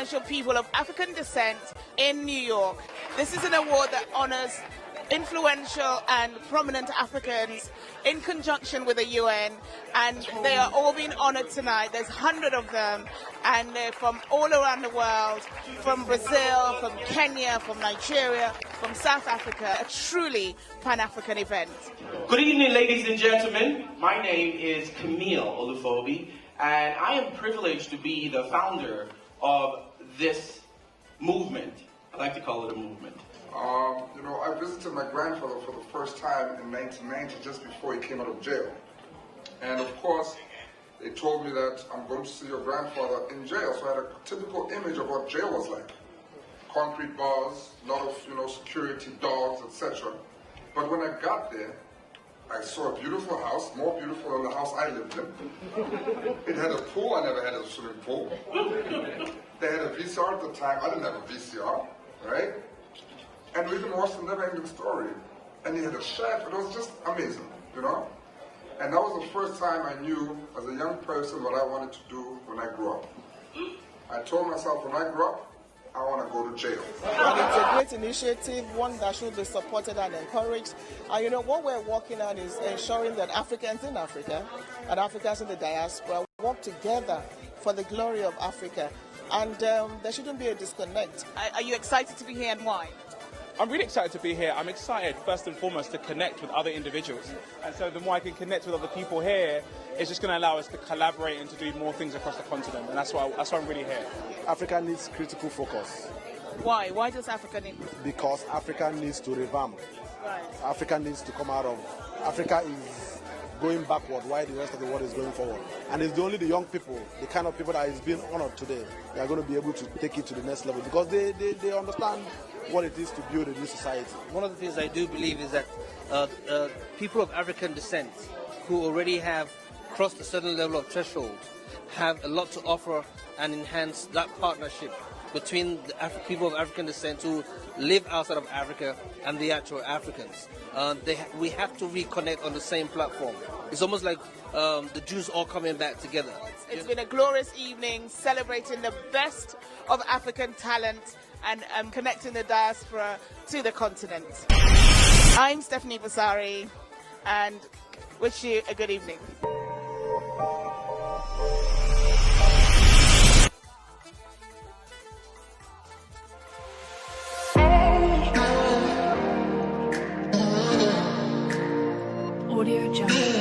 influential people of African descent in New York. This is an award that honors influential and prominent Africans in conjunction with the UN, and they are all being honored tonight. There's 100 of them, and they're from all around the world, from Brazil, from Kenya, from Nigeria, from South Africa. A truly Pan-African event. Good evening, ladies and gentlemen. My name is Camille Olufobi, and I am privileged to be the founder of this movement. I like to call it a movement. I visited my grandfather for the first time in 1990, just before he came out of jail. And of course, they told me that I'm going to see your grandfather in jail. So I had a typical image of what jail was like. Concrete bars, a lot of, security, dogs, etc. But when I got there, I saw a beautiful house, more beautiful than the house I lived in. It had a pool. I never had a swimming pool. They had a VCR at the time. I didn't have a VCR, right? And even worse, a never-ending story. And he had a chef. It was just amazing, And that was the first time I knew, as a young person, what I wanted to do when I grew up. I told myself, when I grow up, I want to go to jail. And it's a great initiative, one that should be supported and encouraged. And what we're working on is ensuring that Africans in Africa and Africans in the diaspora work together for the glory of Africa. And there shouldn't be a disconnect. Are you excited to be here, and why? I'm really excited to be here. I'm excited, first and foremost, to connect with other individuals. And so the more I can connect with other people here, it's just going to allow us to collaborate and to do more things across the continent. And that's why I'm really here. Africa needs critical focus. Why? Why does Africa need? Because Africa needs to revamp. Right. Africa needs to come out of... Africa is going backward while the rest of the world is going forward. And it's only the young people, the kind of people that is being honored today, that are going to be able to take it to the next level, because they understand what it is to build a new society. One of the things I do believe is that people of African descent who already have crossed a certain level of threshold have a lot to offer and enhance that partnership between the people of African descent who live outside of Africa and the actual Africans. We have to reconnect on the same platform. It's almost like the Jews all coming back together. It's been a glorious evening celebrating the best of African talent and connecting the diaspora to the continent. I'm Stephanie Basari, and wish you a good evening. Audio Jungle.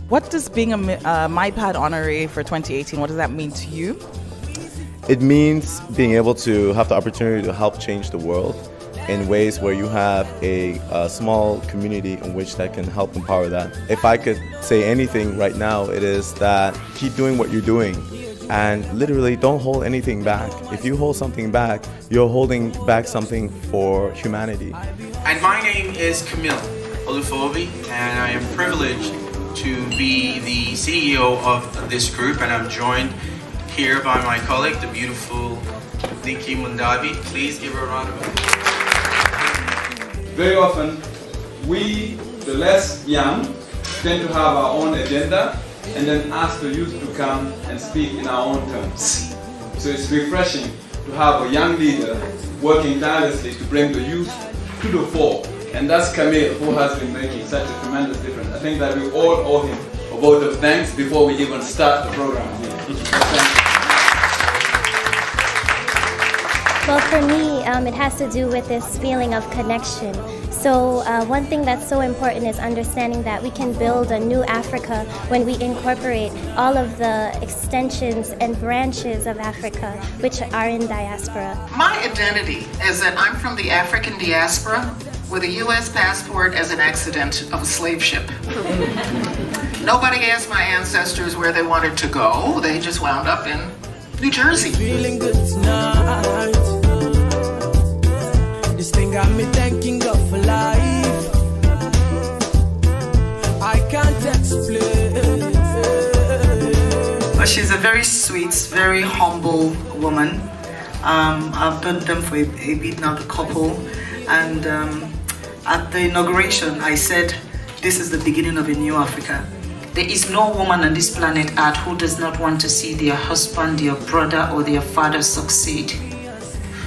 What does being a MyPad honoree for 2018, what does that mean to you? It means being able to have the opportunity to help change the world in ways where you have a small community in which that can help empower that. If I could say anything right now, it is that keep doing what you're doing and literally don't hold anything back. If you hold something back, you're holding back something for humanity. And my name is Camille Olufobi, and I am privileged to be the CEO of this group, and I'm joined here by my colleague, the beautiful Nikki Mundabi. Please give her a round of applause. Very often, we, the less young, tend to have our own agenda and then ask the youth to come and speak in our own terms. So it's refreshing to have a young leader working tirelessly to bring the youth to the fore. And that's Camille, who has been making such a tremendous difference. I think that we all owe him a vote of thanks before we even start the program here. Well, for me, it has to do with this feeling of connection. So one thing that's so important is understanding that we can build a new Africa when we incorporate all of the extensions and branches of Africa which are in diaspora. My identity is that I'm from the African diaspora with a U.S. passport as an accident of a slave ship. Nobody asked my ancestors where they wanted to go. They just wound up in New Jersey. Feeling good tonight. This thing got me thanking God for life. I can't explain. She's a very sweet, very humble woman. I've known them for a bit now, the couple, and at the inauguration I said this is the beginning of a new Africa. There is no woman on this planet Earth who does not want to see their husband, their brother or their father succeed.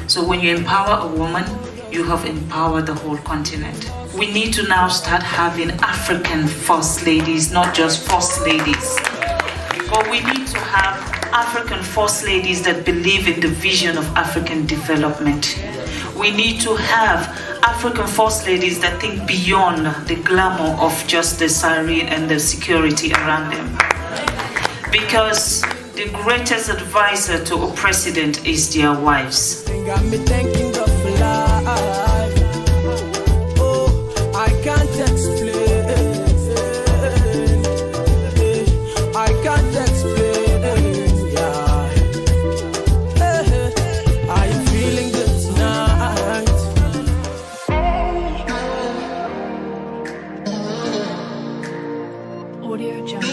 So when you empower a woman, you have empowered the whole continent. We need to now start having African first ladies, not just first ladies. But we need to have African first ladies that believe in the vision of African development. We need to have African first ladies that think beyond the glamour of just the siren and the security around them. Because the greatest advisor to a president is their wives. Got me thanking God for life. Oh, I can't explain. I can't explain. Yeah. Are you feeling good tonight? Audio Jungle.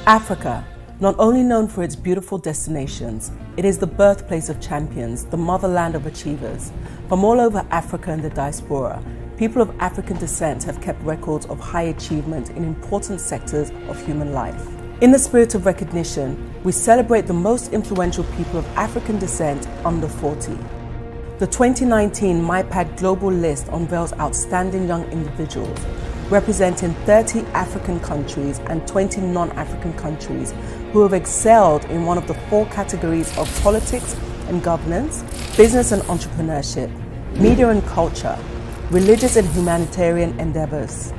Africa, not only known for its beautiful destinations, it is the birthplace of champions, the motherland of achievers. From all over Africa and the diaspora, people of African descent have kept records of high achievement in important sectors of human life. In the spirit of recognition, we celebrate the most influential people of African descent under 40. The 2019 MyPad Global List unveils outstanding young individuals representing 30 African countries and 20 non-African countries who have excelled in one of the 4 categories of politics and governance, business and entrepreneurship, media and culture, religious and humanitarian endeavors.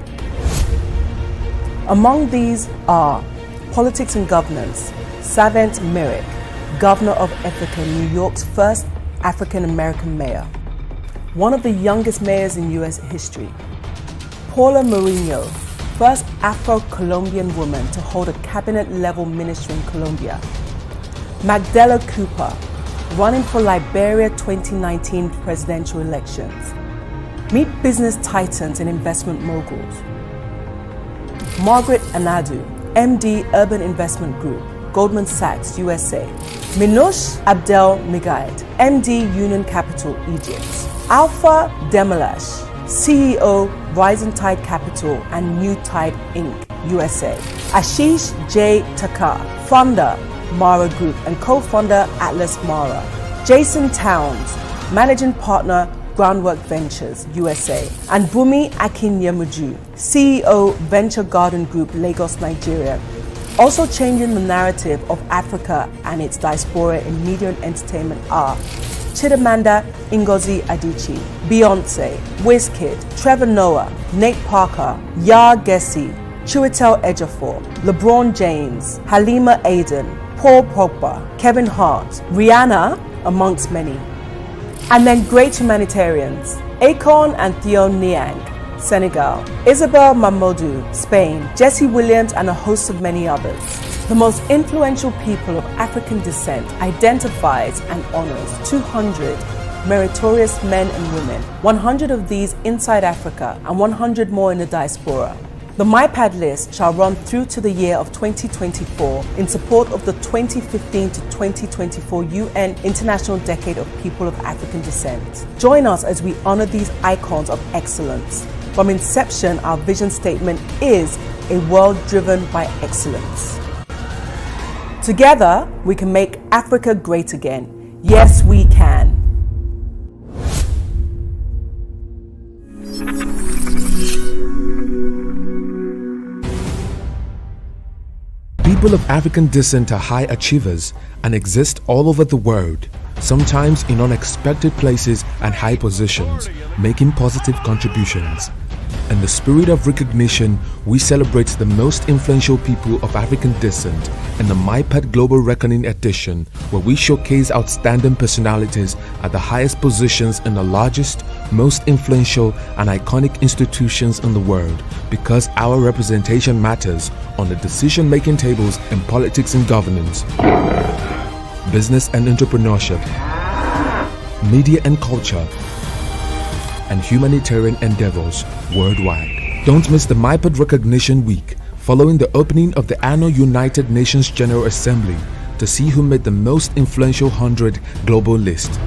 Among these are politics and governance, Savant Merrick, Governor of Ithaca, New York's first African-American mayor, one of the youngest mayors in US history. Paula Mourinho, first Afro-Colombian woman to hold a cabinet-level ministry in Colombia. Magdala Cooper, running for Liberia 2019 presidential elections. Meet business titans and investment moguls. Margaret Anadu, MD Urban Investment Group, Goldman Sachs, USA. Minouche Abdel Megaid, MD Union Capital, Egypt. Alpha Demelash, CEO Rising Tide Capital and New Tide Inc., USA. Ashish J. Takar, founder Mara Group and co-founder Atlas Mara. Jason Towns, managing partner Groundwork Ventures, USA. And Bumi Akinyemuju, CEO Venture Garden Group, Lagos, Nigeria. Also changing the narrative of Africa and its diaspora in media and entertainment are Chidamanda Ngozi Adichie, Beyonce, Wizkid, Trevor Noah, Nate Parker, Yaa Gyasi, Chiwetel Ejiofor, LeBron James, Halima Aden, Paul Pogba, Kevin Hart, Rihanna, amongst many. And then great humanitarians, Akon and Theo Niang, Senegal, Isabel Mamoudou, Spain, Jesse Williams, and a host of many others. The most influential people of African descent identifies and honors 200 meritorious men and women, 100 of these inside Africa and 100 more in the diaspora. The MyPad list shall run through to the year of 2024 in support of the 2015 to 2024 UN International Decade of People of African Descent. Join us as we honor these icons of excellence. From inception, our vision statement is a world driven by excellence. Together, we can make Africa great again. Yes, we can. People of African descent are high achievers and exist all over the world, sometimes in unexpected places and high positions, making positive contributions. In the spirit of recognition, we celebrate the most influential people of African descent in the MyPad Global Reckoning edition, where we showcase outstanding personalities at the highest positions in the largest, most influential and iconic institutions in the world, because our representation matters on the decision-making tables in politics and governance, business and entrepreneurship, media and culture, and humanitarian endeavors worldwide. Don't miss the MyPad Recognition Week following the opening of the annual United Nations General Assembly to see who made the most influential 100 global list.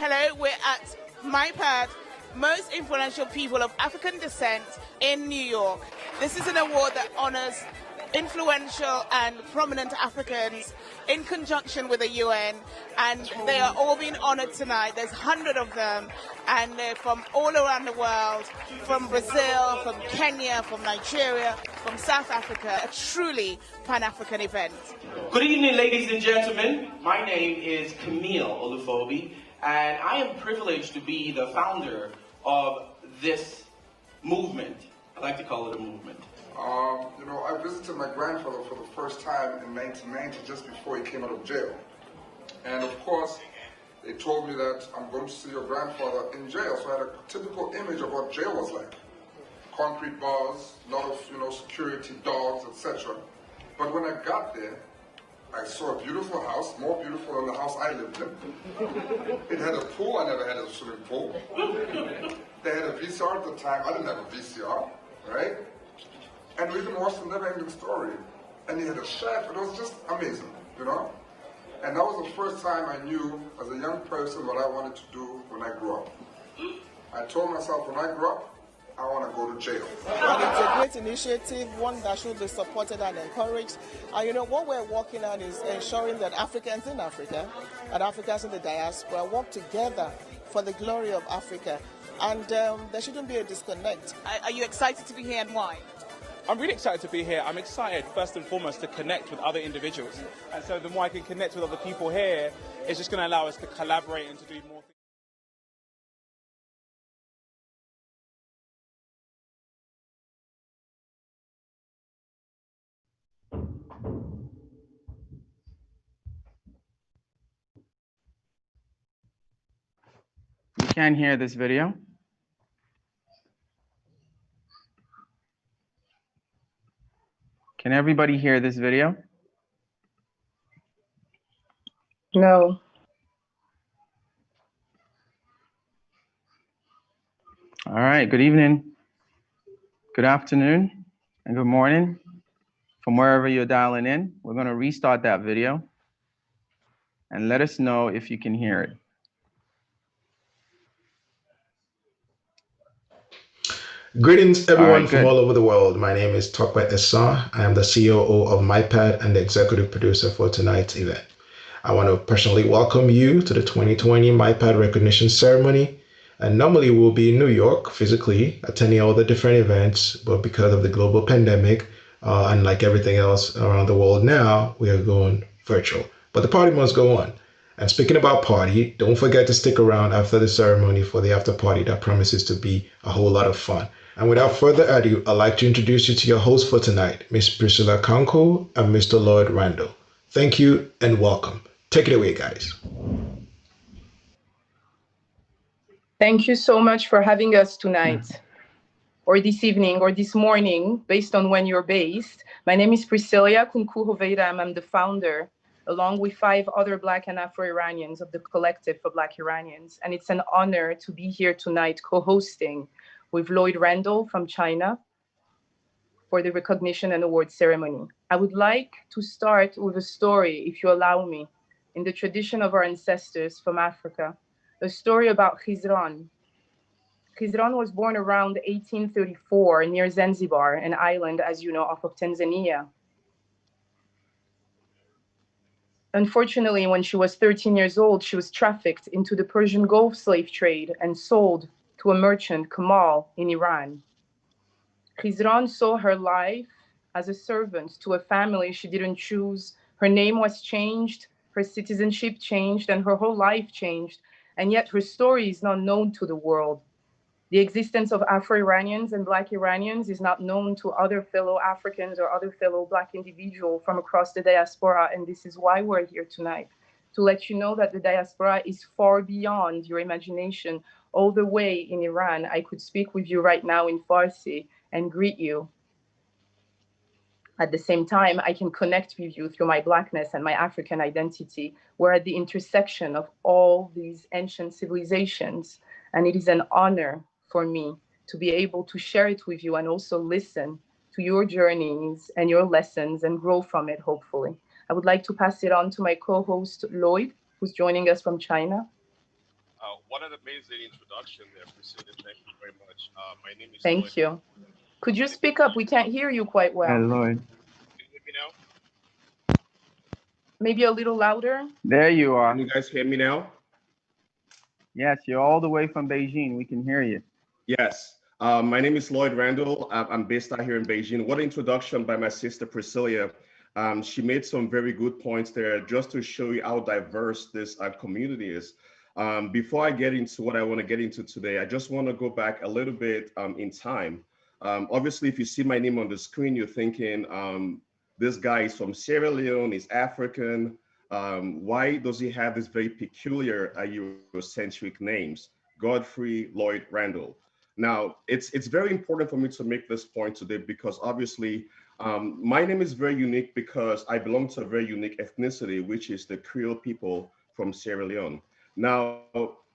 Hello, we're at MyPad, Most Influential People of African Descent in New York. This is an award that honors influential and prominent Africans in conjunction with the UN, and they are all being honored tonight. There's 100 of them, and they're from all around the world, from Brazil, from Kenya, from Nigeria, from South Africa. A truly Pan-African event. Good evening, ladies and gentlemen. My name is Camille Olufobi, and I am privileged to be the founder of this movement. I like to call it a movement. I visited my grandfather for the first time in 1990, just before he came out of jail. And of course, they told me that I'm going to see your grandfather in jail. So I had a typical image of what jail was like. Concrete bars, a lot of, security, dogs, etc. But when I got there, I saw a beautiful house, more beautiful than the house I lived in. It had a pool. I never had a swimming pool. They had a VCR at the time. I didn't have a VCR, right? And we even watched the Never-Ending Story. And he had a chef. It was just amazing, And that was the first time I knew, as a young person, what I wanted to do when I grew up. I told myself, when I grow up, I want to go to jail. And it's a great initiative, one that should be supported and encouraged. And what we're working on is ensuring that Africans in Africa and Africans in the diaspora work together for the glory of Africa. And there shouldn't be a disconnect. Are you excited to be here, and why? I'm really excited to be here. I'm excited, first and foremost, to connect with other individuals. And so the more I can connect with other people here, it's just going to allow us to collaborate and to do more things. You can't hear this video? Can everybody hear this video? No. All right, good evening, good afternoon, and good morning from wherever you're dialing in. We're going to restart that video and let us know if you can hear it. Greetings, All everyone right, from good. all over the world. My name is Tokwe Essa. I am the COO of MyPad and the executive producer for tonight's event. I want to personally welcome you to the 2020 MyPad recognition ceremony. And normally we'll be in New York physically attending all the different events, but because of the global pandemic, and like everything else around the world now, we are going virtual. But the party must go on. And speaking about party, don't forget to stick around after the ceremony for the after party that promises to be a whole lot of fun. And without further ado, I'd like to introduce you to your host for tonight, Miss Priscilla Kanko and Mr. Lloyd Randall. Thank you and welcome. Take it away, guys. Thank you so much for having us tonight, or this evening, or this morning, based on when you're based. My name is Priscilla Kunku Hoveyda, and I'm the founder, along with 5 other Black and Afro-Iranians, of the Collective for Black Iranians. And it's an honor to be here tonight co-hosting with Lloyd Randall from China for the recognition and award ceremony. I would like to start with a story, if you allow me, in the tradition of our ancestors from Africa, a story about Khizran. Khizran was born around 1834 near Zanzibar, an island, as you know, off of Tanzania. Unfortunately, when she was 13 years old, she was trafficked into the Persian Gulf slave trade and sold to a merchant, Kamal, in Iran. Khizran saw her life as a servant to a family she didn't choose. Her name was changed, her citizenship changed, and her whole life changed. And yet her story is not known to the world. The existence of Afro-Iranians and Black Iranians is not known to other fellow Africans or other fellow Black individuals from across the diaspora. And this is why we're here tonight, to let you know that the diaspora is far beyond your imagination. All the way in Iran, I could speak with you right now in Farsi and greet you. At the same time, I can connect with you through my Blackness and my African identity. We're at the intersection of all these ancient civilizations, and it is an honor for me to be able to share it with you and also listen to your journeys and your lessons and grow from it, hopefully. I would like to pass it on to my co-host, Lloyd, who's joining us from China. What an amazing introduction there, Priscilla. Thank you very much. My name is Thank Lloyd. you. Could you speak up? We can't hear you quite well. Hey, Lloyd. Can you hear me now? Maybe a little louder. There you are. Can you guys hear me now? Yes, you're all the way from Beijing. We can hear you. Yes. My name is Lloyd Randall. I'm based out here in Beijing. What an introduction by my sister Priscilla. She made some very good points there just to show you how diverse this community is. Before I get into what I want to get into today, I just want to go back a little bit in time. Obviously, if you see my name on the screen, you're thinking, this guy is from Sierra Leone, he's African. Why does he have this very peculiar Eurocentric names? Godfrey Lloyd Randall. Now, it's very important for me to make this point today because obviously my name is very unique because I belong to a very unique ethnicity, which is the Creole people from Sierra Leone. Now,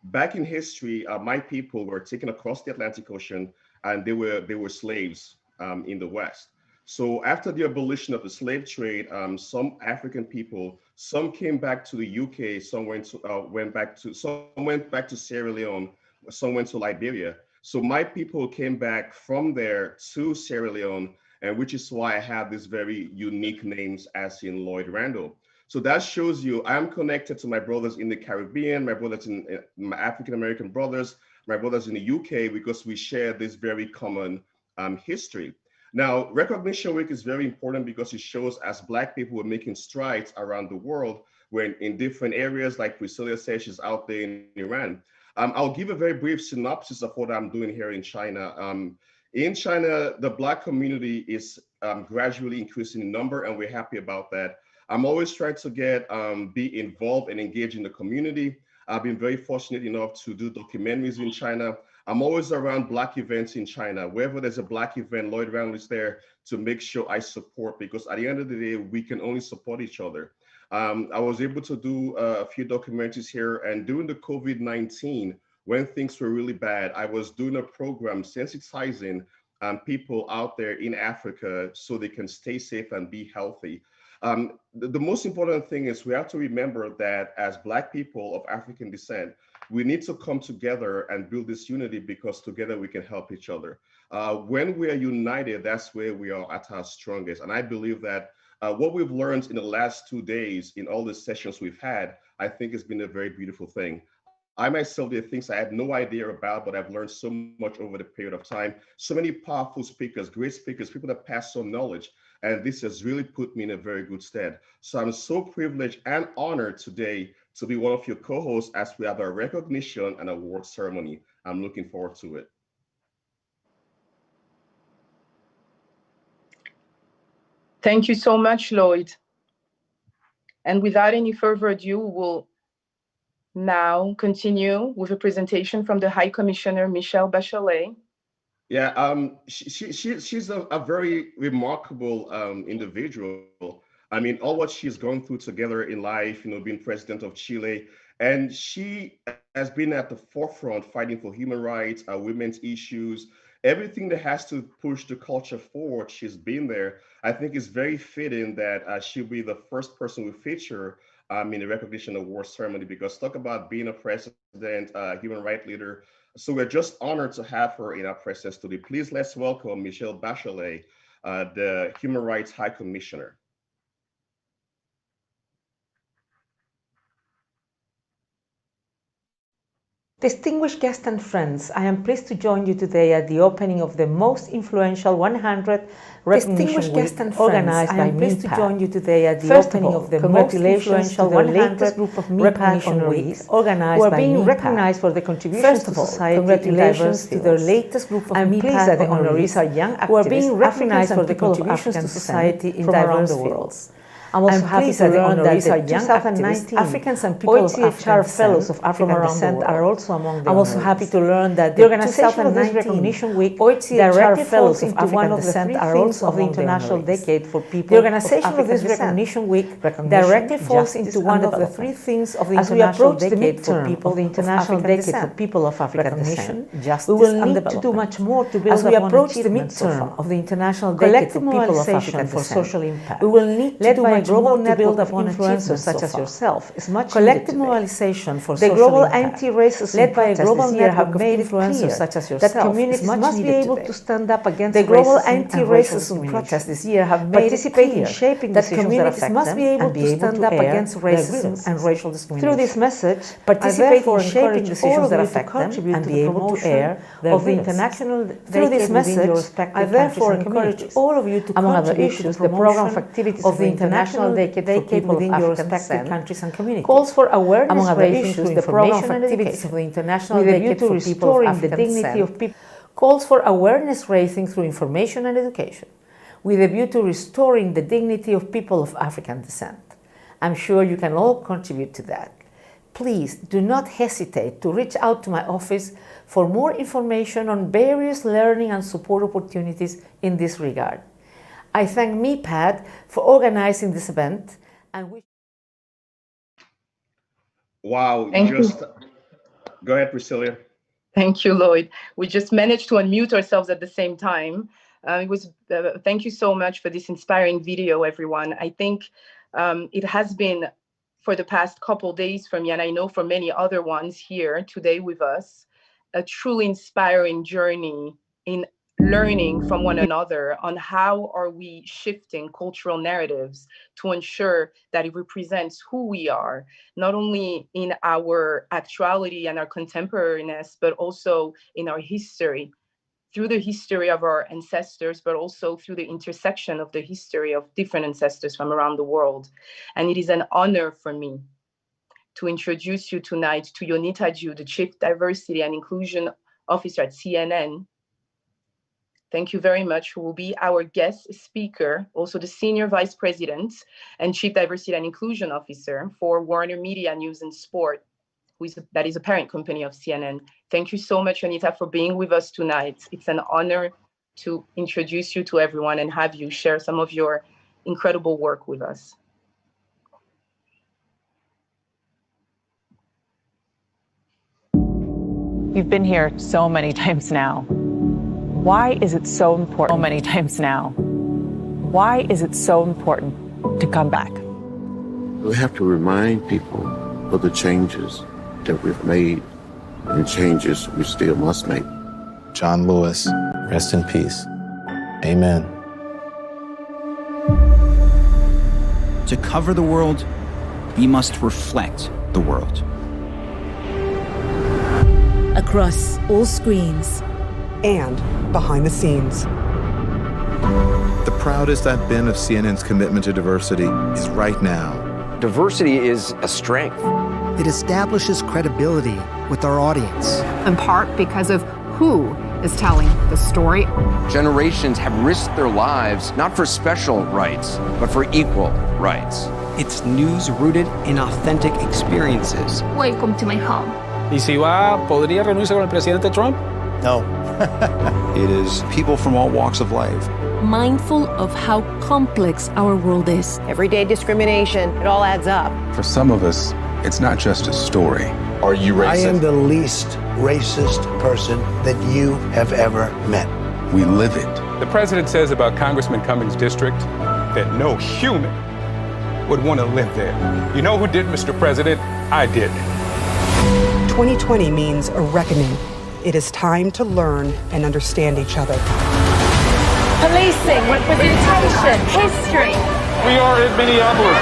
back in history, my people were taken across the Atlantic Ocean and they were slaves in the West. So after the abolition of the slave trade, some African people, some came back to the UK, some went back to Sierra Leone, some went to Liberia. So my people came back from there to Sierra Leone, and which is why I have these very unique names as in Lloyd Randall. So that shows you I'm connected to my brothers in the Caribbean, my brothers in my African-American brothers, my brothers in the UK, because we share this very common history. Now, Recognition Week is very important because it shows as Black people were making strides around the world, when in different areas, like Priscilla says, she's out there in Iran. I'll give a very brief synopsis of what I'm doing here in China. In China, the Black community is gradually increasing in number, and we're happy about that. I'm always trying to be involved and engage in the community. I've been very fortunate enough to do documentaries in China. I'm always around Black events in China. Wherever there's a Black event, Lloyd Randall is there to make sure I support, because at the end of the day, we can only support each other. I was able to do a few documentaries here, and during the COVID-19, when things were really bad, I was doing a program sensitizing people out there in Africa so they can stay safe and be healthy. The most important thing is we have to remember that as Black people of African descent, we need to come together and build this unity because together we can help each other. When we are united, that's where we are at our strongest. And I believe that what we've learned in the last 2 days in all the sessions we've had, I think has been a very beautiful thing. I myself did things I had no idea about, but I've learned so much over the period of time. So many powerful speakers, great speakers, people that pass on knowledge. And this has really put me in a very good stead. So I'm so privileged and honored today to be one of your co-hosts as we have a recognition and award ceremony. I'm looking forward to it. Thank you so much, Lloyd. And without any further ado, we'll now continue with a presentation from the High Commissioner, Michelle Bachelet. Yeah, she's a very remarkable individual. I mean, all what she's gone through together in life, you know, being president of Chile, and she has been at the forefront fighting for human rights, women's issues, everything that has to push the culture forward. She's been there. I think it's very fitting that she'll be the first person we feature in the recognition award ceremony, because talk about being a president, human rights leader. So we're just honored to have her in our presence today. Please let's welcome Michelle Bachelet, the Human Rights High Commissioner. Distinguished guests and friends, I am pleased to join you today at the opening of the most influential 100 Recognition Week organized by MIPAD. First of all, congratulations to the latest group of MIPAD honorees organized by MIPAD. Recognized for the contributions to society. Congratulations to the latest group of MIPAD honorees are young activists who are being recognized for the contributions to society in diverse fields. I'm also happy to learn that the 2019 Africans and People of African Fellows of African Descent are also among them. I'm also happy to learn that the organization of this recognition week directly Fellows of African Descent are also of the International Decade for People of African Descent. The organization of this recognition week directly falls into one of the three themes of the International Decade for People of African Descent. We will need to do much more to build upon achievements of the International Decade for People of African Descent. For social impact. We will need to do global network of influencers such as yourself is much collective mobilization for social impact. The global anti-racist led by a global network of influencers such as yourself that communities must be able to stand up against the global anti-racism protests this year have made it clear shaping that communities must be able to stand up against racism and racial discrimination. Through this message, participate in shaping decisions that affect them and be able to air of the international decade within your respective countries and communities. All of you to among other issues, the program of activities of the International Decade for People within your respective countries and communities. Calls for awareness among other issues, the program of activities of the International Decade for People of African Descent. Calls for awareness raising through information and education, with a view to restoring the dignity of people of African descent. I'm sure you can all contribute to that. Please do not hesitate to reach out to my office for more information on various learning and support opportunities in this regard. I thank MIPAD for organizing this event and wish. Wow, go ahead, Priscilla. Thank you, Lloyd. We just managed to unmute ourselves at the same time. Thank you so much for this inspiring video, everyone. I think it has been for the past couple days for me, and I know for many other ones here today with us, a truly inspiring journey in learning from one another on how are we shifting cultural narratives to ensure that it represents who we are, not only in our actuality and our contemporariness, but also in our history, through the history of our ancestors, but also through the intersection of the history of different ancestors from around the world. And it is an honor for me to introduce you tonight to Yonita Ju, the Chief Diversity and Inclusion Officer at CNN. Thank you very much, who will be our guest speaker, also the Senior Vice President and Chief Diversity and Inclusion Officer for Warner Media News and Sport, that is a parent company of CNN. Thank you so much, Yonita, for being with us tonight. It's an honor to introduce you to everyone and have you share some of your incredible work with us. You've been here so many times now. Why is it so important? So many times now. Why is it so important to come back. We have to remind people of the changes that we've made and changes we still must make. John Lewis, rest in peace. Amen. To cover the world, we must reflect the world. Across all screens and behind the scenes. The proudest I've been of CNN's commitment to diversity is right now. Diversity is a strength. It establishes credibility with our audience. In part because of who is telling the story. Generations have risked their lives not for special rights, but for equal rights. It's news rooted in authentic experiences. Welcome to my home. ¿Y si va, podría reunirse con el presidente Trump? No. It is people from all walks of life. Mindful of how complex our world is. Everyday discrimination, it all adds up. For some of us, it's not just a story. Are you racist? I am the least racist person that you have ever met. We live it. The president says about Congressman Cummings' district that no human would want to live there. You know who did, Mr. President? I did. 2020 means a reckoning. It is time to learn and understand each other. Policing, representation, history. We are in Minneapolis.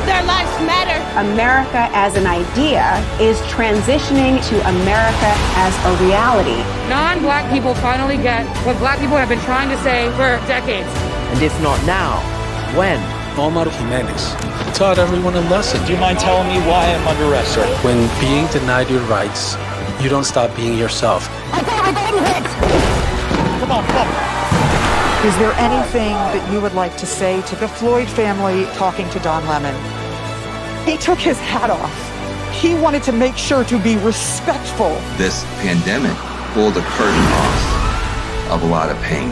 Their lives matter. America as an idea is transitioning to America as a reality. Non-black people finally get what black people have been trying to say for decades. And if not now, when? Omar Jimenez taught everyone a lesson. Do you mind telling me why I'm under arrest, sir? When being denied your rights, you don't stop being yourself. I got hit! Come on. Is there anything that you would like to say to the Floyd family talking to Don Lemon? He took his hat off. He wanted to make sure to be respectful. This pandemic pulled the curtain off of a lot of pain.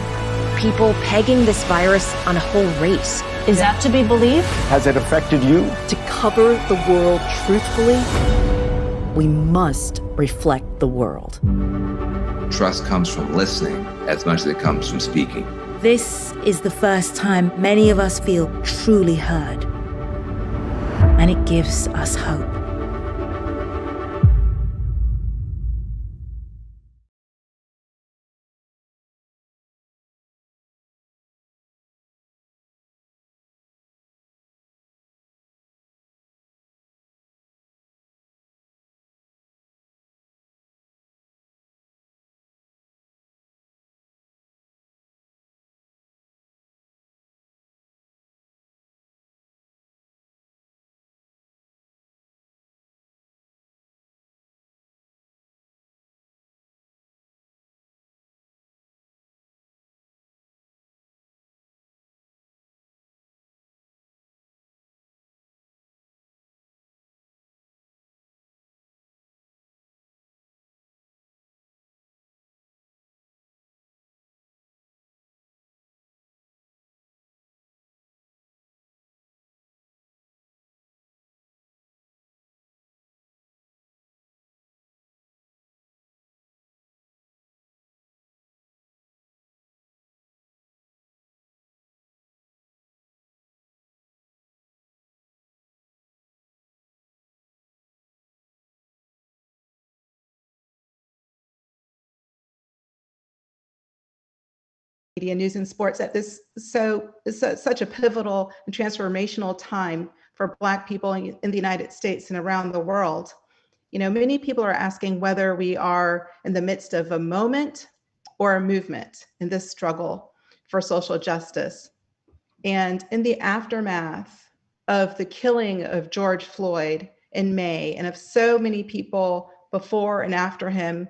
People pegging this virus on a whole race. Is that to be believed? Has it affected you? To cover the world truthfully, we must reflect the world. Trust comes from listening as much as it comes from speaking. This is the first time many of us feel truly heard, and it gives us hope. Media, news, and sports at this such a pivotal and transformational time for Black people in the United States and around the world. You know, many people are asking whether we are in the midst of a moment or a movement in this struggle for social justice. And in the aftermath of the killing of George Floyd in May, and of so many people before and after him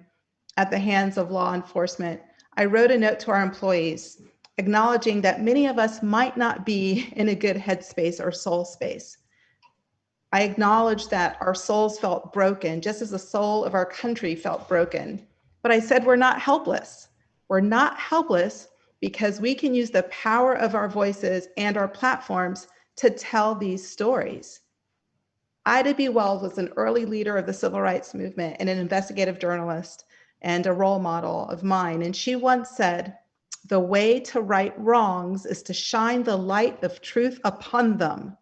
at the hands of law enforcement, I wrote a note to our employees acknowledging that many of us might not be in a good headspace or soul space. I acknowledged that our souls felt broken, just as the soul of our country felt broken. But I said, we're not helpless. We're not helpless because we can use the power of our voices and our platforms to tell these stories. Ida B. Wells was an early leader of the civil rights movement and an investigative journalist and a role model of mine. And she once said, The way to right wrongs is to shine the light of truth upon them.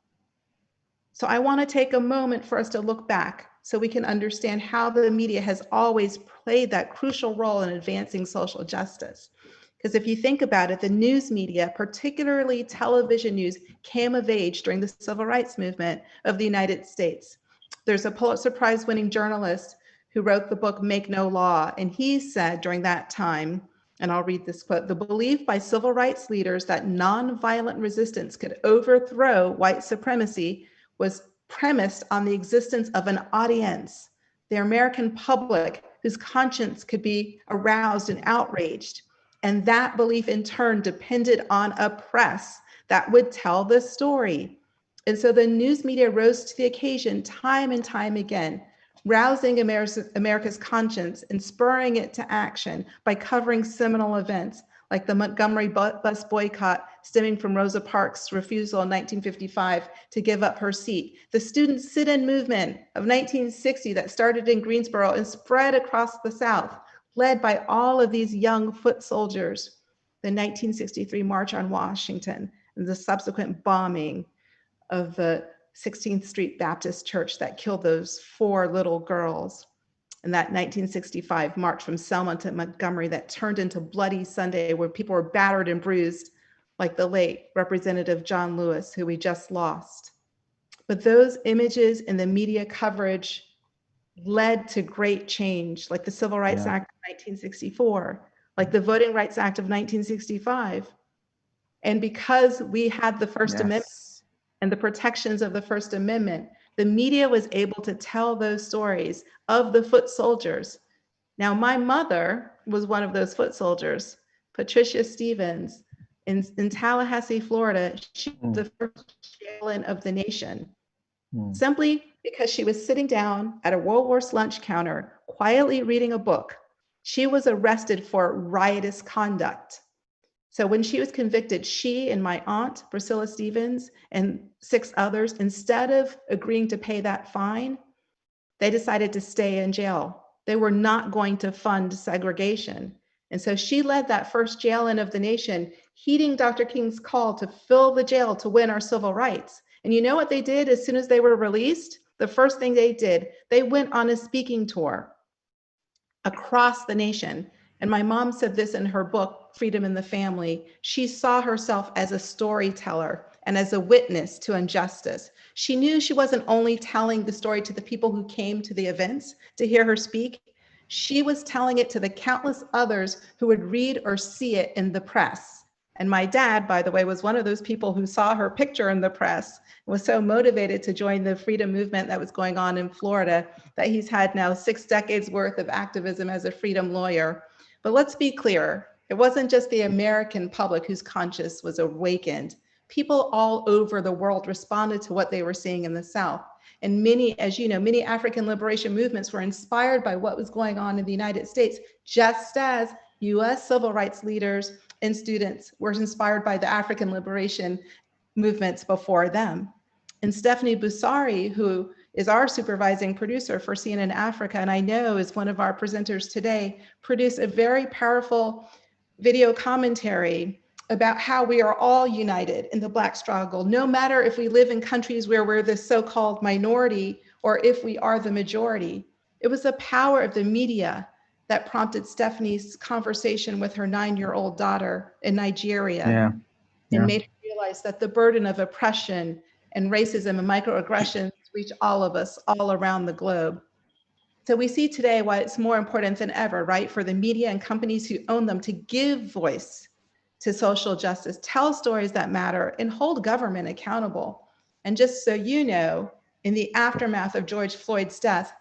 So I want to take a moment for us to look back so we can understand how the media has always played that crucial role in advancing social justice. Because if you think about it, the news media, particularly television news, came of age during the civil rights movement of the United States. There's a Pulitzer Prize winning journalist who wrote the book Make No Law, and he said during that time, and I'll read this quote, "The belief by civil rights leaders that nonviolent resistance could overthrow white supremacy was premised on the existence of an audience, the American public, whose conscience could be aroused and outraged. And that belief in turn depended on a press that would tell the story." And so the news media rose to the occasion time and time again, rousing America's conscience and spurring it to action by covering seminal events like the Montgomery bus boycott stemming from Rosa Parks' refusal in 1955 to give up her seat, the student sit-in movement of 1960 that started in Greensboro and spread across the South, led by all of these young foot soldiers, the 1963 March on Washington, and the subsequent bombing of the 16th Street Baptist Church that killed those 4 little girls, and that 1965 march from Selma to Montgomery that turned into Bloody Sunday, where people were battered and bruised, like the late Representative John Lewis, who we just lost. But those images in the media coverage led to great change, like the Civil Rights Act of 1964, like the Voting Rights Act of 1965. And because we had the First Amendment and the protections of the First Amendment, the media was able to tell those stories of the foot soldiers. Now, my mother was one of those foot soldiers, Patricia Stevens, in Tallahassee, Florida. She was the first jailin of the nation, simply because she was sitting down at a Woolworth's lunch counter, quietly reading a book. She was arrested for riotous conduct. So when she was convicted, she and my aunt, Priscilla Stevens, and 6 others, instead of agreeing to pay that fine, they decided to stay in jail. They were not going to fund segregation. And so she led that first jail-in of the nation, heeding Dr. King's call to fill the jail to win our civil rights. And you know what they did as soon as they were released? The first thing they did, they went on a speaking tour across the nation. And my mom said this in her book, Freedom in the Family. She saw herself as a storyteller and as a witness to injustice. She knew she wasn't only telling the story to the people who came to the events to hear her speak. She was telling it to the countless others who would read or see it in the press. And my dad, by the way, was one of those people who saw her picture in the press and was so motivated to join the freedom movement that was going on in Florida that he's had now 6 decades worth of activism as a freedom lawyer. But let's be clear, it wasn't just the American public whose conscience was awakened. People all over the world responded to what they were seeing in the South. And many, as you know, many African liberation movements were inspired by what was going on in the United States, just as US civil rights leaders and students were inspired by the African liberation movements before them. And Stephanie Busari, who is our supervising producer for CNN Africa, and I know is one of our presenters today, produced a very powerful video commentary about how we are all united in the Black struggle, no matter if we live in countries where we're the so-called minority or if we are the majority. It was the power of the media that prompted Stephanie's conversation with her 9-year-old daughter in Nigeria and made her realize that the burden of oppression and racism and microaggressions reach all of us all around the globe. So we see today why it's more important than ever, right, for the media and companies who own them to give voice to social justice, tell stories that matter, and hold government accountable. And just so you know, in the aftermath of George Floyd's death,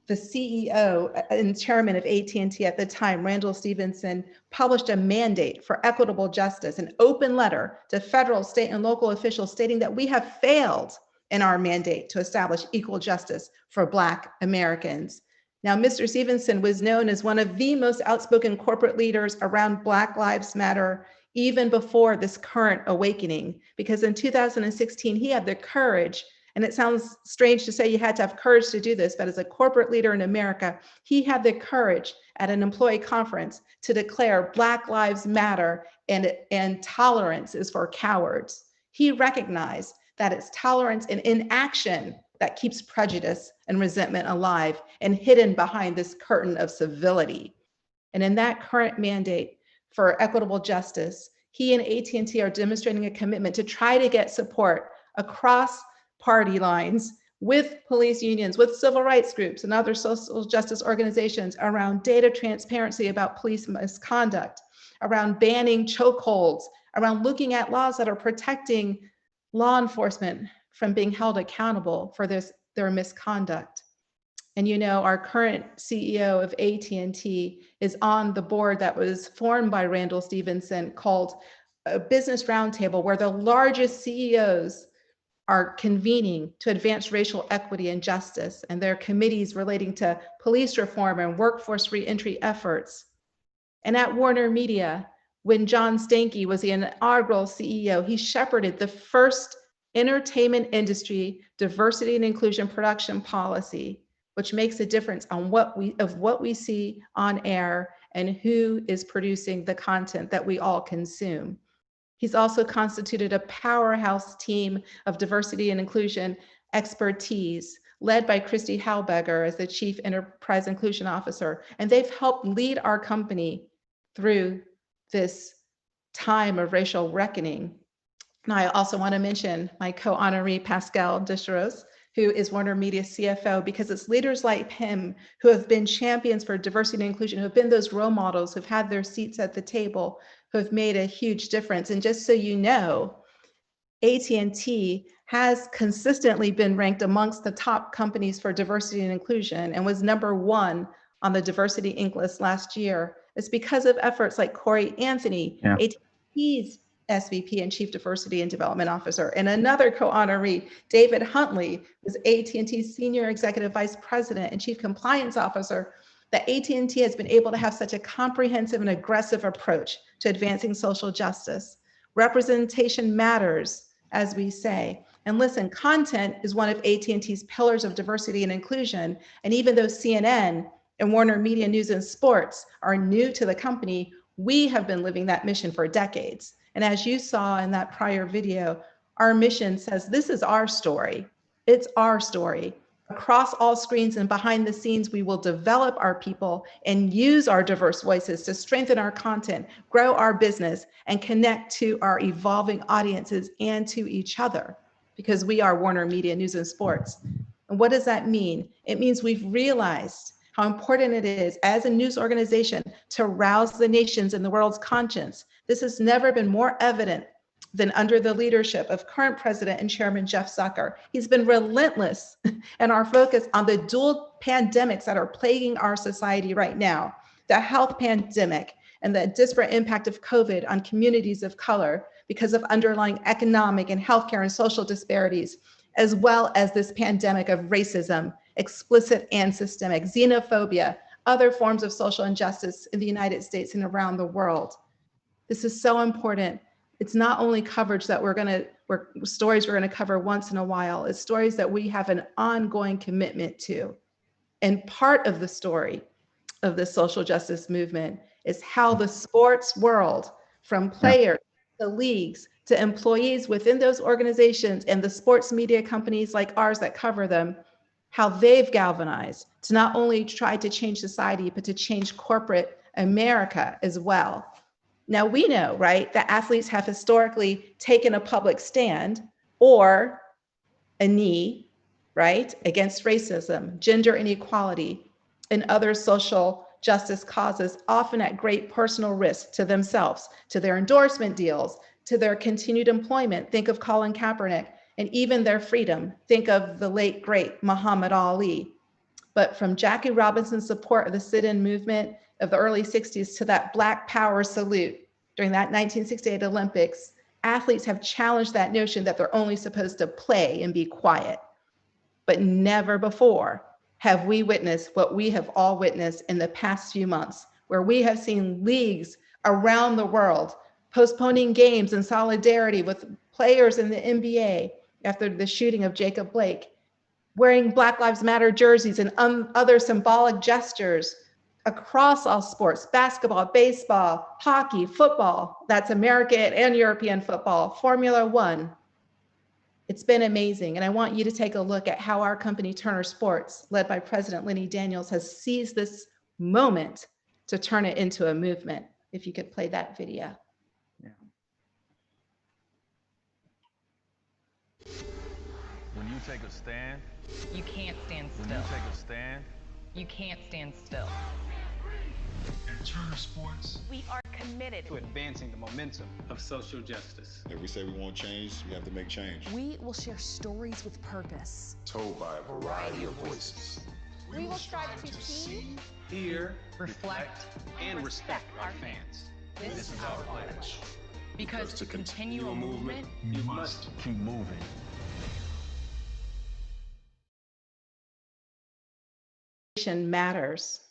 the CEO and chairman of AT&T at the time, Randall Stephenson, published a mandate for equitable justice, an open letter to federal, state, and local officials stating that we have failed in our mandate to establish equal justice for Black Americans. Now, Mr. Stephenson was known as one of the most outspoken corporate leaders around Black Lives Matter, even before this current awakening, because in 2016, he had the courage And it sounds strange to say you had to have courage to do this, but as a corporate leader in America, he had the courage at an employee conference to declare Black Lives Matter and tolerance is for cowards. He recognized that it's tolerance and inaction that keeps prejudice and resentment alive and hidden behind this curtain of civility. And in that current mandate for equitable justice, he and AT&T are demonstrating a commitment to try to get support across party lines with police unions, with civil rights groups and other social justice organizations around data transparency about police misconduct, around banning chokeholds, around looking at laws that are protecting law enforcement from being held accountable for their misconduct. And you know, our current CEO of AT&T is on the board that was formed by Randall Stephenson called a Business Roundtable, where the largest CEOs are convening to advance racial equity and justice, and their committees relating to police reform and workforce reentry efforts. And at Warner Media, when John Stankey was the inaugural CEO, he shepherded the first entertainment industry diversity and inclusion production policy, which makes a difference on what we see on air and who is producing the content that we all consume. He's also constituted a powerhouse team of diversity and inclusion expertise led by Christy Halbegger as the Chief Enterprise Inclusion Officer. And they've helped lead our company through this time of racial reckoning. Now, I also want to mention my co-honoree, Pascal Descharoux, who is Warner Media CFO, because it's leaders like him who have been champions for diversity and inclusion, who have been those role models, who've had their seats at the table, who have made a huge difference. And just so you know, AT&T has consistently been ranked amongst the top companies for diversity and inclusion and was #1 on the Diversity Inc. list last year. It's because of efforts like Corey Anthony, AT&T's SVP and Chief Diversity and Development Officer, and another co-honoree, David Huntley, was AT&T's Senior Executive Vice President and Chief Compliance Officer, that AT&T has been able to have such a comprehensive and aggressive approach to advancing social justice. Representation matters, as we say. And listen, content is one of AT&T's pillars of diversity and inclusion. And even though CNN and Warner Media News and Sports are new to the company, we have been living that mission for decades. And as you saw in that prior video, our mission says this is our story. It's our story. Across all screens and behind the scenes, we will develop our people and use our diverse voices to strengthen our content, grow our business, and connect to our evolving audiences and to each other, because we are Warner Media News and Sports. And what does that mean? It means we've realized how important it is as a news organization to rouse the nation's and the world's conscience. This has never been more evident than under the leadership of current President and Chairman Jeff Zucker. He's been relentless in our focus on the dual pandemics that are plaguing our society right now, the health pandemic and the disparate impact of COVID on communities of color because of underlying economic and healthcare and social disparities, as well as this pandemic of racism, explicit and systemic, xenophobia, other forms of social injustice in the United States and around the world. This is so important. It's not only coverage that stories we're gonna cover once in a while, it's stories that we have an ongoing commitment to. And part of the story of the social justice movement is how the sports world, from players to leagues to employees within those organizations and the sports media companies like ours that cover them, how they've galvanized to not only try to change society, but to change corporate America as well. Now we know, right, that athletes have historically taken a public stand or a knee, right, against racism, gender inequality, and other social justice causes, often at great personal risk to themselves, to their endorsement deals, to their continued employment. Think of Colin Kaepernick, and even their freedom. Think of the late, great Muhammad Ali. But from Jackie Robinson's support of the sit-in movement of the early 60s to that Black Power salute during that 1968 Olympics, athletes have challenged that notion that they're only supposed to play and be quiet. But never before have we witnessed what we have all witnessed in the past few months, where we have seen leagues around the world postponing games in solidarity with players in the NBA, after the shooting of Jacob Blake, wearing Black Lives Matter jerseys and other symbolic gestures across all sports, basketball, baseball, hockey, football, that's American and European football, Formula One. It's been amazing. And I want you to take a look at how our company, Turner Sports, led by President Lenny Daniels, has seized this moment to turn it into a movement. If you could play that video. When you take a stand, you can't stand still. When you take a stand, you can't stand still. At Turner Sports, we are committed to advancing the momentum of social justice. If we say we want change, we have to make change. We will share stories with purpose, told by a variety of voices. We will strive to see, hear, reflect, and respect our fans. This is our pledge. Because to continue a movement, you must keep moving. Matters.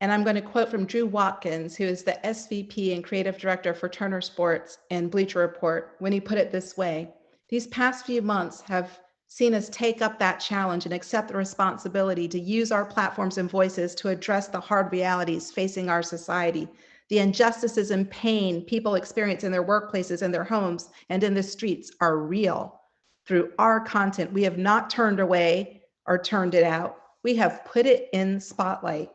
And I'm going to quote from Drew Watkins, who is the SVP and creative director for Turner Sports and Bleacher Report, when he put it this way: these past few months have seen us take up that challenge and accept the responsibility to use our platforms and voices to address the hard realities facing our society. The injustices and pain people experience in their workplaces and their homes and in the streets are real. Through our content, we have not turned away or turned it out. We have put it in spotlight.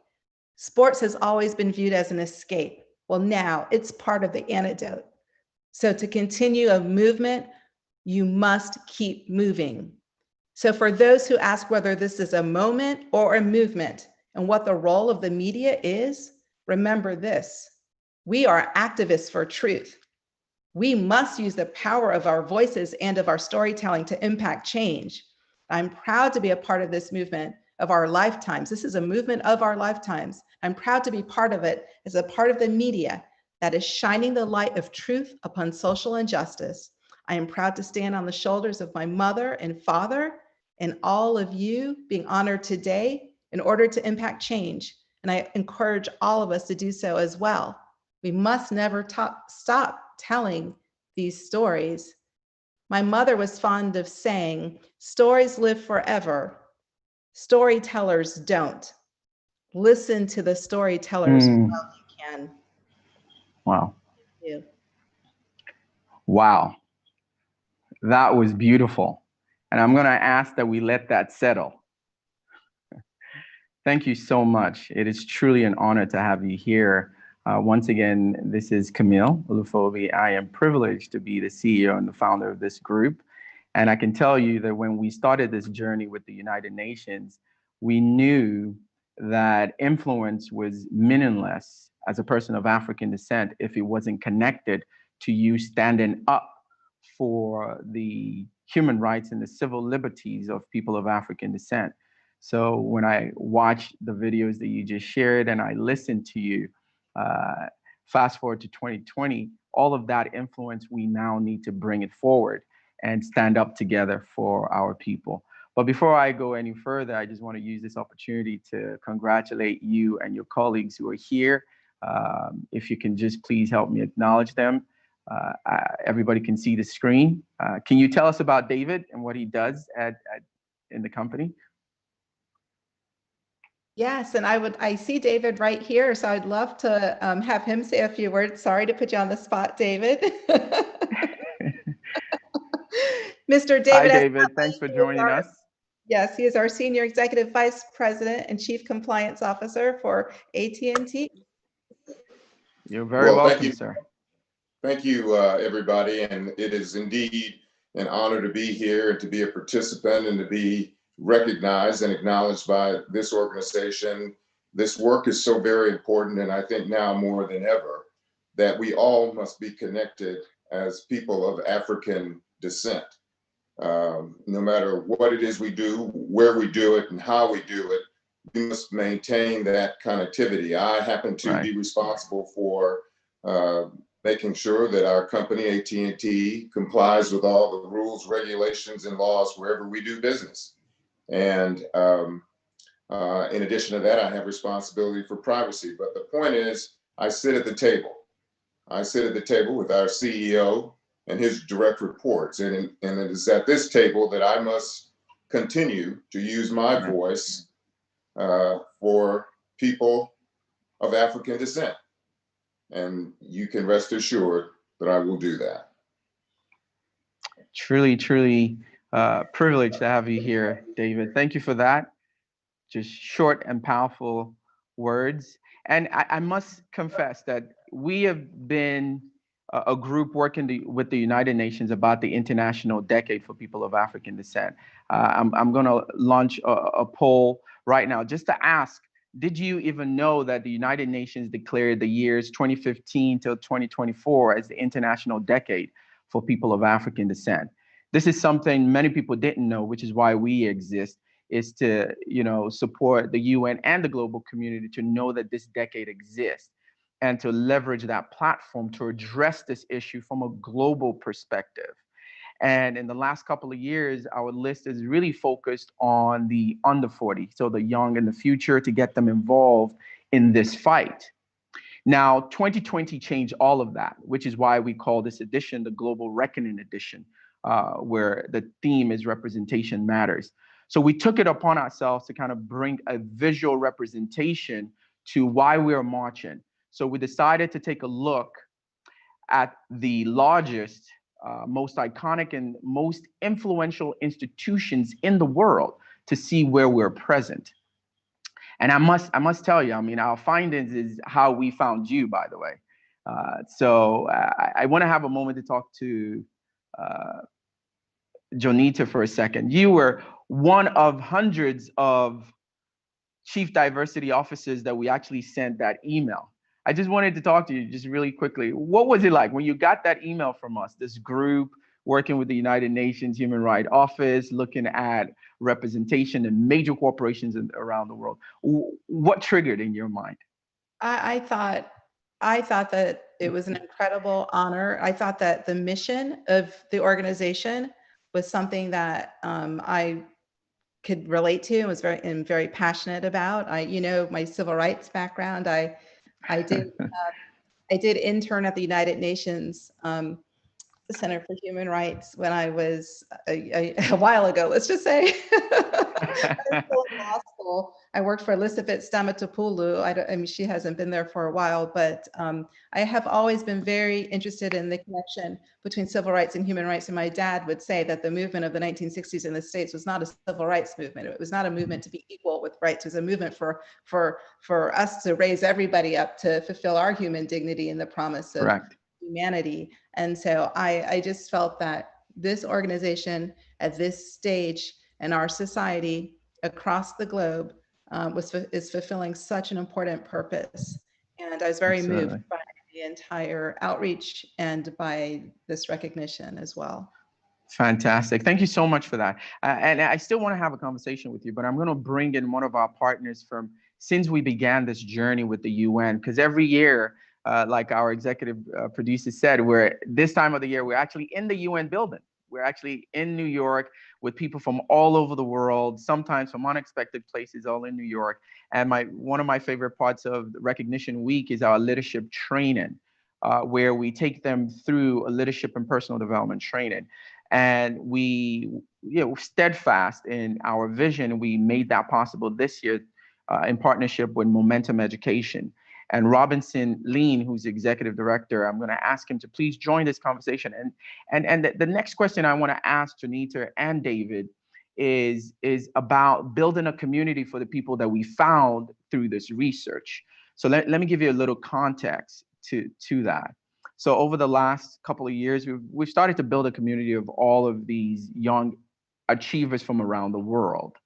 Sports has always been viewed as an escape. Well, now it's part of the antidote. So to continue a movement, you must keep moving. So for those who ask whether this is a moment or a movement and what the role of the media is, remember this: we are activists for truth. We must use the power of our voices and of our storytelling to impact change. I'm proud to be a part of this movement of our lifetimes. This is a movement of our lifetimes. I'm proud to be part of it as a part of the media that is shining the light of truth upon social injustice. I am proud to stand on the shoulders of my mother and father and all of you being honored today in order to impact change. And I encourage all of us to do so as well. We must never stop telling these stories. My mother was fond of saying, stories live forever. Storytellers don't. Listen to the storytellers while you can. Wow. Thank you. Wow. That was beautiful. And I'm going to ask that we let that settle. Thank you so much. It is truly an honor to have you here. Once again, this is Camille Olufobi. I am privileged to be the CEO and the founder of this group. And I can tell you that when we started this journey with the United Nations, we knew that influence was meaningless as a person of African descent if it wasn't connected to you standing up for the human rights and the civil liberties of people of African descent. So when I watched the videos that you just shared and I listened to you, fast forward to 2020, all of that influence, we now need to bring it forward and stand up together for our people. But before I go any further, I just want to use this opportunity to congratulate you and your colleagues who are here. If you can just please help me acknowledge them. Everybody can see the screen. Can you tell us about David and what he does in the company? Yes, and I see David right here, so I'd love to have him say a few words. Sorry to put you on the spot, David. Mr. David. Hi, David. Thanks for joining us. Yes, he is our Senior Executive Vice President and Chief Compliance Officer for AT&T. You're very welcome, sir. Thank you, everybody. And it is indeed an honor to be here and to be a participant and to be recognized and acknowledged by this organization. This work is so very important, and I think now more than ever that we all must be connected as people of African descent. No matter what it is we do, where we do it, and how we do it, we must maintain that connectivity. I happen to be responsible for making sure that our company, AT&T, complies with all the rules, regulations, and laws wherever we do business. And in addition to that, I have responsibility for privacy. But the point is, I sit at the table. I sit at the table with our CEO, and his direct reports. And it is at this table that I must continue to use my voice for people of African descent. And you can rest assured that I will do that. Truly, truly privileged to have you here, David. Thank you for that. Just short and powerful words. And I must confess that we have been a group working with the United Nations about the International Decade for People of African Descent. I'm going to launch a poll right now just to ask, did you even know that the United Nations declared the years 2015 till 2024 as the International Decade for People of African Descent? This is something many people didn't know, which is why we exist, is to, support the UN and the global community to know that this decade exists and to leverage that platform to address this issue from a global perspective. And in the last couple of years, our list is really focused on the under 40, so the young in the future, to get them involved in this fight. Now, 2020 changed all of that, which is why we call this edition the Global Reckoning Edition, where the theme is representation matters. So we took it upon ourselves to kind of bring a visual representation to why we're marching. So we decided to take a look at the largest, most iconic and most influential institutions in the world to see where we're present. And I must tell you, our findings is how we found you, by the way. So I want to have a moment to talk to Jonita for a second. You were one of hundreds of chief diversity officers that we actually sent that email. I just wanted to talk to you just really quickly. What was it like when you got that email from us, this group working with the United Nations Human Rights Office, looking at representation in major corporations around the world? What triggered in your mind? I thought that it was an incredible honor. I thought that the mission of the organization was something that I could relate to and was very passionate about. My civil rights background. I did intern at the United Nations Center for Human Rights when I was a while ago, let's just say. I was still in law school. I worked for Elizabeth Stamatopoulos. She hasn't been there for a while, but I have always been very interested in the connection between civil rights and human rights. And my dad would say that the movement of the 1960s in the States was not a civil rights movement. It was not a movement to be equal with rights. It was a movement for us to raise everybody up to fulfill our human dignity and the promise of humanity. And so I just felt that this organization at this stage in our society across the globe is fulfilling such an important purpose. And I was very moved by the entire outreach and by this recognition as well. Fantastic. Thank you so much for that. And I still want to have a conversation with you, but I'm going to bring in one of our partners from since we began this journey with the UN, because every year, like our executive producer said, this time of the year, we're actually in the UN building. We're actually in New York with people from all over the world, sometimes from unexpected places, all in New York. And one of my favorite parts of Recognition Week is our leadership training, where we take them through a leadership and personal development training. And we, steadfast in our vision, we made that possible this year in partnership with Momentum Education. And Robinson Lean, who's the executive director, I'm going to ask him to please join this conversation. And the next question I want to ask Jonita and David is about building a community for the people that we found through this research. So let me give you a little context to that. So over the last couple of years, we've started to build a community of all of these young achievers from around the world.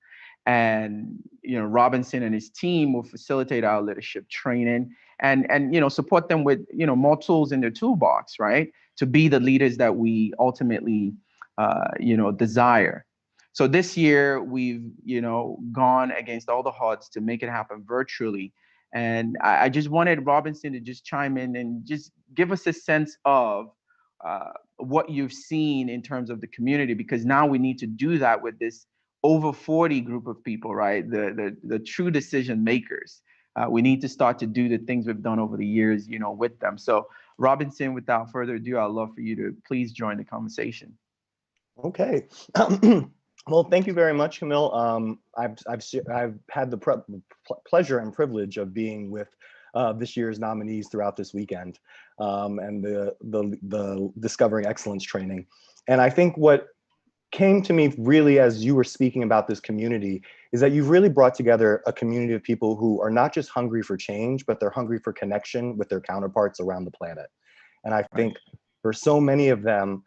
And Robinson and his team will facilitate our leadership training and support them with more tools in their toolbox, right, to be the leaders that we ultimately desire. So this year we've gone against all the odds to make it happen virtually. And I just wanted Robinson to just chime in and just give us a sense of what you've seen in terms of the community, because now we need to do that with this over 40 group of people, right? The true decision makers. We need to start to do the things we've done over the years, with them. So Robinson, without further ado, I'd love for you to please join the conversation. Okay. Well, thank you very much, Camille. I've had the pleasure and privilege of being with this year's nominees throughout this weekend and the Discovering Excellence training. And I think what came to me really as you were speaking about this community is that you've really brought together a community of people who are not just hungry for change, but they're hungry for connection with their counterparts around the planet. And I think for so many of them,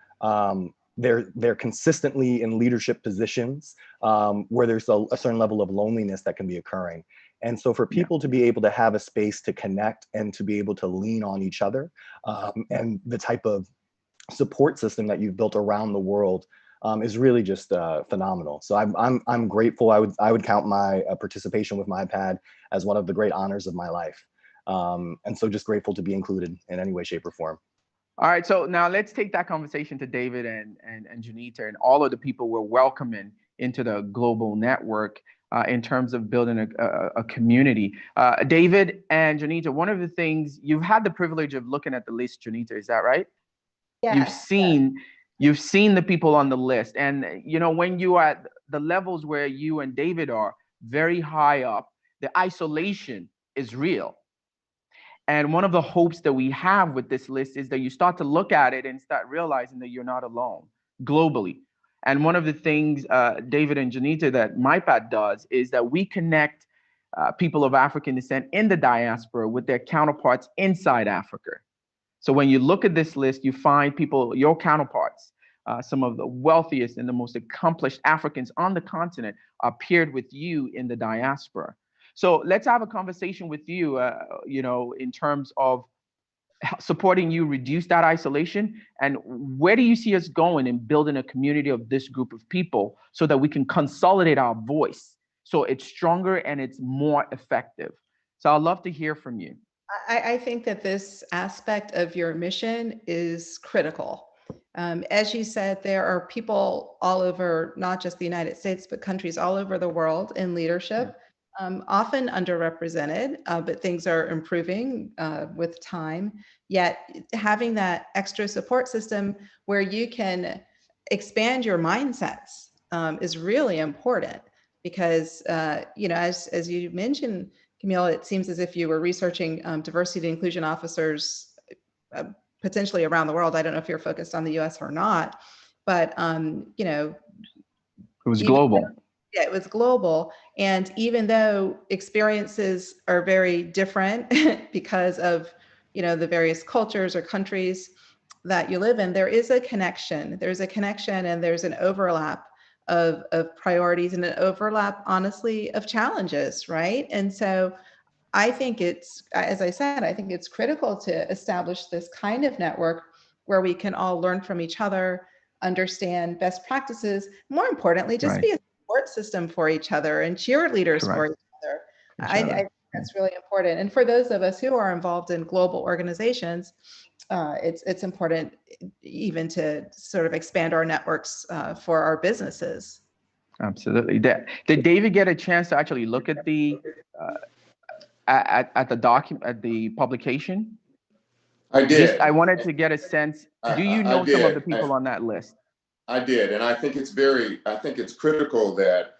they're consistently in leadership positions where there's a certain level of loneliness that can be occurring. And so for people to be able to have a space to connect and to be able to lean on each other and the type of support system that you've built around the world is really just phenomenal. So I'm grateful. I would count my participation with MyPad as one of the great honors of my life. And so just grateful to be included in any way, shape, or form. All right, so now let's take that conversation to David and Junita and all of the people we're welcoming into the global network in terms of building a community. David and Junita, one of the things, you've had the privilege of looking at the list, Junita, is that right? Yeah. You've seen the people on the list. And you know, when you are at the levels where you and David are very high up, the isolation is real. And one of the hopes that we have with this list is that you start to look at it and start realizing that you're not alone globally. And one of the things, David and Junita, that MyPad does is that we connect people of African descent in the diaspora with their counterparts inside Africa. So when you look at this list, you find people, your counterparts, some of the wealthiest and the most accomplished Africans on the continent are paired with you in the diaspora. So let's have a conversation with you, you know, in terms of supporting you reduce that isolation, and where do you see us going in building a community of this group of people so that we can consolidate our voice so it's stronger and it's more effective. So I'd love to hear from you. I think that this aspect of your mission is critical. As you said, there are people all over, not just the United States, but countries all over the world in leadership. Often underrepresented, but things are improving with time. Yet having that extra support system where you can expand your mindsets is really important because, you know, as you mentioned, Camille, it seems as if you were researching diversity and inclusion officers potentially around the world. I don't know if you're focused on the US or not, but, you know. It was global. Yeah, it was global. And even though experiences are very different because of, you know, the various cultures or countries that you live in, there is a connection. There's a connection and there's an overlap of priorities and an overlap, honestly, of challenges, right? And so I think it's, as I said, I think it's critical to establish this kind of network where we can all learn from each other, understand best practices, more importantly, just be a support system for each other and cheerleaders for each other. I think that's really important. And for those of us who are involved in global organizations, it's important even to sort of expand our networks for our businesses. Absolutely. Did David get a chance to actually look at the at the publication? I did. I wanted to get a sense. Do you know some of the people on that list? I did, and I think it's critical that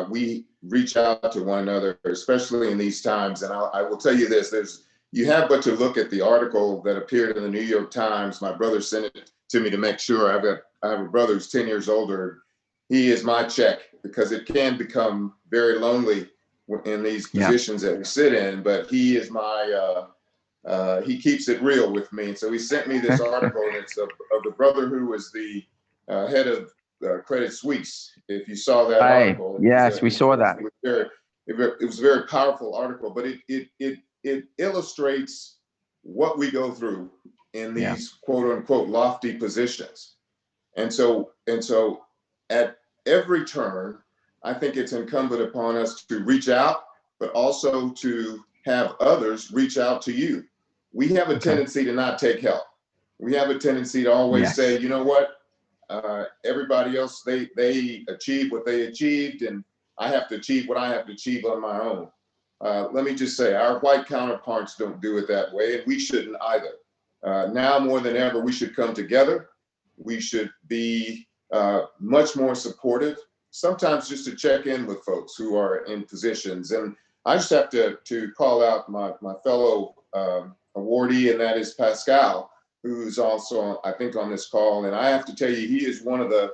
we reach out to one another, especially in these times. And I will tell you this: you have but to look at the article that appeared in the New York Times. My brother sent it to me to make sure. I have a brother who's 10 years older. He is my check because it can become very lonely in these positions that we sit in. But he is my he keeps it real with me. And so he sent me this article, and it's of the brother who was the head of Credit Suisse. If you saw that article, yes, we saw that. It was a very powerful article, but it illustrates what we go through in these quote unquote lofty positions. And so at every turn, I think it's incumbent upon us to reach out, but also to have others reach out to you. We have a tendency to not take help. We have a tendency to always say, you know what, everybody else, they achieved what they achieved, and I have to achieve what I have to achieve on my own. Let me just say, our white counterparts don't do it that way, and we shouldn't either. now more than ever, we should come together. We should be much more supportive, sometimes just to check in with folks who are in positions. And I just have to call out my fellow awardee, and that is Pascal, who's also, I think, on this call. And I have to tell you, he is one of the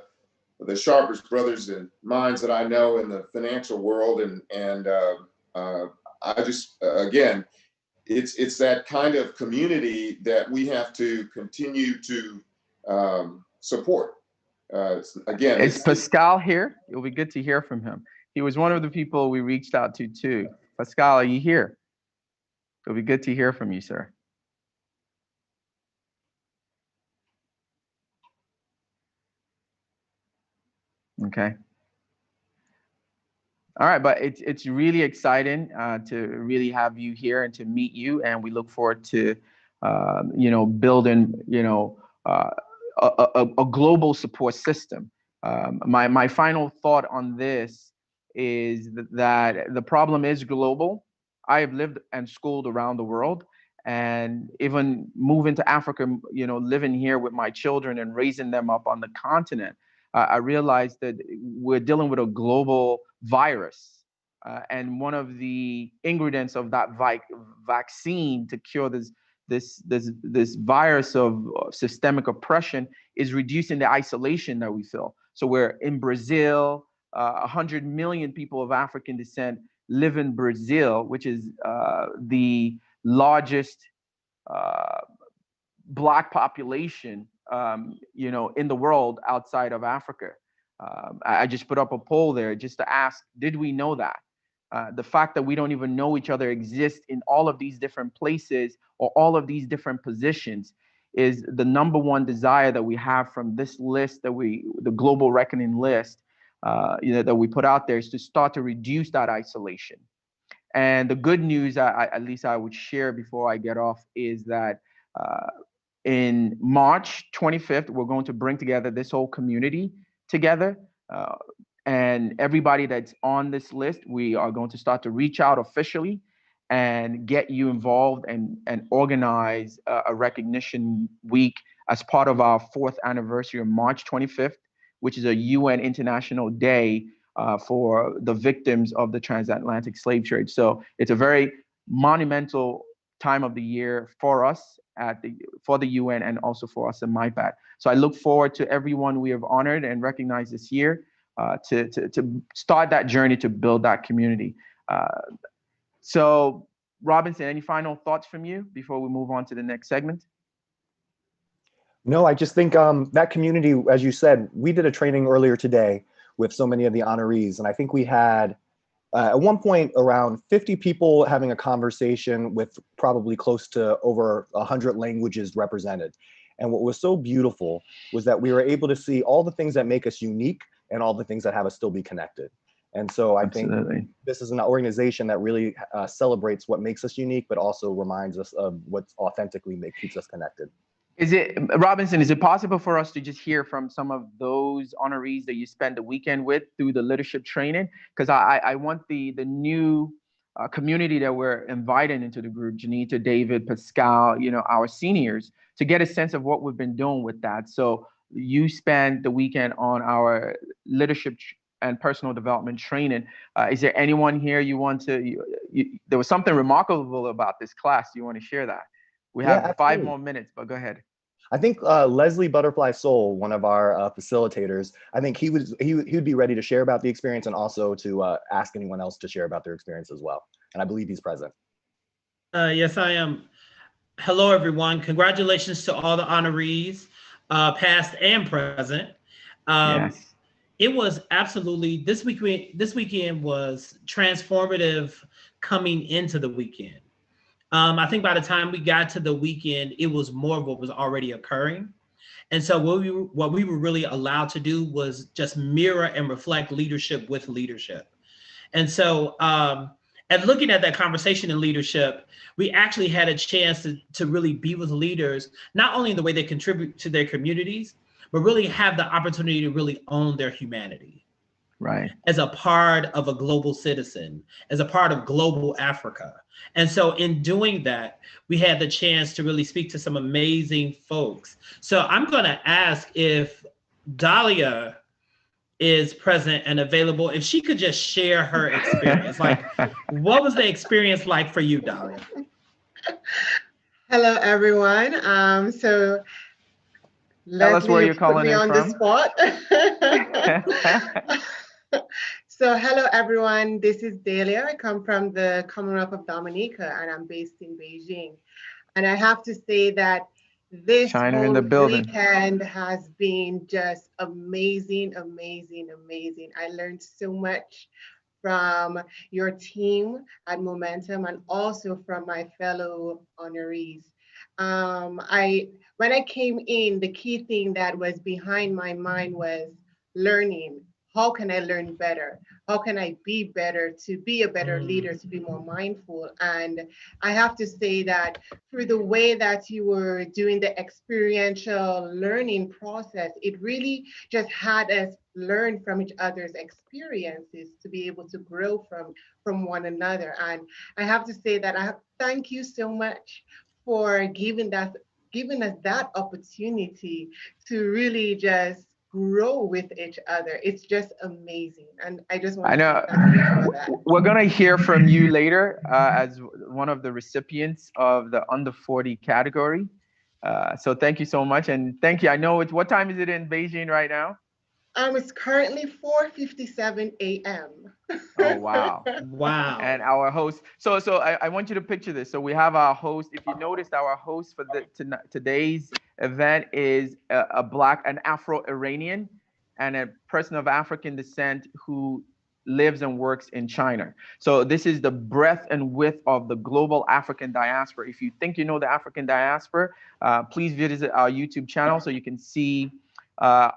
sharpest brothers and minds that I know in the financial world. And I just, again, it's that kind of community that we have to continue to support. Again, is Pascal here? It'll be good to hear from him. He was one of the people we reached out to too. Pascal, are you here? It'll be good to hear from you, sir. Okay. All right, but it's really exciting to really have you here and to meet you, and we look forward to building a global support system. My final thought on this is that the problem is global. I have lived and schooled around the world, and even moving to Africa, living here with my children and raising them up on the continent, I realized that we're dealing with a global virus. And one of the ingredients of that vaccine to cure this virus of systemic oppression is reducing the isolation that we feel. So we're in Brazil, 100 million people of African descent live in Brazil, which is the largest Black population in the world outside of Africa. I just put up a poll there just to ask, did we know that? The fact that we don't even know each other exists in all of these different places or all of these different positions is the number one desire that we have from this list the Global Reckoning list, that we put out there, is to start to reduce that isolation. And the good news, at least I would share before I get off, is that in March 25th, we're going to bring together this whole community together. And everybody that's on this list, we are going to start to reach out officially and get you involved and organize a recognition week as part of our 4th anniversary of March 25th, which is a UN International Day for the victims of the transatlantic slave trade. So it's a very monumental time of the year for us for the UN and also for us in MyPAT. So I look forward to everyone we have honored and recognized this year to start that journey to build that community. So Robinson, any final thoughts from you before we move on to the next segment? No, I just think that community, as you said, we did a training earlier today with so many of the honorees, and I think we had at one point around 50 people having a conversation with probably close to over 100 languages represented. And what was so beautiful was that we were able to see all the things that make us unique and all the things that have us still be connected. And so I think this is an organization that really celebrates what makes us unique, but also reminds us of what authentically keeps us connected. Robinson, is it possible for us to just hear from some of those honorees that you spent the weekend with through the leadership training? Because I want the new community that we're inviting into the group, Janita, David, Pascal, our seniors, to get a sense of what we've been doing with that. So you spent the weekend on our leadership and personal development training. Is there anyone here you want to, there was something remarkable about this class. Do you want to share that? We have 5 more minutes, but go ahead. I think Leslie Butterfly Soul, one of our facilitators, I think he would be ready to share about the experience and also to ask anyone else to share about their experience as well. And I believe he's present. Yes, I am. Hello, everyone. Congratulations to all the honorees, past and present. Yes. It was absolutely, this weekend was transformative coming into the weekend. I think by the time we got to the weekend, it was more of what was already occurring. And so what we were really allowed to do was just mirror and reflect leadership with leadership. And so and looking at that conversation in leadership, we actually had a chance to really be with leaders, not only in the way they contribute to their communities, but really have the opportunity to really own their humanity, Right. as a part of a global citizen, as a part of global Africa. And so in doing that, we had the chance to really speak to some amazing folks. So I'm going to ask if Dahlia is present and available, if she could just share her experience. Like, what was the experience like for you, Dahlia? Hello, everyone. So tell us where you're calling in on from. The spot. So hello, everyone. This is Dahlia. I come from the Commonwealth of Dominica, and I'm based in Beijing. And I have to say that this China in the building. weekend has been just amazing, amazing, amazing. I learned so much from your team at Momentum and also from my fellow honorees. When I came in, the key thing that was behind my mind was learning. How can I learn better? How can I be better, to be a better leader, to be more mindful? And I have to say that through the way that you were doing the experiential learning process, it really just had us learn from each other's experiences to be able to grow from one another. And I have to say that I thank you so much for giving us that opportunity to really just grow with each other. It's just amazing. And I just want to thank you for that. We're going to hear from you later as one of the recipients of the under 40 category. So thank you so much. And thank you. I know what time is it in Beijing right now? It's currently 4:57 a.m. Oh, wow. Wow. And our host, so I want you to picture this. So we have our host. If you noticed, our host for today's event is an Afro-Iranian and a person of African descent who lives and works in China. So this is the breadth and width of the global African diaspora. If you think you know the African diaspora, please visit our YouTube channel so you can see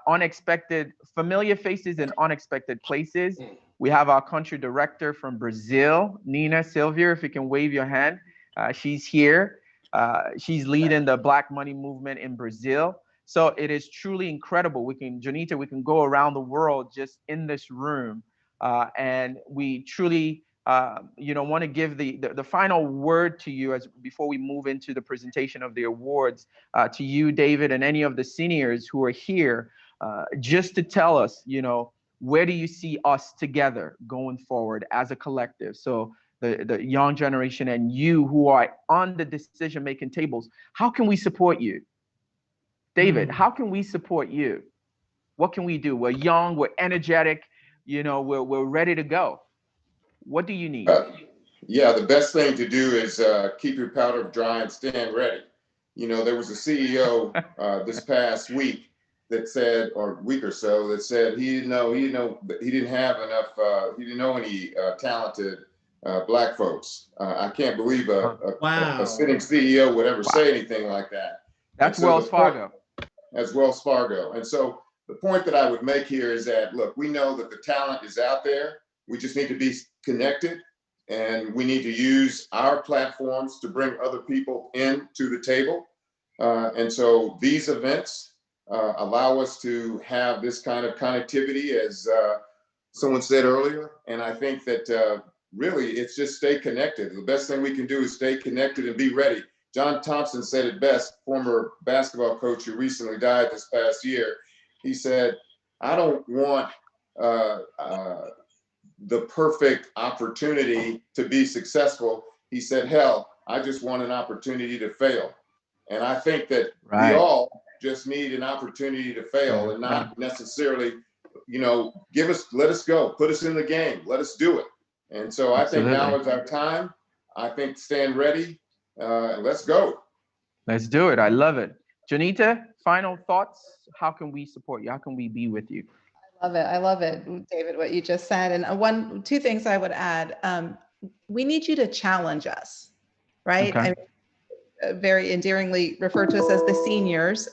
unexpected, familiar faces in unexpected places. We have our country director from Brazil, Nina Silvia, if you can wave your hand. She's here. She's leading the Black Money movement in Brazil. So it is truly incredible. Jonita, we can go around the world just in this room. And we truly, want to give the final word to you before we move into the presentation of the awards, to you, David, and any of the seniors who are here, just to tell us, where do you see us together going forward as a collective? So the young generation and you who are on the decision-making tables, how can we support you? David, how can we support you? What can we do? We're young, we're energetic, we're ready to go. What do you need? Yeah, the best thing to do is keep your powder dry and stand ready. There was a CEO this past week that said, or week or so, that said he didn't know any talented Black folks. I can't believe a sitting CEO would ever say anything like that. That's Wells Fargo. That's Wells Fargo. And so the point that I would make here is that, look, we know that the talent is out there. We just need to be connected, and we need to use our platforms to bring other people into the table. And so these events allow us to have this kind of connectivity, as someone said earlier. And I think that really it's just stay connected. The best thing we can do is stay connected and be ready. John Thompson said it best, former basketball coach who recently died this past year. He said, I don't want the perfect opportunity to be successful. He said, hell, I just want an opportunity to fail. And I think that we all just need an opportunity to fail, and not necessarily, let us go, put us in the game, let us do it. And so I think now is our time. I think stand ready, let's go. Let's do it. I love it. Jonita, final thoughts? How can we support you? How can we be with you? I love it, David, what you just said. And two things I would add. We need you to challenge us, right? Okay. Very endearingly referred to us as the seniors,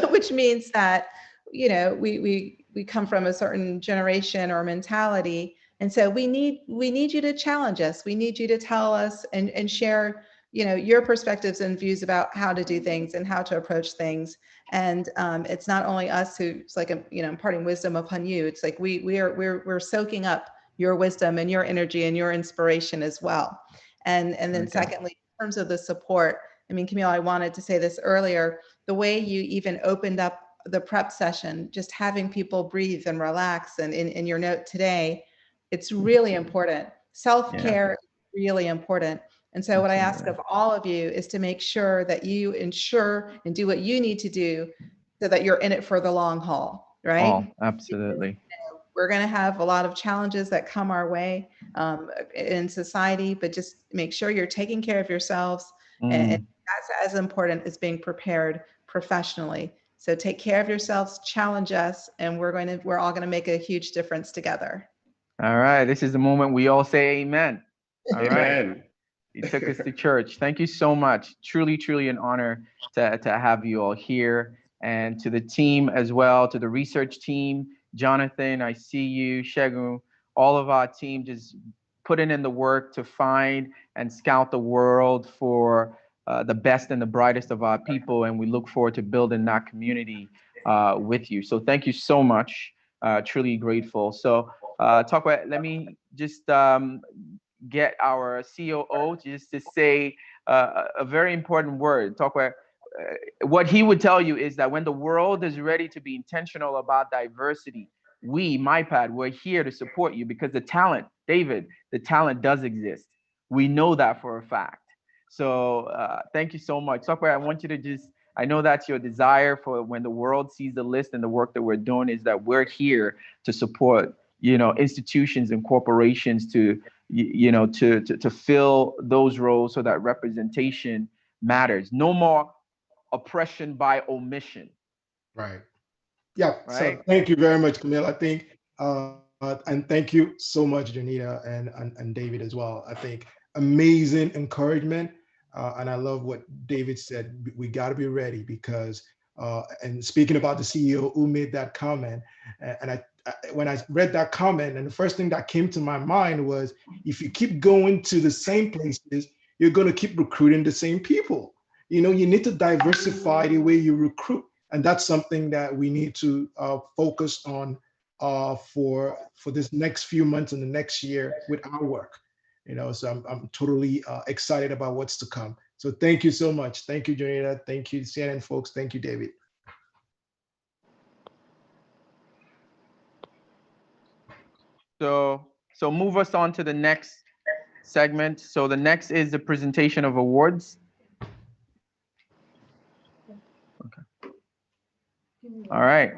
which means that, we come from a certain generation or mentality. And so we need you to challenge us. We need you to tell us and share, your perspectives and views about how to do things and how to approach things. And it's not only us who's like, imparting wisdom upon you. It's like we're soaking up your wisdom and your energy and your inspiration as well. And then secondly, in terms of the support, I mean, Camille, I wanted to say this earlier, the way you even opened up the prep session, just having people breathe and relax, and in your note today, it's really important. Self-care is really important. And so what I ask of all of you is to make sure that you ensure and do what you need to do so that you're in it for the long haul, right? Oh, absolutely. We're going to have a lot of challenges that come our way in society, but just make sure you're taking care of yourselves. And that's as important as being prepared professionally. So take care of yourselves, challenge us, and we're all going to make a huge difference together. All right. This is the moment we all say amen. All Amen. Right. You took us to church. Thank you so much. Truly, truly an honor to have you all here, and to the team as well, to the research team. Jonathan, I see you, Shegun, all of our team just putting in the work to find and scout the world for the best and the brightest of our people. And we look forward to building that community with you. So thank you so much. Truly grateful. So let me just get our COO just to say a very important word. What he would tell you is that when the world is ready to be intentional about diversity, we, MyPad, we're here to support you, because the talent, David, the talent does exist. We know that for a fact. So thank you so much. Software, I want you to just, I know that's your desire for when the world sees the list and the work that we're doing, is that we're here to support, institutions and corporations to fill those roles so that representation matters. No more oppression by omission. Right. Yeah. Right? So thank you very much, Camille. I think, and thank you so much, Janita and David as well. I think amazing encouragement. And I love what David said. We got to be ready, because, and speaking about the CEO who made that comment, and when I read that comment, and the first thing that came to my mind was, if you keep going to the same places, you're going to keep recruiting the same people. You need to diversify the way you recruit. And that's something that we need to focus on for this next few months and the next year with our work. So I'm totally excited about what's to come. So thank you so much. Thank you, Janita. Thank you, CNN folks. Thank you, David. So move us on to the next segment. So the next is the presentation of awards. Okay. All right.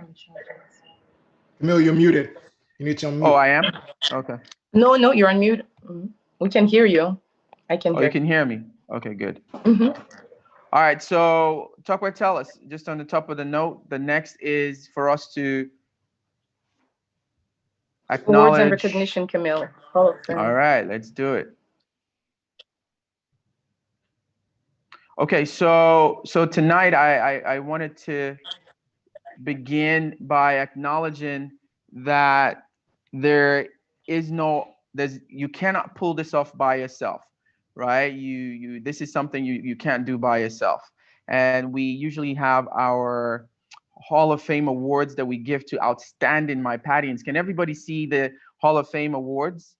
Camille, you're muted. You need to unmute. Oh, I am? Okay. No, you're on mute. We can hear you. I can hear. Oh, you can hear me? Okay, good. Mm-hmm. All right, so Tucker, tell us, just on the top of the note, the next is for us to acknowledge. Awards and recognition, Camille. All right, let's do it. Okay, so tonight I wanted to begin by acknowledging that you cannot pull this off by yourself, right? This is something you can't do by yourself. And we usually have our Hall of Fame awards that we give to outstanding MyPadians. Can everybody see the Hall of Fame awards?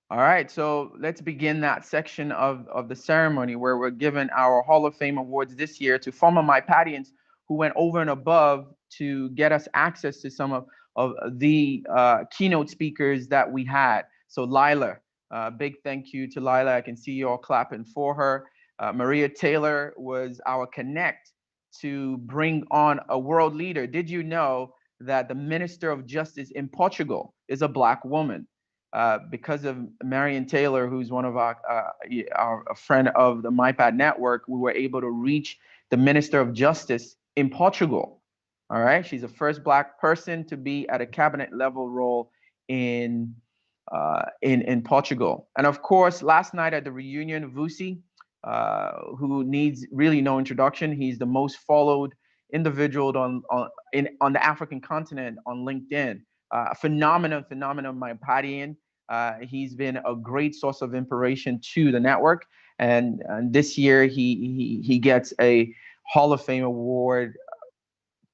All right, so let's begin that section of the ceremony where we're giving our Hall of Fame awards this year to former MyPadians who went over and above to get us access to some of the keynote speakers that we had. So Lila, big thank you to Lila. I can see you all clapping for her. Maria Taylor was our connect to bring on a world leader. Did you know that the Minister of Justice in Portugal is a Black woman? Because of Marion Taylor, who's one of our friend of the MyPad network, we were able to reach the Minister of Justice in Portugal. All right, she's the first Black person to be at a cabinet level role in Portugal. And of course, last night at the reunion, Vusi, who needs really no introduction. He's the most followed individual on the African continent on LinkedIn. A phenomenal MyPadian. He's been a great source of inspiration to the network. And this year he gets a Hall of Fame Award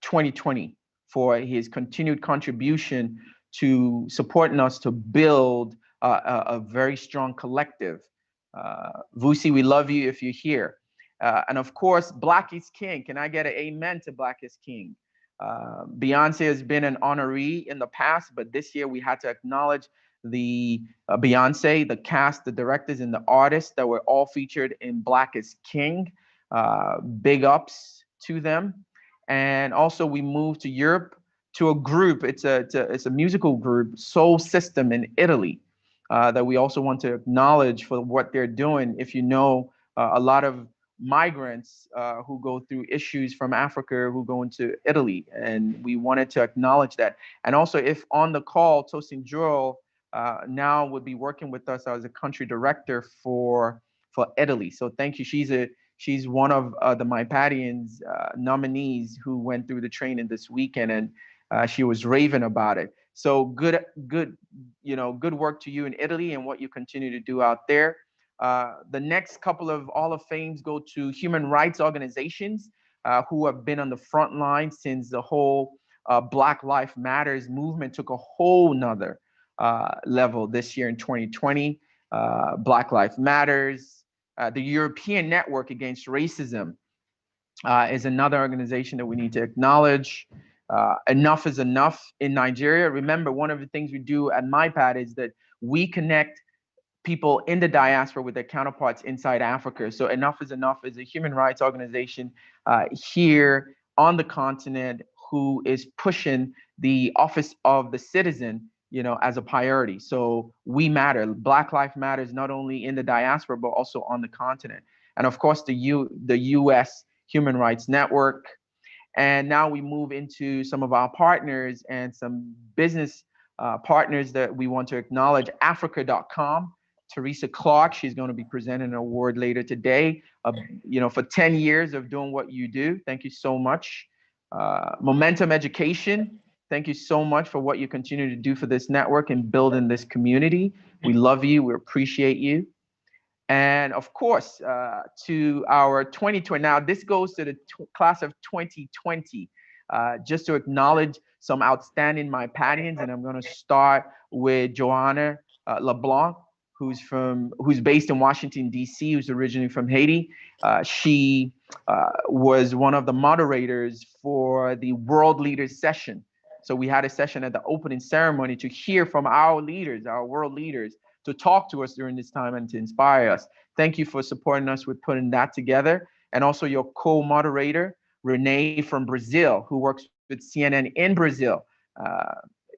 2020 for his continued contribution to supporting us to build a very strong collective. Vusi, we love you if you're here. And of course, Black is King. Can I get an amen to Black is King? Beyonce has been an honoree in the past, but this year we had to acknowledge the Beyonce, the cast, the directors, and the artists that were all featured in Black is King. Big ups to them. And also we moved to Europe to a group. It's a musical group, Soul System in Italy, that we also want to acknowledge for what they're doing. If you know, a lot of migrants who go through issues from Africa who go into Italy, and we wanted to acknowledge that. And also, if on the call, Tosin Joel now would be working with us as a country director for Italy. So thank you. She's one of the MyPadians nominees who went through the training this weekend, and she was raving about it. So good work to you in Italy and what you continue to do out there. The next couple of Hall of Fames go to human rights organizations who have been on the front line since the whole Black Lives Matters movement took a whole nother level this year in 2020. Black Lives Matters. The European Network Against Racism is another organization that we need to acknowledge. Enough is Enough in Nigeria. Remember, one of the things we do at MyPad is that we connect people in the diaspora with their counterparts inside Africa. So Enough is Enough is a human rights organization here on the continent who is pushing the office of the citizen, as a priority. So we matter. Black Lives Matters not only in the diaspora, but also on the continent. And of course, the U.S. Human Rights Network. And now we move into some of our partners and some business partners that we want to acknowledge. Africa.com. Teresa Clark, she's going to be presenting an award later today, for 10 years of doing what you do. Thank you so much. Momentum Education. Thank you so much for what you continue to do for this network and building this community. We love you. We appreciate you. And of course, to our 2020. Now, this goes to the class of 2020, just to acknowledge some outstanding MyPadians. And I'm going to start with Joanna LeBlanc, who's based in Washington, D.C., who's originally from Haiti. She was one of the moderators for the World Leaders Session. So we had a session at the opening ceremony to hear from our leaders, our world leaders, to talk to us during this time and to inspire us. Thank you for supporting us with putting that together. And also your co-moderator, Renee from Brazil, who works with CNN in Brazil.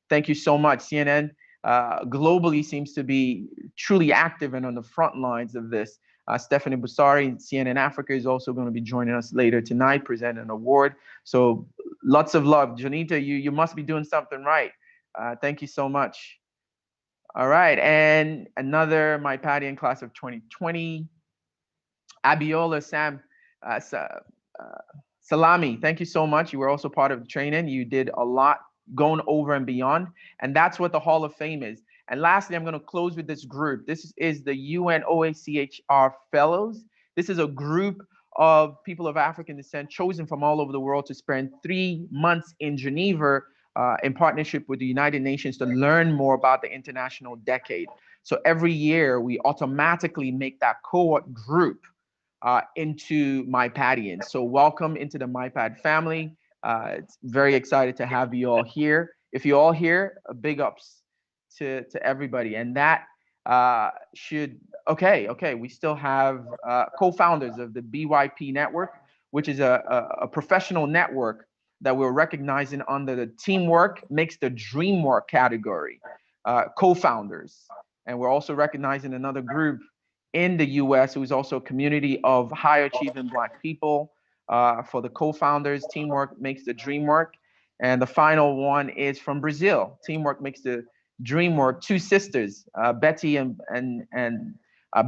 Thank you so much. CNN globally seems to be truly active and on the front lines of this. Stephanie Bussari, CNN Africa, is also going to be joining us later tonight, presenting an award. So lots of love. Janita, you must be doing something right. Thank you so much. All right, and another MyPadian class of 2020, Abiola Salami, thank you so much. You were also part of the training. You did a lot, going over and beyond, and that's what the Hall of Fame is. And lastly, I'm going to close with this group. This is the UN OHCHR Fellows. This is a group of people of African descent chosen from all over the world to spend 3 months in Geneva in partnership with the United Nations to learn more about the International Decade. So every year, we automatically make that cohort group into MyPadians. So welcome into the MyPad family. It's very excited to have you all here. If you're all here, big ups to everybody. And that we still have co-founders of the BYP network, which is a professional network that we're recognizing under the Teamwork Makes the Dream Work category, co-founders. And we're also recognizing another group in the US who's also a community of high achieving Black people for the co-founders. Teamwork Makes the Dream Work. And the final one is from Brazil. Teamwork Makes the Dream Work. Two sisters, Betty and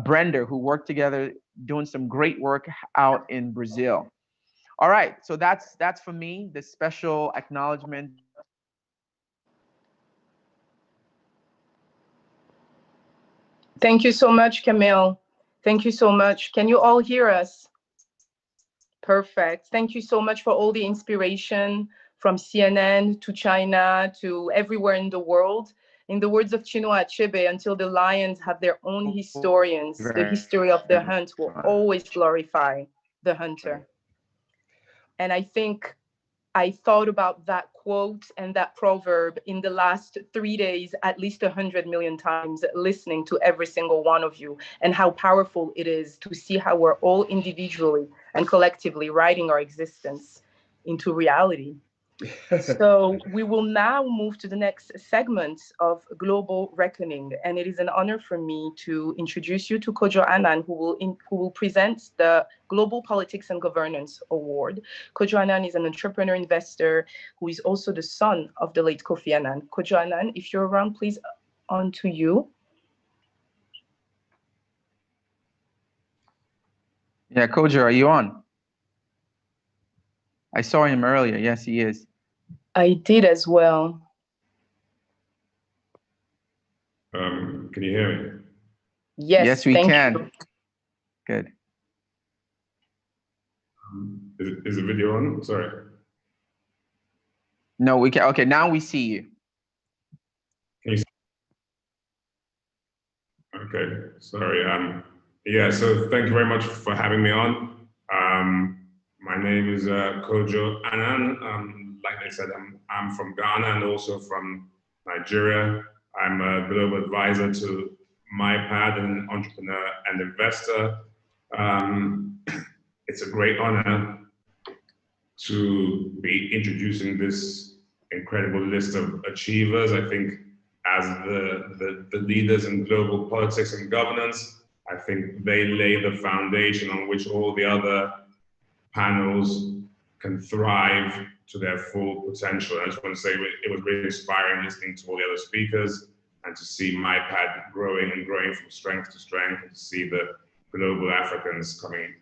Brenda, who work together doing some great work out in Brazil. All right, so that's for me, the special acknowledgement. Thank you so much, Camille. Thank you so much. Can you all hear us? Perfect. Thank you so much for all the inspiration from CNN to China to everywhere in the world. In the words of Chinua Achebe, until the lions have their own historians, the history of the hunt will always glorify the hunter. And I think I thought about that quote and that proverb in the last 3 days, at least 100 million times, listening to every single one of you, and how powerful it is to see how we're all individually and collectively writing our existence into reality. So we will now move to the next segment of Global Reckoning, and it is an honor for me to introduce you to Kojo Annan, who will present the Global Politics and Governance Award. Kojo Annan is an entrepreneur investor who is also the son of the late Kofi Annan. Kojo Annan, if you're around, please, on to you. Yeah, Kojo, are you on? I saw him earlier. Yes, he is. I did as well. Can you hear me? Yes, we can. You. Good. Is the video on? Sorry. No, we can. Okay, now we see you. Can you see? Okay, sorry. Yeah, so thank you very much for having me on. My name is Kojo Annan. Like I said, I'm from Ghana and also from Nigeria. I'm a global advisor to MyPad, an entrepreneur and investor. It's a great honor to be introducing this incredible list of achievers. I think as the leaders in global politics and governance, I think they lay the foundation on which all the other panels can thrive to their full potential. I just want to say it was really inspiring listening to all the other speakers and to see MyPad growing and growing from strength to strength, and to see the global Africans coming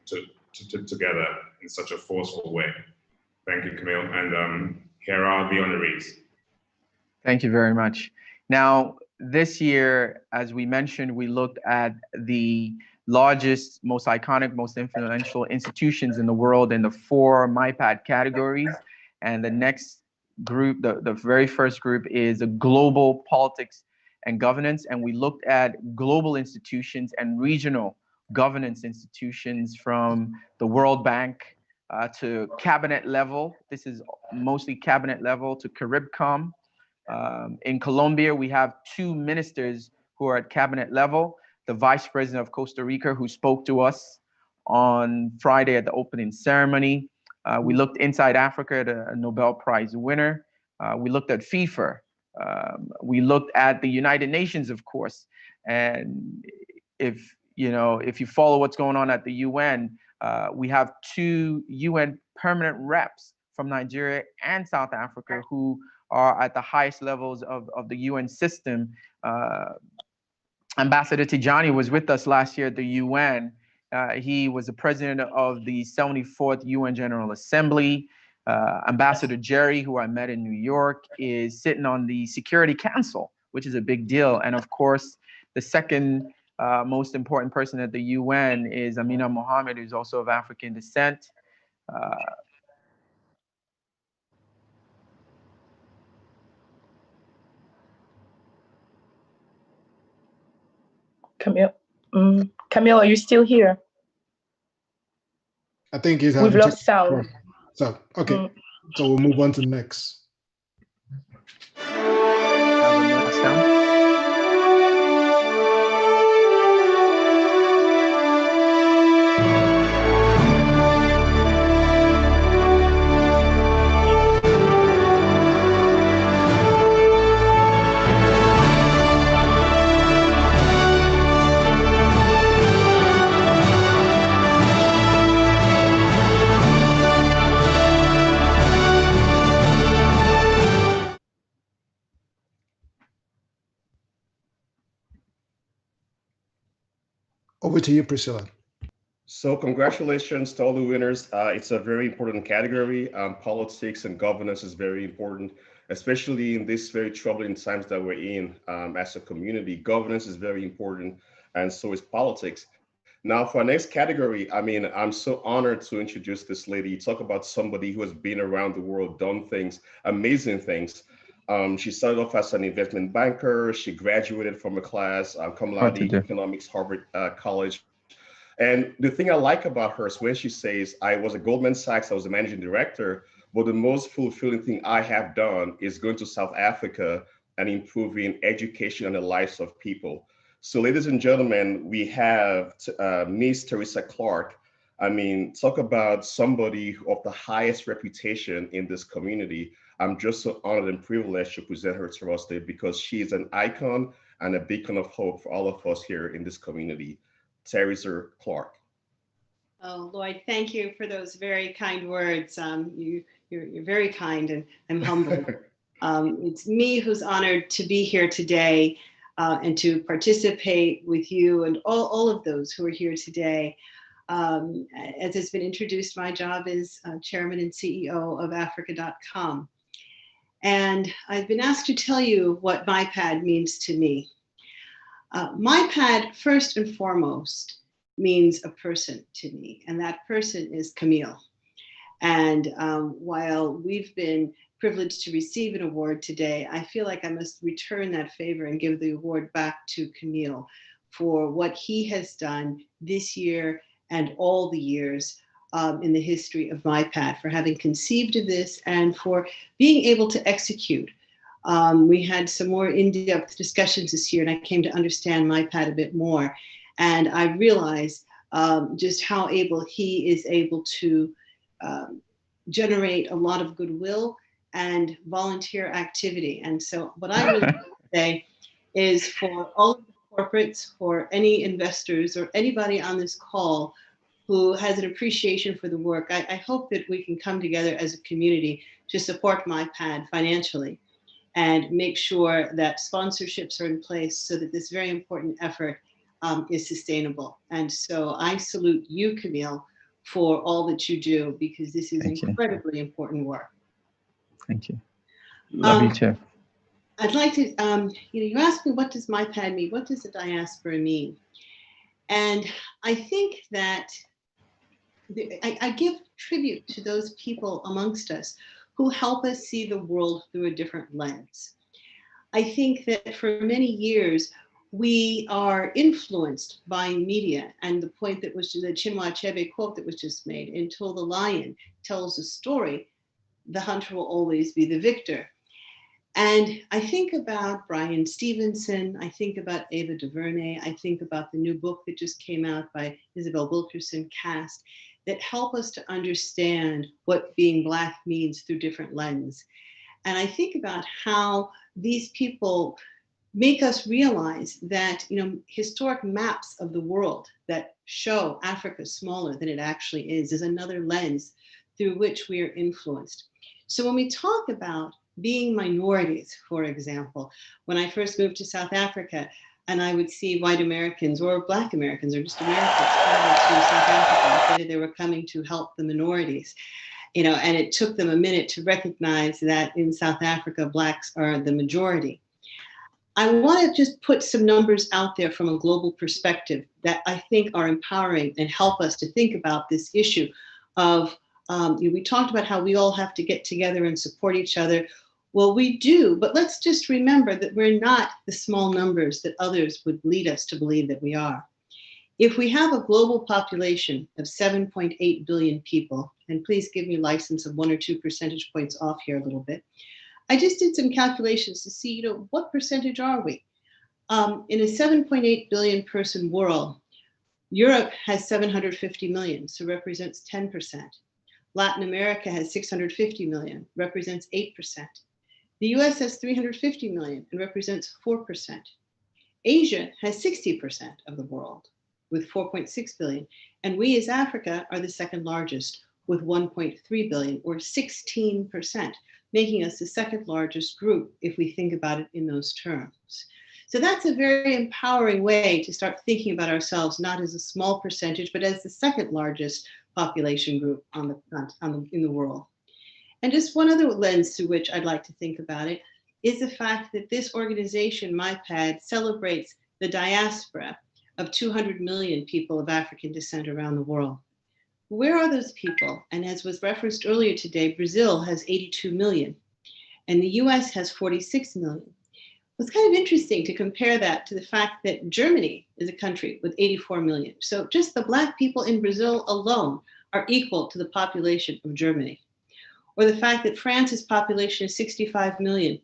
together in such a forceful way. Thank you, Camille. And here are the honorees. Thank you very much. Now, this year, as we mentioned, we looked at the largest, most iconic, most influential institutions in the world in the 4 MyPad categories. And the next group, the very first group, is a global politics and governance. And we looked at global institutions and regional governance institutions from the World Bank to cabinet level. This is mostly cabinet level, to CARIBCOM. In Colombia, we have 2 ministers who are at cabinet level. The Vice President of Costa Rica, who spoke to us on Friday at the opening ceremony. We looked inside Africa at a Nobel Prize winner. We looked at FIFA. We looked at the United Nations, of course. And if you follow what's going on at the UN, we have 2 UN permanent reps from Nigeria and South Africa who are at the highest levels of the UN system. Ambassador Tijani was with us last year at the UN. He was the president of the 74th UN General Assembly. Ambassador Jerry, who I met in New York, is sitting on the Security Council, which is a big deal. And of course, the second most important person at the UN is Amina Mohammed, who's also of African descent. Camille, are you still here? I think he's We've lost sound. So, okay. So we'll move on to the next. Over to you, Priscilla. So congratulations to all the winners. It's a very important category. Politics and governance is very important, especially in these very troubling times that we're in as a community. Governance is very important, and so is politics. Now, for our next category, I mean, I'm so honored to introduce this lady. Talk about somebody who has been around the world, done things, amazing things. She started off as an investment banker. She graduated from a class, cum laude economics, Harvard College. And the thing I like about her is when she says, I was at Goldman Sachs, I was a managing director, but the most fulfilling thing I have done is going to South Africa and improving education and the lives of people. So ladies and gentlemen, we have Miss Teresa Clark. I mean, talk about somebody of the highest reputation in this community. I'm just so honored and privileged to present her to us today because she is an icon and a beacon of hope for all of us here in this community. Teresa Clark. Oh, Lloyd, thank you for those very kind words. You're very kind, and I'm humbled. It's me who's honored to be here today and to participate with you and all of those who are here today. As has been introduced, my job is Chairman and CEO of Africa.com. And I've been asked to tell you what MyPad means to me. MyPad, first and foremost, means a person to me, and that person is Camille. And while we've been privileged to receive an award today, I feel like I must return that favor and give the award back to Camille for what he has done this year and all the years in the history of MyPad, for having conceived of this and for being able to execute. We had some more in-depth discussions this year, and I came to understand MyPad a bit more. And I realized just how able he is able to generate a lot of goodwill and volunteer activity. And so what I really want to say is, for all of the corporates, for any investors or anybody on this call who has an appreciation for the work, I hope that we can come together as a community to support MyPad financially and make sure that sponsorships are in place so that this very important effort is sustainable. And so I salute you, Camille, for all that you do, because this is incredibly important work. Thank you. Love you too. I'd like to, you asked me, what does MyPad mean? What does the diaspora mean? And I think that I give tribute to those people amongst us who help us see the world through a different lens. I think that for many years, we are influenced by media, and the point that was the Chinua Achebe quote that was just made, until the lion tells a story, the hunter will always be the victor. And I think about Brian Stevenson, I think about Ava DuVernay, I think about the new book that just came out by Isabel Wilkerson Cast, that help us to understand what being Black means through different lenses. And I think about how these people make us realize that, historic maps of the world that show Africa smaller than it actually is another lens through which we are influenced. So when we talk about being minorities, for example, when I first moved to South Africa and I would see white Americans or Black Americans or just Americans coming to South Africa and say they were coming to help the minorities, and it took them a minute to recognize that in South Africa, Blacks are the majority. I want to just put some numbers out there from a global perspective that I think are empowering and help us to think about this issue of, we talked about how we all have to get together and support each other. Well, we do, but let's just remember that we're not the small numbers that others would lead us to believe that we are. If we have a global population of 7.8 billion people, and please give me license of 1 or 2 percentage points off here a little bit, I just did some calculations to see, what percentage are we? In a 7.8 billion person world, Europe has 750 million, so represents 10%. Latin America has 650 million, represents 8%. The US has 350 million and represents 4%. Asia has 60% of the world with 4.6 billion. And we as Africa are the second largest with 1.3 billion, or 16%, making us the second largest group if we think about it in those terms. So that's a very empowering way to start thinking about ourselves, not as a small percentage, but as the second largest population group in the world. And just one other lens through which I'd like to think about it is the fact that this organization, MyPad, celebrates the diaspora of 200 million people of African descent around the world. Where are those people? And as was referenced earlier today, Brazil has 82 million, and the US has 46 million. It's kind of interesting to compare that to the fact that Germany is a country with 84 million. So just the Black people in Brazil alone are equal to the population of Germany. Or the fact that France's population is 65 million,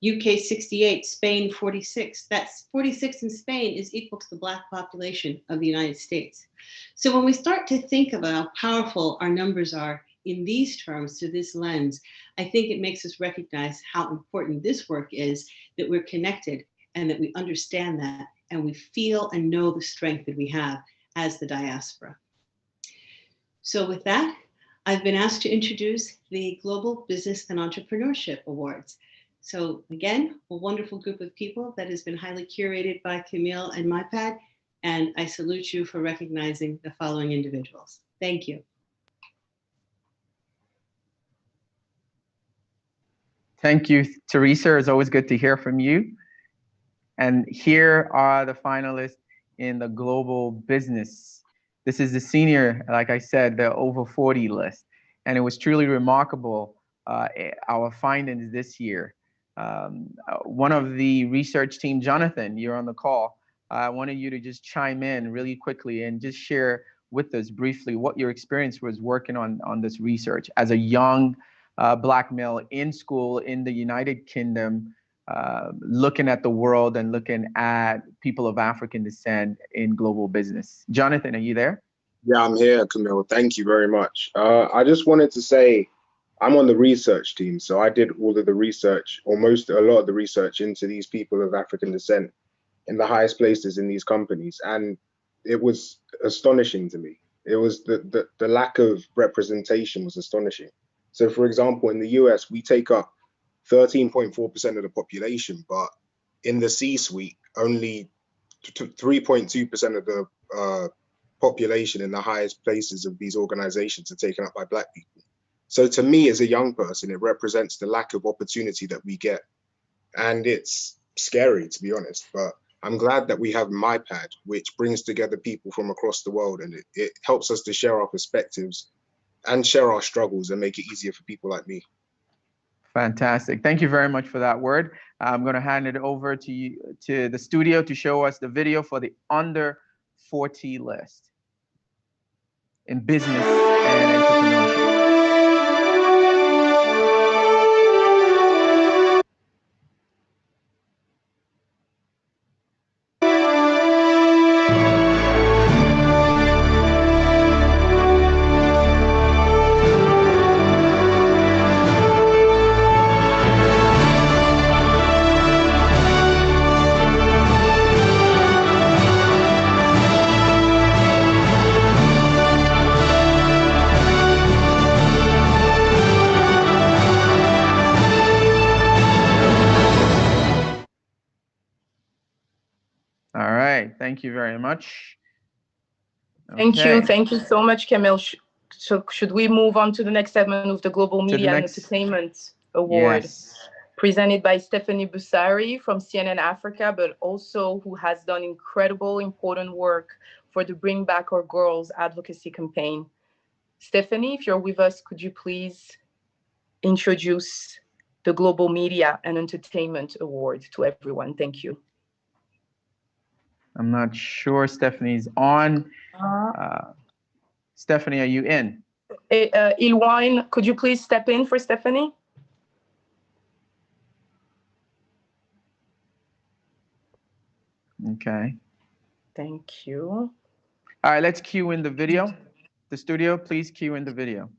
UK 68, Spain 46. That's 46 in Spain is equal to the Black population of the United States. So when we start to think about how powerful our numbers are in these terms, through this lens, I think it makes us recognize how important this work is, that we're connected and that we understand that and we feel and know the strength that we have as the diaspora. So with that, I've been asked to introduce the Global Business and Entrepreneurship Awards. So again, a wonderful group of people that has been highly curated by Camille and MyPad, and I salute you for recognizing the following individuals. Thank you. Thank you, Teresa. It's always good to hear from you. And here are the finalists in the global business. This is the senior, like I said, the over 40 list. And it was truly remarkable, our findings this year. One of the research team, Jonathan, you're on the call. I wanted you to just chime in really quickly and just share with us briefly what your experience was working on this research as a young Black male in school in the United Kingdom, looking at the world and looking at people of African descent in global business. Jonathan, are you there? Yeah, I'm here, Camille. Thank you very much. I just wanted to say I'm on the research team, so I did all of the research, a lot of the research into these people of African descent in the highest places in these companies, and it was astonishing to me. It was the lack of representation was astonishing. So, for example, in the US, we take up 13.4% of the population, but in the C-suite, only 3.2% of the population in the highest places of these organizations are taken up by Black people. So to me, as a young person, it represents the lack of opportunity that we get. And it's scary, to be honest, but I'm glad that we have MyPad, which brings together people from across the world, and it helps us to share our perspectives and share our struggles and make it easier for people like me. Fantastic. Thank you very much for that word. I'm going to hand it over to you, to the studio, to show us the video for the under 40 list in business and entrepreneurship. Thank you very much. Okay. Thank you so much, Camille. So should we move on to the next segment of the Global Media and Entertainment Award, yes, presented by Stephanie Bussari from CNN Africa, but also who has done incredible, important work for the Bring Back Our Girls advocacy campaign. Stephanie, if you're with us, could you please introduce the Global Media and Entertainment Award to everyone? Thank you. I'm not sure Stephanie's on. Stephanie, are you in? Ilwine, could you please step in for Stephanie? Okay. Thank you. All right, let's cue in the video. The studio, please cue in the video.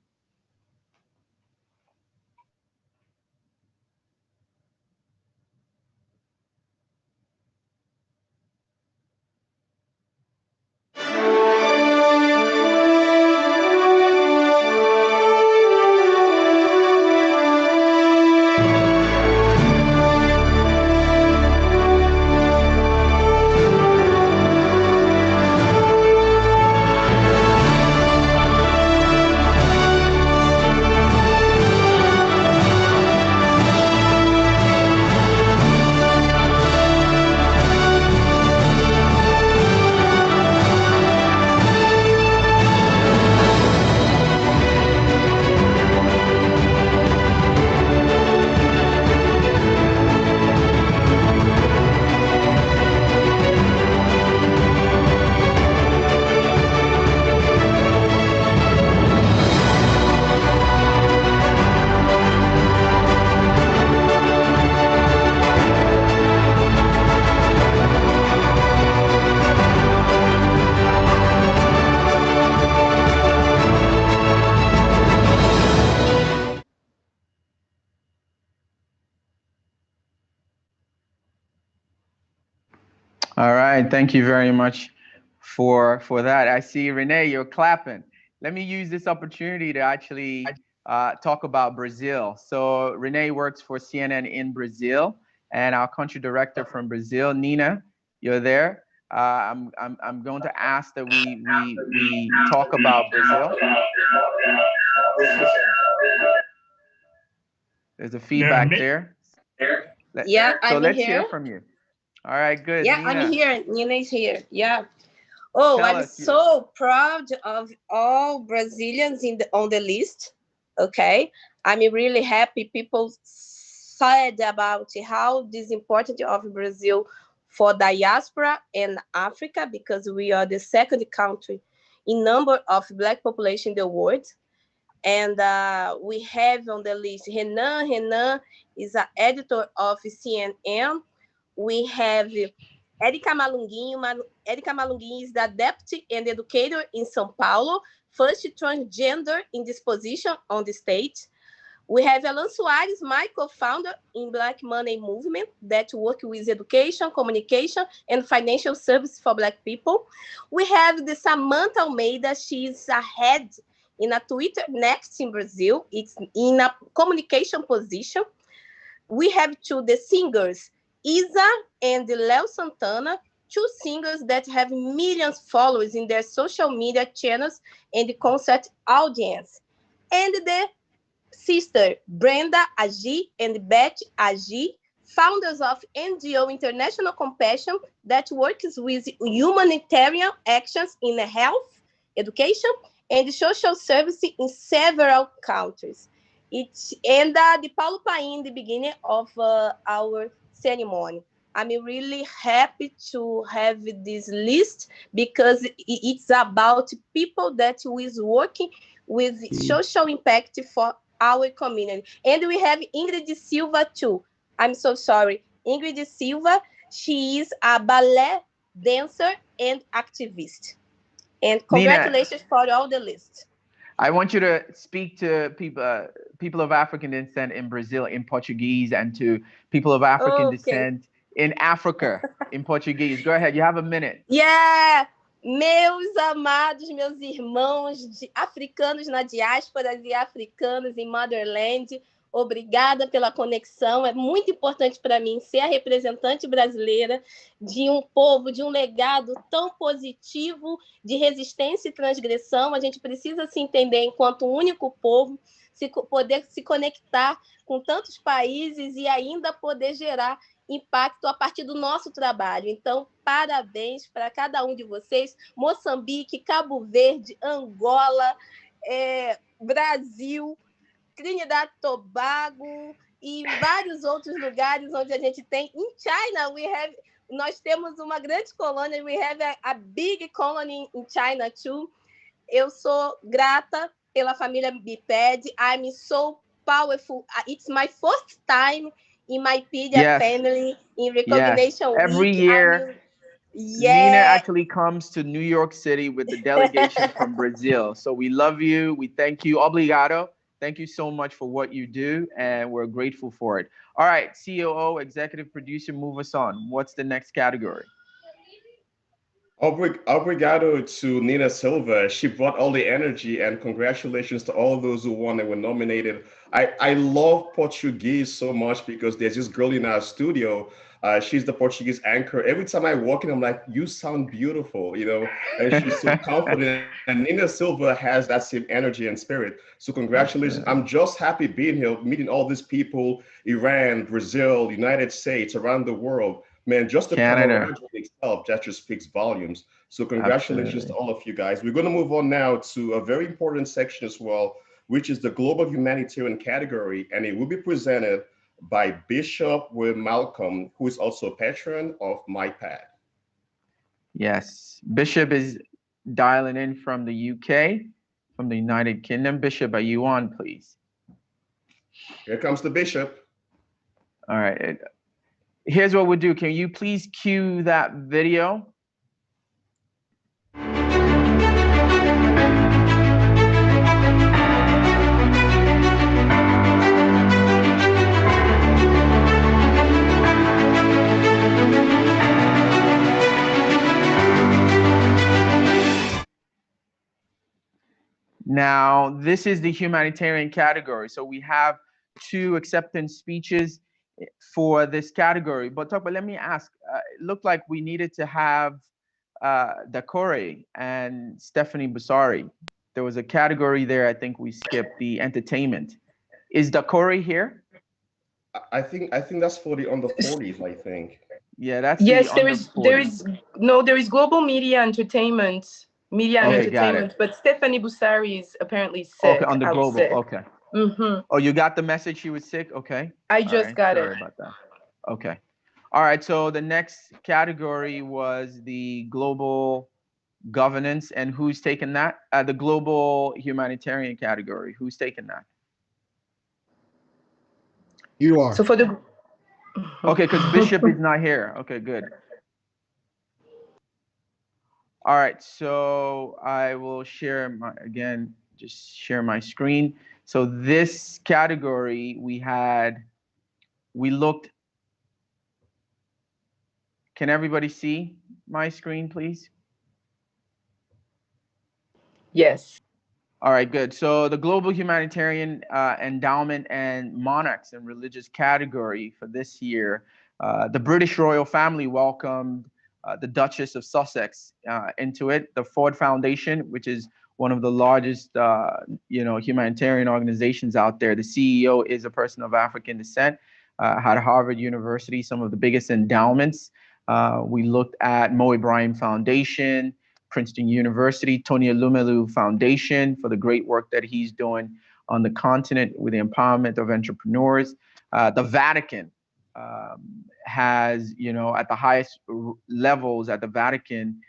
All right, thank you very much for that. I see Renee, you're clapping. Let me use this opportunity to actually talk about Brazil. So Renee works for CNN in Brazil, and our country director from Brazil, Nina, you're there. I'm going to ask that we talk about Brazil. There's a feedback there. Yeah, so I'm let's here. hear from you. All right, good. Yeah, Nina. I'm here. Nina is here. Yeah. Oh, Tell I'm us. so proud of all Brazilians on the list. Okay, I'm really happy. People said about how this important of Brazil for diaspora and Africa, because we are the second country in number of Black population in the world. And we have on the list Renan. Renan is an editor of CNN. We have Érica Malunguinho. Érica Malunguinho is the deputy and educator in São Paulo, first transgender in this position on the state. We have Alan Soares, my co-founder in Black Money Movement, that work with education, communication, and financial service for Black people. We have the Samantha Almeida. She's a head in a Twitter Next in Brazil. It's in a communication position. We have the singers, Isa and Léo Santana, two singers that have millions of followers in their social media channels and the concert audience. And the sister, Brenda Agi and Beth Agi, founders of NGO International Compassion that works with humanitarian actions in health, education, and social service in several countries. And the Paulo Paim, the beginning of our ceremony. I'm really happy to have this list because it's about people that is working with social impact for our community. And we have Ingrid Silva too. I'm so sorry. Ingrid Silva, she is a ballet dancer and activist. And congratulations for all the list. I want you to speak to people of African descent in Brazil in Portuguese and to people of African descent in Africa in Portuguese. Go ahead, you have a minute. Yeah, meus amados, meus irmãos africanos na diáspora e africanos em Motherland, obrigada pela conexão. É muito importante para mim ser a representante brasileira de um povo, de um legado tão positivo de resistência e transgressão. A gente precisa se entender enquanto único povo, poder se conectar com tantos países e ainda poder gerar impacto a partir do nosso trabalho. Então, parabéns para cada um de vocês. Moçambique, Cabo Verde, Angola, Brasil, Trinidad e Tobago e vários outros lugares onde a gente tem. Em China, nós temos uma grande colônia. We have a big colony in China too. Eu sou grata pela família Biped. I'm so powerful. It's my first time in my PEDIA family in Recognition Week. Every year, Nina actually comes to New York City with the delegation from Brazil. So we love you. We thank you. Obrigado. Thank you so much for what you do, and we're grateful for it. All right, COO, executive producer, move us on. What's the next category? Obrigado to Nina Silva. She brought all the energy, and congratulations to all those who won and were nominated. I love Portuguese so much because there's this girl in our studio. She's the Portuguese anchor. Every time I walk in, I'm like, you sound beautiful, you know, and she's so confident. And Nina Silva has that same energy and spirit. So congratulations. I'm just happy being here, meeting all these people, Iran, Brazil, United States, around the world. Man, just the camaraderie itself, that just speaks volumes. So congratulations to all of you guys. We're going to move on now to a very important section as well, which is the global humanitarian category. And it will be presented by Bishop Will Malcolm, who is also a patron of MyPad. Yes, Bishop is dialing in from the UK, from the United Kingdom. Bishop, are you on, please? Here comes the Bishop. All right. Here's what we'll do. Can you please cue that video? Now, this is the humanitarian category. So we have 2 acceptance speeches for this category. But let me ask, it looked like we needed to have Dakore and Stephanie Busari. There was a category there, I think we skipped, the entertainment. Is Dakore here? I think that's for the under 40s, I think. Yeah, that's yes. the There is global media entertainment, but Stephanie Busari is apparently sick. Okay, on the global. Sick. Okay. Mm-hmm. Oh, you got the message she was sick? Okay. I just got it. Sorry about that. Okay. All right. So the next category was the global governance, and who's taken that? The global humanitarian category. Who's taken that? You are. So for the Okay, because Bishop is not here. Okay, good. All right, so I will share just share my screen. So this category we looked. Can everybody see my screen, please? Yes. All right, good. So the Global Humanitarian Endowment and Monarchs and Religious category for this year, the British royal family welcomed the Duchess of Sussex into it. The Ford Foundation, which is one of the largest, humanitarian organizations out there. The CEO is a person of African descent. At Harvard University, some of the biggest endowments. We looked at Mo Ibrahim Foundation, Princeton University, Tony Elumelu Foundation for the great work that he's doing on the continent with the empowerment of entrepreneurs. The Vatican has, at the highest levels at the Vatican,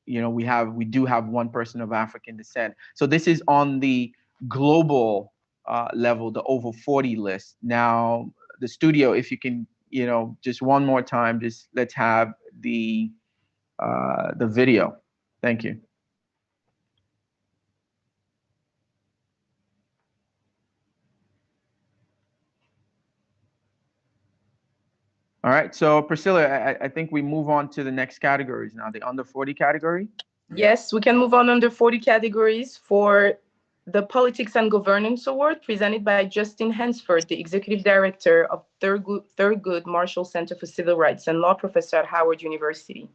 we do have one person of African descent. So this is on the global level, the over 40 list. Now, the studio, if you can, just one more time, just let's have the video. Thank you. All right, so Priscilla, I think we move on to the next categories now, the under 40 category. Yes, we can move on under 40 categories for the Politics and Governance Award presented by Justin Hansford, the Executive Director of Thurgood Marshall Center for Civil Rights and Law Professor at Howard University.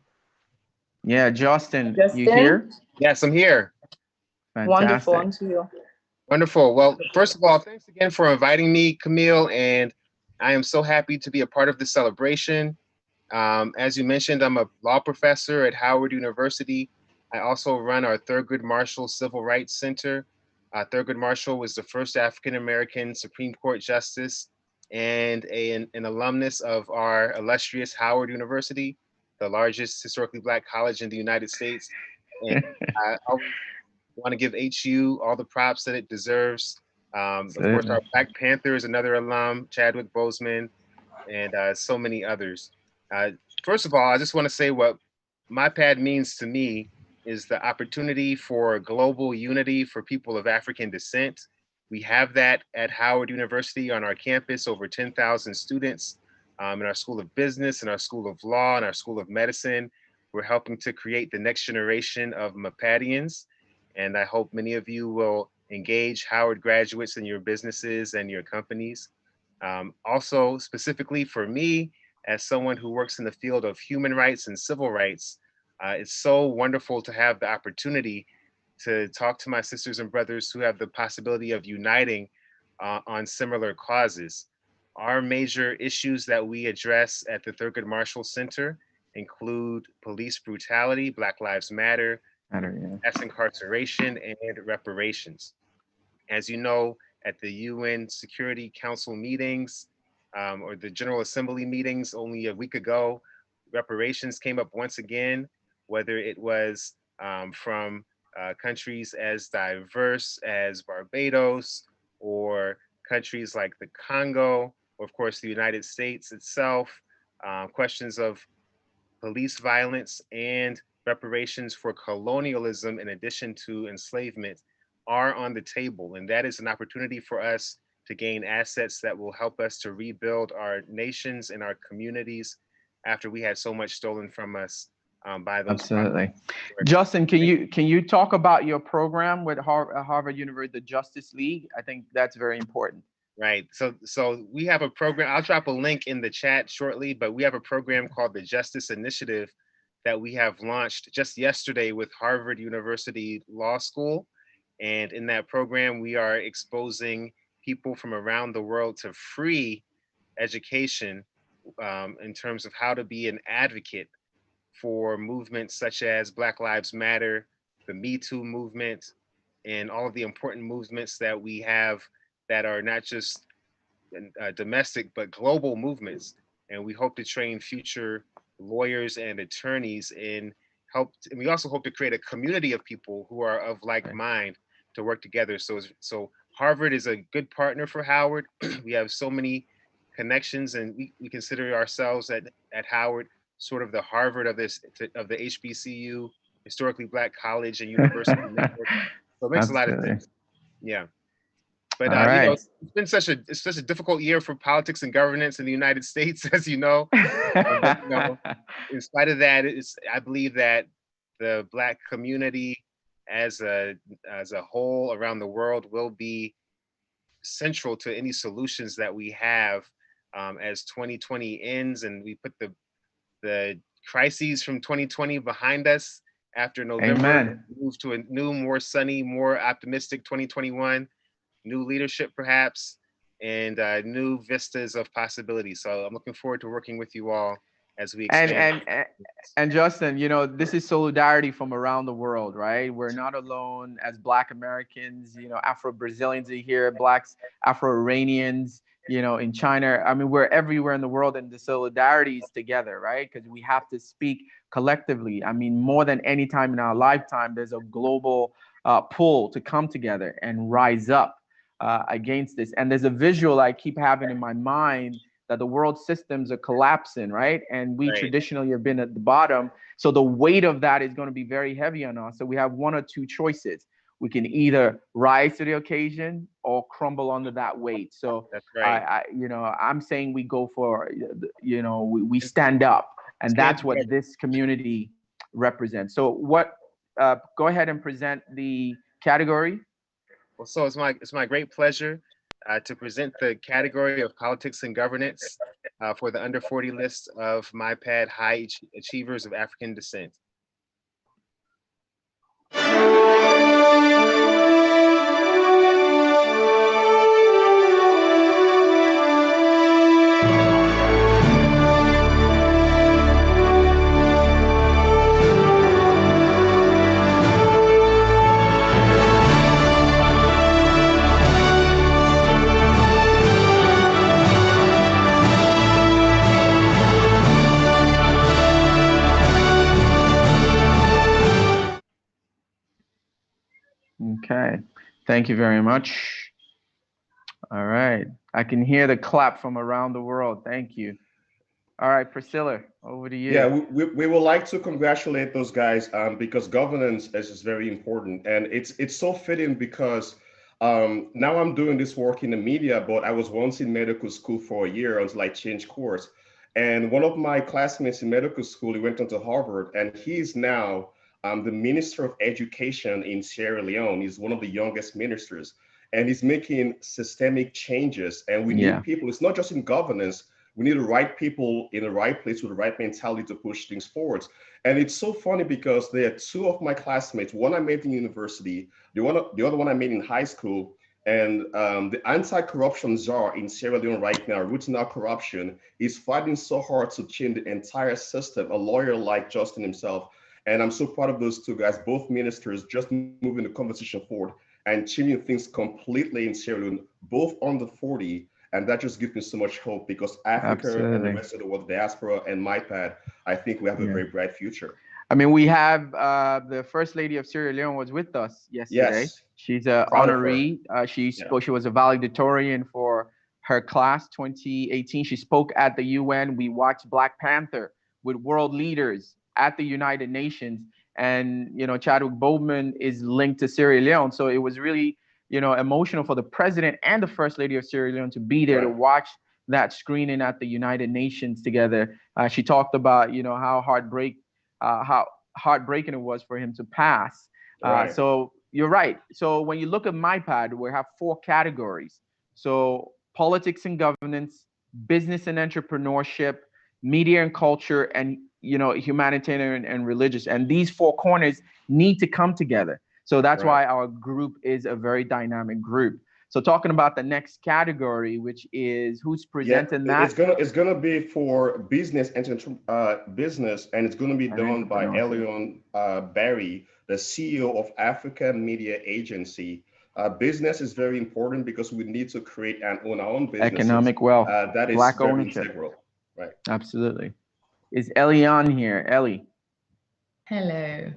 Yeah, Justin, you here? Yes, I'm here. Fantastic. Wonderful, on to you. Wonderful. Well, first of all, thanks again for inviting me, Camille, and I am so happy to be a part of this celebration. As you mentioned, I'm a law professor at Howard University. I also run our Thurgood Marshall Civil Rights Center. Thurgood Marshall was the first African-American Supreme Court Justice and an alumnus of our illustrious Howard University, the largest historically Black college in the United States. And I want to give HU all the props that it deserves. Of course, our Black Panther is another alum, Chadwick Boseman, and so many others. First of all, I just want to say what MyPad means to me is the opportunity for global unity for people of African descent. We have that at Howard University on our campus, over 10,000 students in our School of Business, in our School of Law, and our School of Medicine. We're helping to create the next generation of MyPadians, and I hope many of you will engage Howard graduates in your businesses and your companies. Also, specifically for me, as someone who works in the field of human rights and civil rights, it's so wonderful to have the opportunity to talk to my sisters and brothers who have the possibility of uniting on similar causes. Our major issues that we address at the Thurgood Marshall Center include police brutality, Black Lives Matter, mass incarceration, and reparations. As you know, at the UN Security Council meetings or the General Assembly meetings only a week ago, reparations came up once again, whether it was from countries as diverse as Barbados or countries like the Congo, or of course the United States itself, questions of police violence and reparations for colonialism in addition to enslavement are on the table. And that is an opportunity for us to gain assets that will help us to rebuild our nations and our communities after we had so much stolen from us by those. Absolutely. Justin, can you talk about your program with Harvard University, the Justice League? I think that's very important. Right. So we have a program. I'll drop a link in the chat shortly, but we have a program called the Justice Initiative that we have launched just yesterday with Harvard University Law School. And in that program, we are exposing people from around the world to free education in terms of how to be an advocate for movements such as Black Lives Matter, the Me Too movement, and all of the important movements that we have that are not just domestic, but global movements. And we hope to train future lawyers and attorneys and we also hope to create a community of people who are of like mind to work together. So Harvard is a good partner for Howard. We have so many connections, and we consider ourselves at Howard sort of the Harvard of the HBCU, historically Black college and university network. So it makes a lot of sense. Yeah. But you know, it's been such a difficult year for politics and governance in the United States, as you know. But, you know, in spite of that, I believe that the Black community as a whole around the world will be central to any solutions that we have as 2020 ends and we put the crises from 2020 behind us. After November, move to a new, more sunny, more optimistic 2021. New leadership, perhaps, and new vistas of possibility. So I'm looking forward to working with you all as we expand. And Justin, you know, this is solidarity from around the world, right? We're not alone as Black Americans. You know, Afro-Brazilians are here, Blacks, Afro-Iranians. You know, in China. I mean, we're everywhere in the world, and the solidarity is together, right? Because we have to speak collectively. I mean, more than any time in our lifetime, there's a global pull to come together and rise up against this. And there's a visual I keep having in my mind that the world systems are collapsing, right? And we traditionally have been at the bottom. So the weight of that is going to be very heavy on us. So we have one or two choices. We can either rise to the occasion or crumble under that weight. So that's right. You know, I'm saying we go for, you know, we stand up, and that's what this community represents. So go ahead and present the category. Well, so it's my great pleasure to present the category of politics and governance for the under 40 list of MyPad High Achievers of African Descent. Okay, thank you very much. All right, I can hear the clap from around the world. Thank you. All right, Priscilla, over to you. Yeah, we would like to congratulate those guys because governance is very important, and it's so fitting because now I'm doing this work in the media, but I was once in medical school for a year until I changed course. And one of my classmates in medical school, he went on to Harvard, and he's now the Minister of Education in Sierra Leone. He's one of the youngest ministers, and he's making systemic changes. And we need people. It's not just in governance. We need the right people in the right place with the right mentality to push things forward. And it's so funny because there are two of my classmates. One I met in university, the other one I met in high school. And the anti-corruption czar in Sierra Leone right now, rooting out corruption, is fighting so hard to change the entire system. A lawyer like Justin himself. And I'm so proud of those two guys, both ministers, just moving the conversation forward and changing things completely in Sierra Leone, both under 40. And that just gives me so much hope because Africa and the rest of the world, diaspora and MyPad, I think we have a very bright future. I mean, we have the First Lady of Sierra Leone was with us yesterday. Yes. She's an honoree. She was a valedictorian for her class 2018. She spoke at the UN. We watched Black Panther with world leaders at the United Nations, and you know, Chadwick Boseman is linked to Sierra Leone, so it was really, you know, emotional for the president and the First Lady of Sierra Leone to be there to watch that screening at the United Nations together. She talked about, you know, how heartbreak how heartbreaking it was for him to pass. Right. So you're right. So when you look at MyPad, we have 4 categories. So politics and governance, business and entrepreneurship, media and culture, and humanitarian and religious. And these 4 corners need to come together. So that's why our group is a very dynamic group. So talking about the next category, which is who's presenting that? It's gonna be for business business, and it's gonna be done by Elion Barry, the CEO of African Media Agency. Business is very important because we need to create and own our own business. Economic wealth, that is Black very ownership. integral. Right. Absolutely. Is Elion here? Ellie. Hello.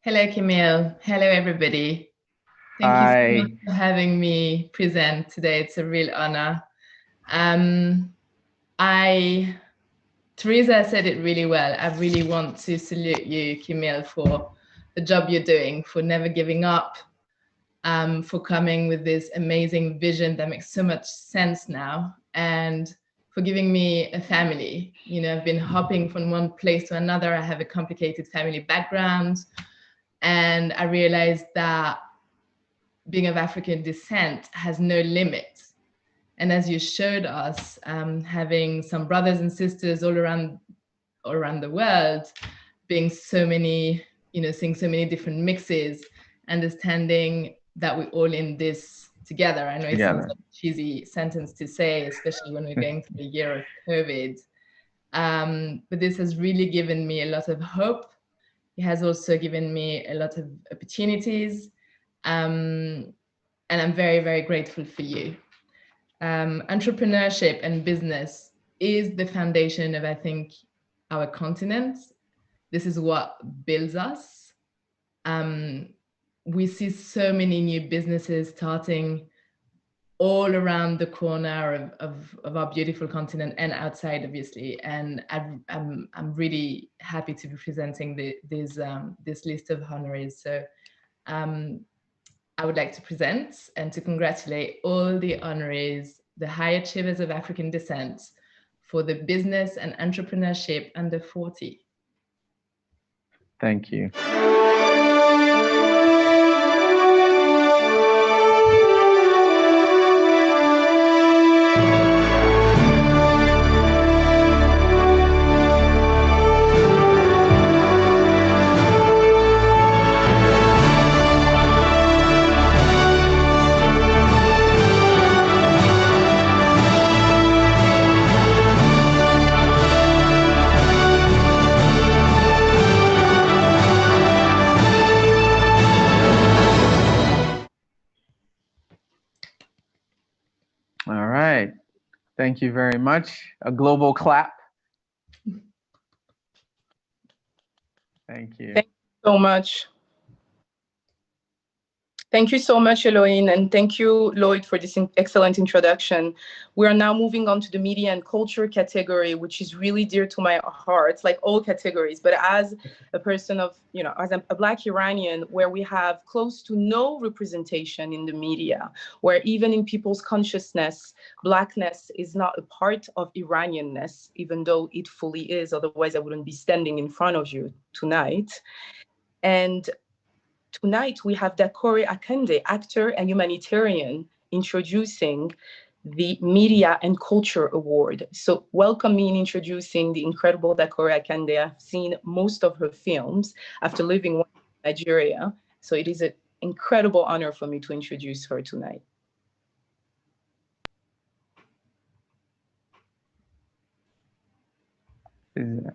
Hello, Camille. Hello, everybody. Thank you so much for having me present today. It's a real honor. Teresa said it really well. I really want to salute you, Camille, for the job you're doing, for never giving up, for coming with this amazing vision that makes so much sense now, and for giving me a family. I've been hopping from one place to another. I have a complicated family background, and I realized that being of African descent has no limit. And as you showed us, having some brothers and sisters all around the world, being so many, seeing so many different mixes, understanding that we're all in this together. I know it sounds like a cheesy sentence to say, especially when we're going through a year of COVID. But this has really given me a lot of hope. It has also given me a lot of opportunities. And I'm very, very grateful for you. Entrepreneurship and business is the foundation of, I think, our continent. This is what builds us. We see so many new businesses starting all around the corner of our beautiful continent and outside, obviously. And I'm really happy to be presenting this list of honorees. So I would like to present and to congratulate all the honorees, the high achievers of African descent, for the business and entrepreneurship under 40. Thank you. All right. Thank you very much. A global clap. Thank you. Thank you so much. Thank you so much, Elohim, and thank you, Lloyd, for this excellent introduction. We are now moving on to the media and culture category, which is really dear to my heart, like all categories. But as a person of, as a Black Iranian, where we have close to no representation in the media, where even in people's consciousness, Blackness is not a part of Iranianness, even though it fully is. Otherwise, I wouldn't be standing in front of you tonight. And tonight, we have Dakore Akande, actor and humanitarian, introducing the Media and Culture Award. So welcome me in introducing the incredible Dakore Akande. I've seen most of her films after living in Nigeria. So it is an incredible honor for me to introduce her tonight.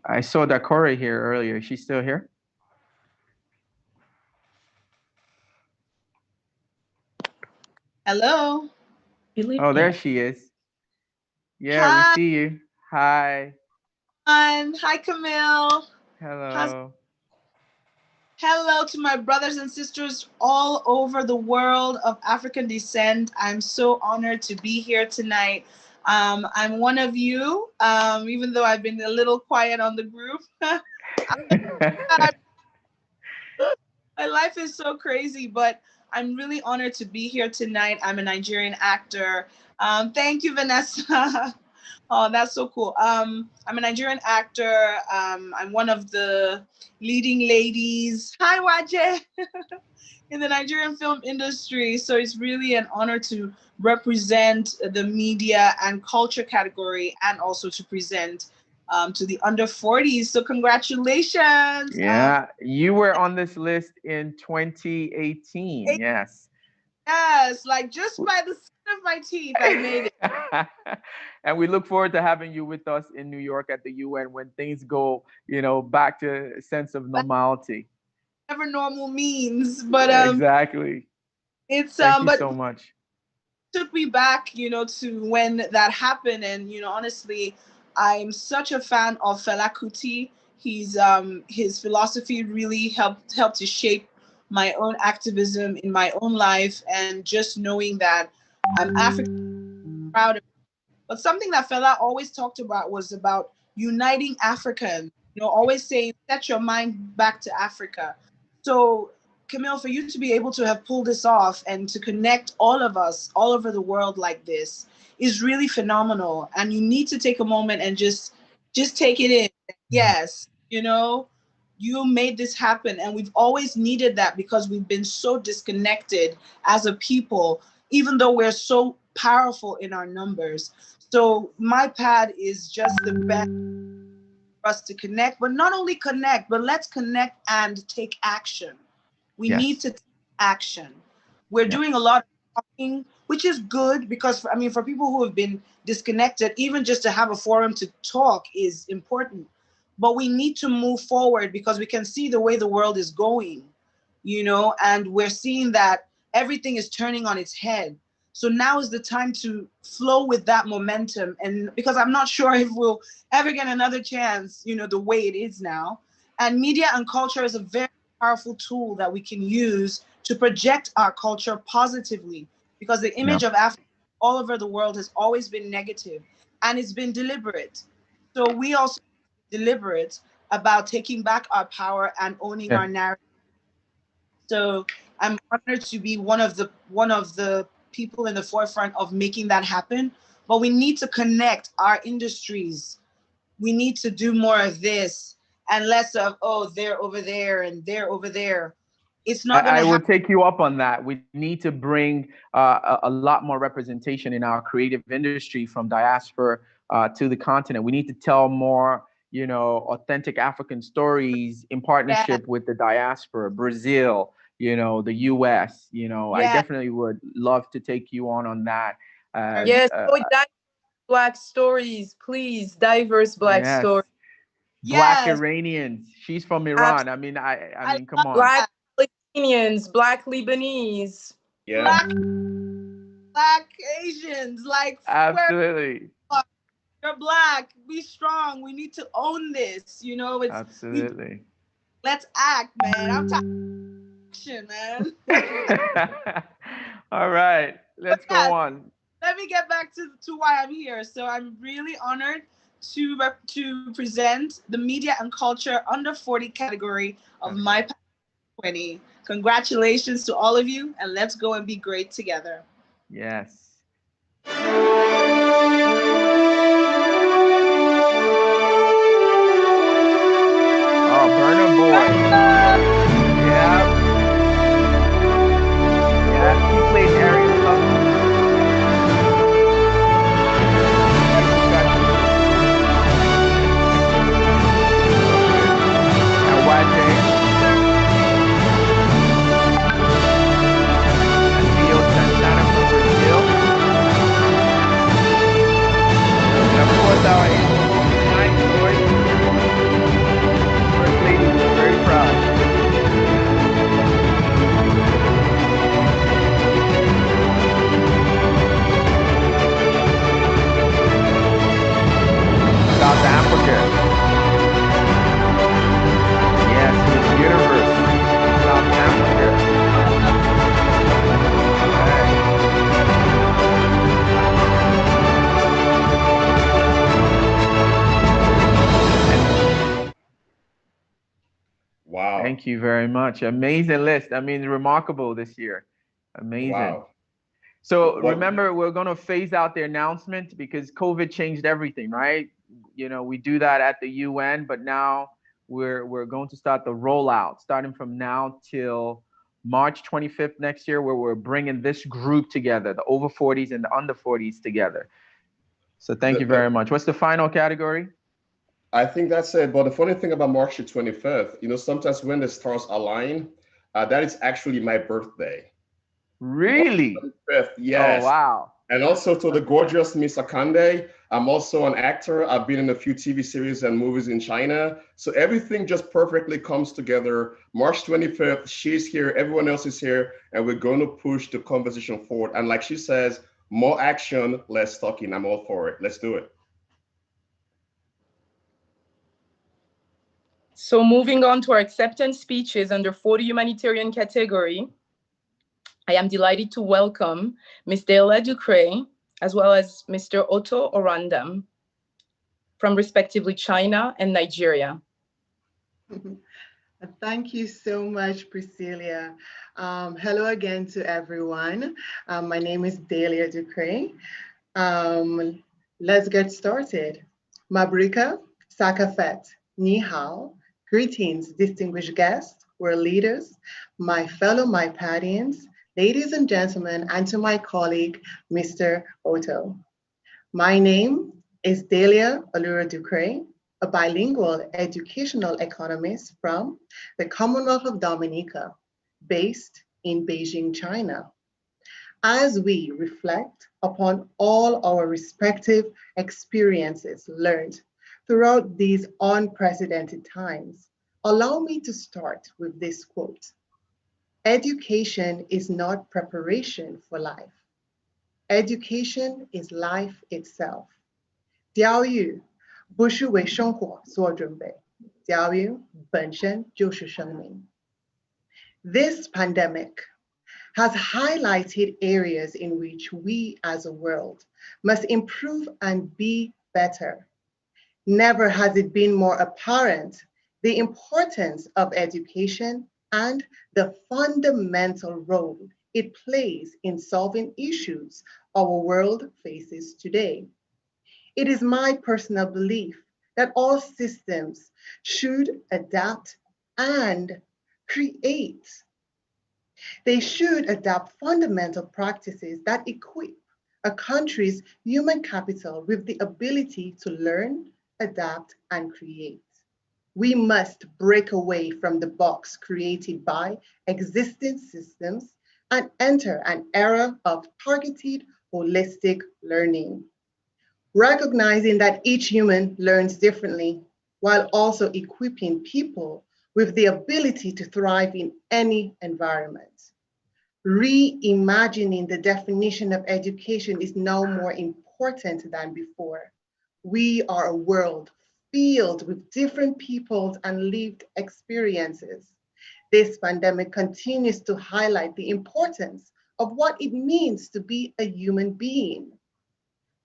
I saw Dakore here earlier. Is she still here? Hello. Oh, there she is. Yeah, Hi. we see you. Hi. Hi, Camille. Hello. Hello to my brothers and sisters all over the world of African descent. I'm so honored to be here tonight. I'm one of you, even though I've been a little quiet on the group. My life is so crazy, but I'm really honored to be here tonight. I'm a Nigerian actor. Thank you, Vanessa. Oh, that's so cool. I'm a Nigerian actor. I'm one of the leading ladies. Hi, Waje. In the Nigerian film industry. So it's really an honor to represent the media and culture category and also to present to the under 40s. So congratulations. Yeah, you were on this list in 2018. Yes. Yes, like just by the skin of my teeth, I made it. And we look forward to having you with us in New York at the UN when things go, back to a sense of normality. Whatever normal means, but exactly. It's Thank you but so much. Took me back, to when that happened, and honestly, I'm such a fan of Fela Kuti. He's his philosophy really helped to shape my own activism in my own life, and just knowing that I'm African, proud of it. But something that Fela always talked about was about uniting Africans. Always saying, set your mind back to Africa. So, Camille, for you to be able to have pulled this off and to connect all of us all over the world like this is really phenomenal. And you need to take a moment and just take it in. Yes, you made this happen. And we've always needed that because we've been so disconnected as a people, even though we're so powerful in our numbers. So MyPad is just the best for us to connect, but not only connect, but let's connect and take action. We need to take action. We're doing a lot of talking, which is good because, for people who have been disconnected, even just to have a forum to talk is important. But we need to move forward because we can see the way the world is going, and we're seeing that everything is turning on its head. So now is the time to flow with that momentum. And because I'm not sure if we'll ever get another chance, the way it is now. And media and culture is a very powerful tool that we can use to project our culture positively, because the image of Africa all over the world has always been negative, and it's been deliberate. So we also deliberate about taking back our power and owning our narrative. So I'm honored to be one of the people in the forefront of making that happen. But we need to connect our industries. We need to do more of this and less of, they're over there and they're over there. It's not going to happen. I will take you up on that. We need to bring a lot more representation in our creative industry from diaspora to the continent. We need to tell more, authentic African stories in partnership with the diaspora, Brazil, the US. I definitely would love to take you on that. Yes, Black stories, please, diverse Black stories. Black Iranians. She's from Iran. I mean, come on. Black Palestinians, Black Lebanese. Yeah. Black Asians, absolutely. You're Black. Be strong. We need to own this. It's absolutely. Let's act, man. I'm talking action, man. All right, let's go on. Let me get back to why I'm here. So I'm really honored to present the media and culture under 40 category of MyPad 20. Congratulations to all of you, and let's go and be great together. Yes. Oh, Burna Boy. Yeah. Yeah, he played Ariel Love. South Africa. Yes, Miss Universe. South Africa. Wow. Thank you very much. Amazing list. Remarkable this year. Amazing. Wow. So remember, we're going to phase out the announcement because COVID changed everything, right? You know, we do that at the UN, but now we're going to start the rollout starting from now till March 25th next year, where we're bringing this group together, the over 40s and the under 40s together. So thank you very much. What's the final category? I think that's it. But the funny thing about March the 25th, you know, sometimes when the stars align, that is actually my birthday. Really? Yes. Oh, wow. And also to the gorgeous Miss Akande, I'm also an actor. I've been in a few TV series and movies in China. So everything just perfectly comes together. March 25th, she's here, everyone else is here, and we're going to push the conversation forward. And like she says, more action, less talking. I'm all for it. Let's do it. So moving on to our acceptance speeches under 40 humanitarian category, I am delighted to welcome Ms. Delia Ducre, as well as Mr. Otto Orandam from respectively China and Nigeria. Thank you so much, Priscilla. Hello again to everyone. My name is Delia Ducre. Let's get started. Mabrika, Sakafet, Ni Hao. Greetings, distinguished guests, world leaders, my fellow MyPadians, ladies and gentlemen, and to my colleague, Mr. Otto. My name is Delia Allura Ducre, a bilingual educational economist from the Commonwealth of Dominica, based in Beijing, China. As we reflect upon all our respective experiences learned throughout these unprecedented times, allow me to start with this quote. Education is not preparation for life. Education is life itself. 教育不是为生活做准备，教育本身就是生命。This pandemic has highlighted areas in which we as a world must improve and be better. Never has it been more apparent the importance of education and the fundamental role it plays in solving issues our world faces today. It is my personal belief that all systems should adapt and create. They should adopt fundamental practices that equip a country's human capital with the ability to learn, adapt, and create. We must break away from the box created by existing systems and enter an era of targeted, holistic learning. Recognizing that each human learns differently, while also equipping people with the ability to thrive in any environment. Reimagining the definition of education is now more important than before. We are a world filled with different peoples and lived experiences. This pandemic continues to highlight the importance of what it means to be a human being,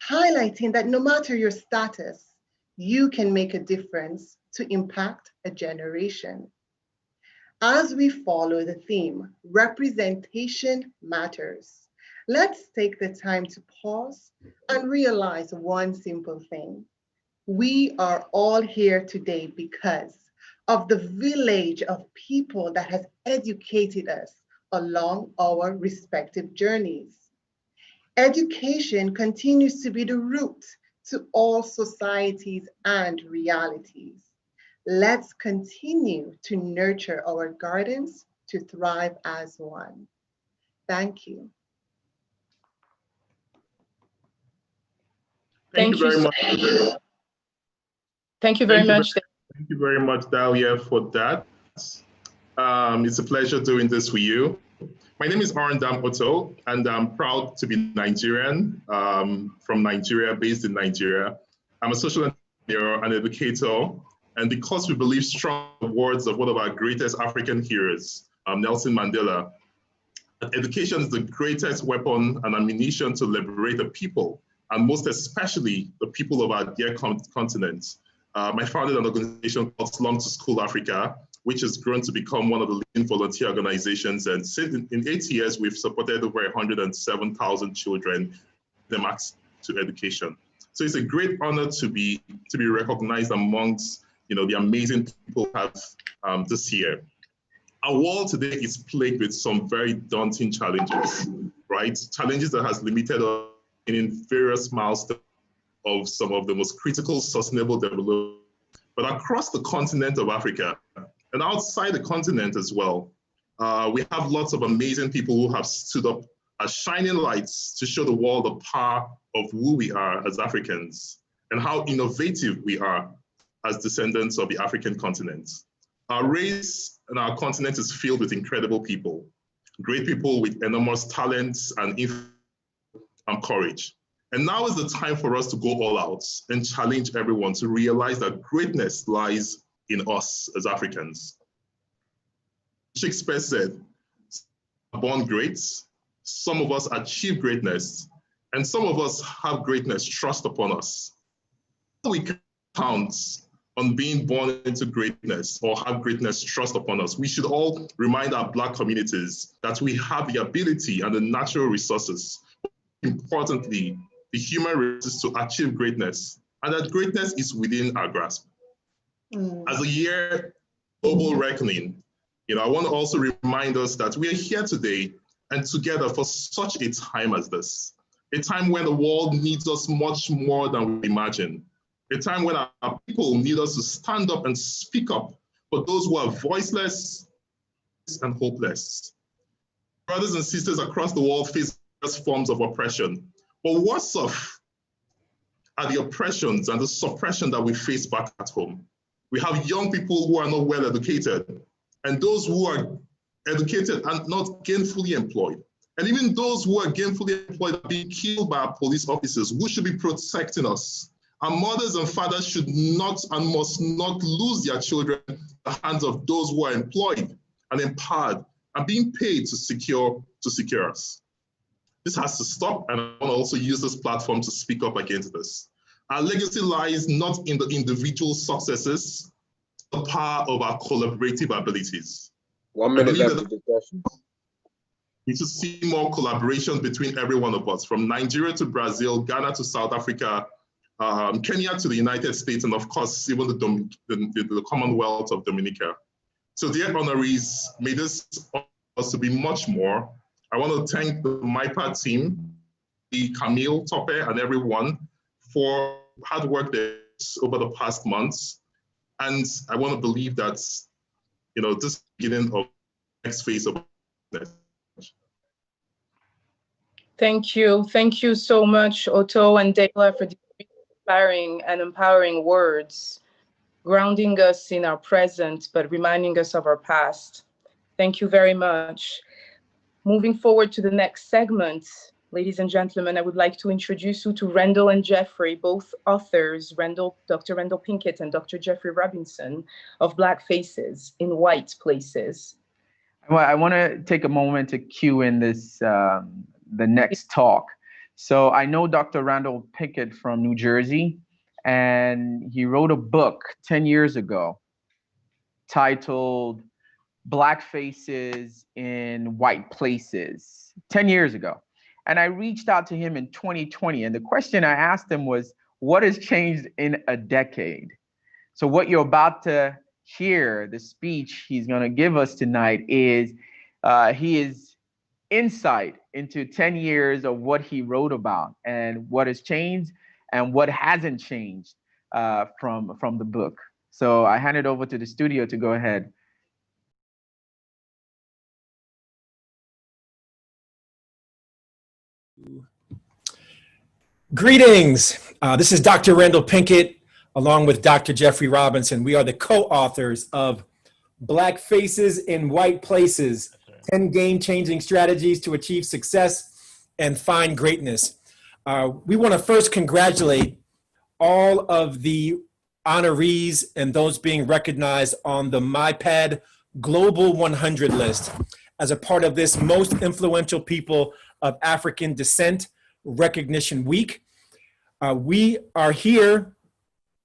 highlighting that no matter your status, you can make a difference to impact a generation. As we follow the theme, representation matters, let's take the time to pause and realize one simple thing. We are all here today because of the village of people that has educated us along our respective journeys. Education continues to be the root to all societies and realities. Let's continue to nurture our gardens to thrive as one. Thank you. Thank you very much. Thank you very much. Thank you very much, Delia, for that. It's a pleasure doing this with you. My name is Orandam Otto, and I'm proud to be Nigerian, from Nigeria, based in Nigeria. I'm a social engineer, an educator, and because we believe strong in the words of one of our greatest African heroes, Nelson Mandela, that education is the greatest weapon and ammunition to liberate the people, and most especially the people of our dear continent. I founded an organization called Slum to School Africa, which has grown to become one of the leading volunteer organizations. And since in 8 years, we've supported over 107,000 children, them access to education. So it's a great honor to be recognized amongst the amazing people we have this year. Our world today is plagued with some very daunting challenges, right? Challenges that has limited us in various milestones of some of the most critical sustainable development. But across the continent of Africa and outside the continent as well, we have lots of amazing people who have stood up as shining lights to show the world the power of who we are as Africans and how innovative we are as descendants of the African continent. Our race and our continent is filled with incredible people, great people with enormous talents and courage. And now is the time for us to go all out and challenge everyone to realize that greatness lies in us as Africans. Shakespeare said, born great, some of us achieve greatness, and some of us have greatness thrust upon us. We count on being born into greatness or have greatness thrust upon us. We should all remind our Black communities that we have the ability and the natural resources, importantly, the human resources to achieve greatness, and that greatness is within our grasp. As a year global reckoning, I want to also remind us that we are here today and together for such a time as this, a time when the world needs us much more than we imagine, a time when our people need us to stand up and speak up for those who are voiceless and hopeless. Brothers and sisters across the world face various forms of oppression, but worse off are the oppressions and the suppression that we face back at home. We have young people who are not well educated, and those who are educated and not gainfully employed. And even those who are gainfully employed are being killed by our police officers who should be protecting us. Our mothers and fathers should not and must not lose their children in the hands of those who are employed and empowered and being paid to secure us. This has to stop, and I want to also use this platform to speak up against this. Our legacy lies not in the individual successes, the power of our collaborative abilities. 1 minute left of the discussion. We should see more collaboration between every one of us, from Nigeria to Brazil, Ghana to South Africa, Kenya to the United States, and of course, even the Commonwealth of Dominica. So dear honorees, may this also be much more. I want to thank the MIPAD team, Camille, Tope, and everyone for hard work over the past months. And I want to believe that, this beginning of the next phase of this. Thank you. Thank you so much, Otto and Dela, for these inspiring and empowering words, grounding us in our present, but reminding us of our past. Thank you very much. Moving forward to the next segment, ladies and gentlemen, I would like to introduce you to Randall and Jeffrey, both authors, Dr. Randall Pinkett and Dr. Jeffrey Robinson of Black Faces in White Places. Well, I want to take a moment to cue in this, the next talk. So I know Dr. Randall Pinkett from New Jersey, and he wrote a book 10 years ago titled Black Faces in White Places, 10 years ago. And I reached out to him in 2020. And the question I asked him was, what has changed in a decade? So what you're about to hear, the speech he's going to give us tonight, is his insight into 10 years of what he wrote about and what has changed and what hasn't changed from the book. So I hand it over to the studio to go ahead. Greetings. This is Dr. Randall Pinkett, along with Dr. Jeffrey Robinson. We are the co-authors of Black Faces in White Places, 10 game-changing strategies to achieve success and find greatness. We want to first congratulate all of the honorees and those being recognized on the MIPAD Global 100 list as a part of this Most Influential People of African Descent Recognition Week. We are here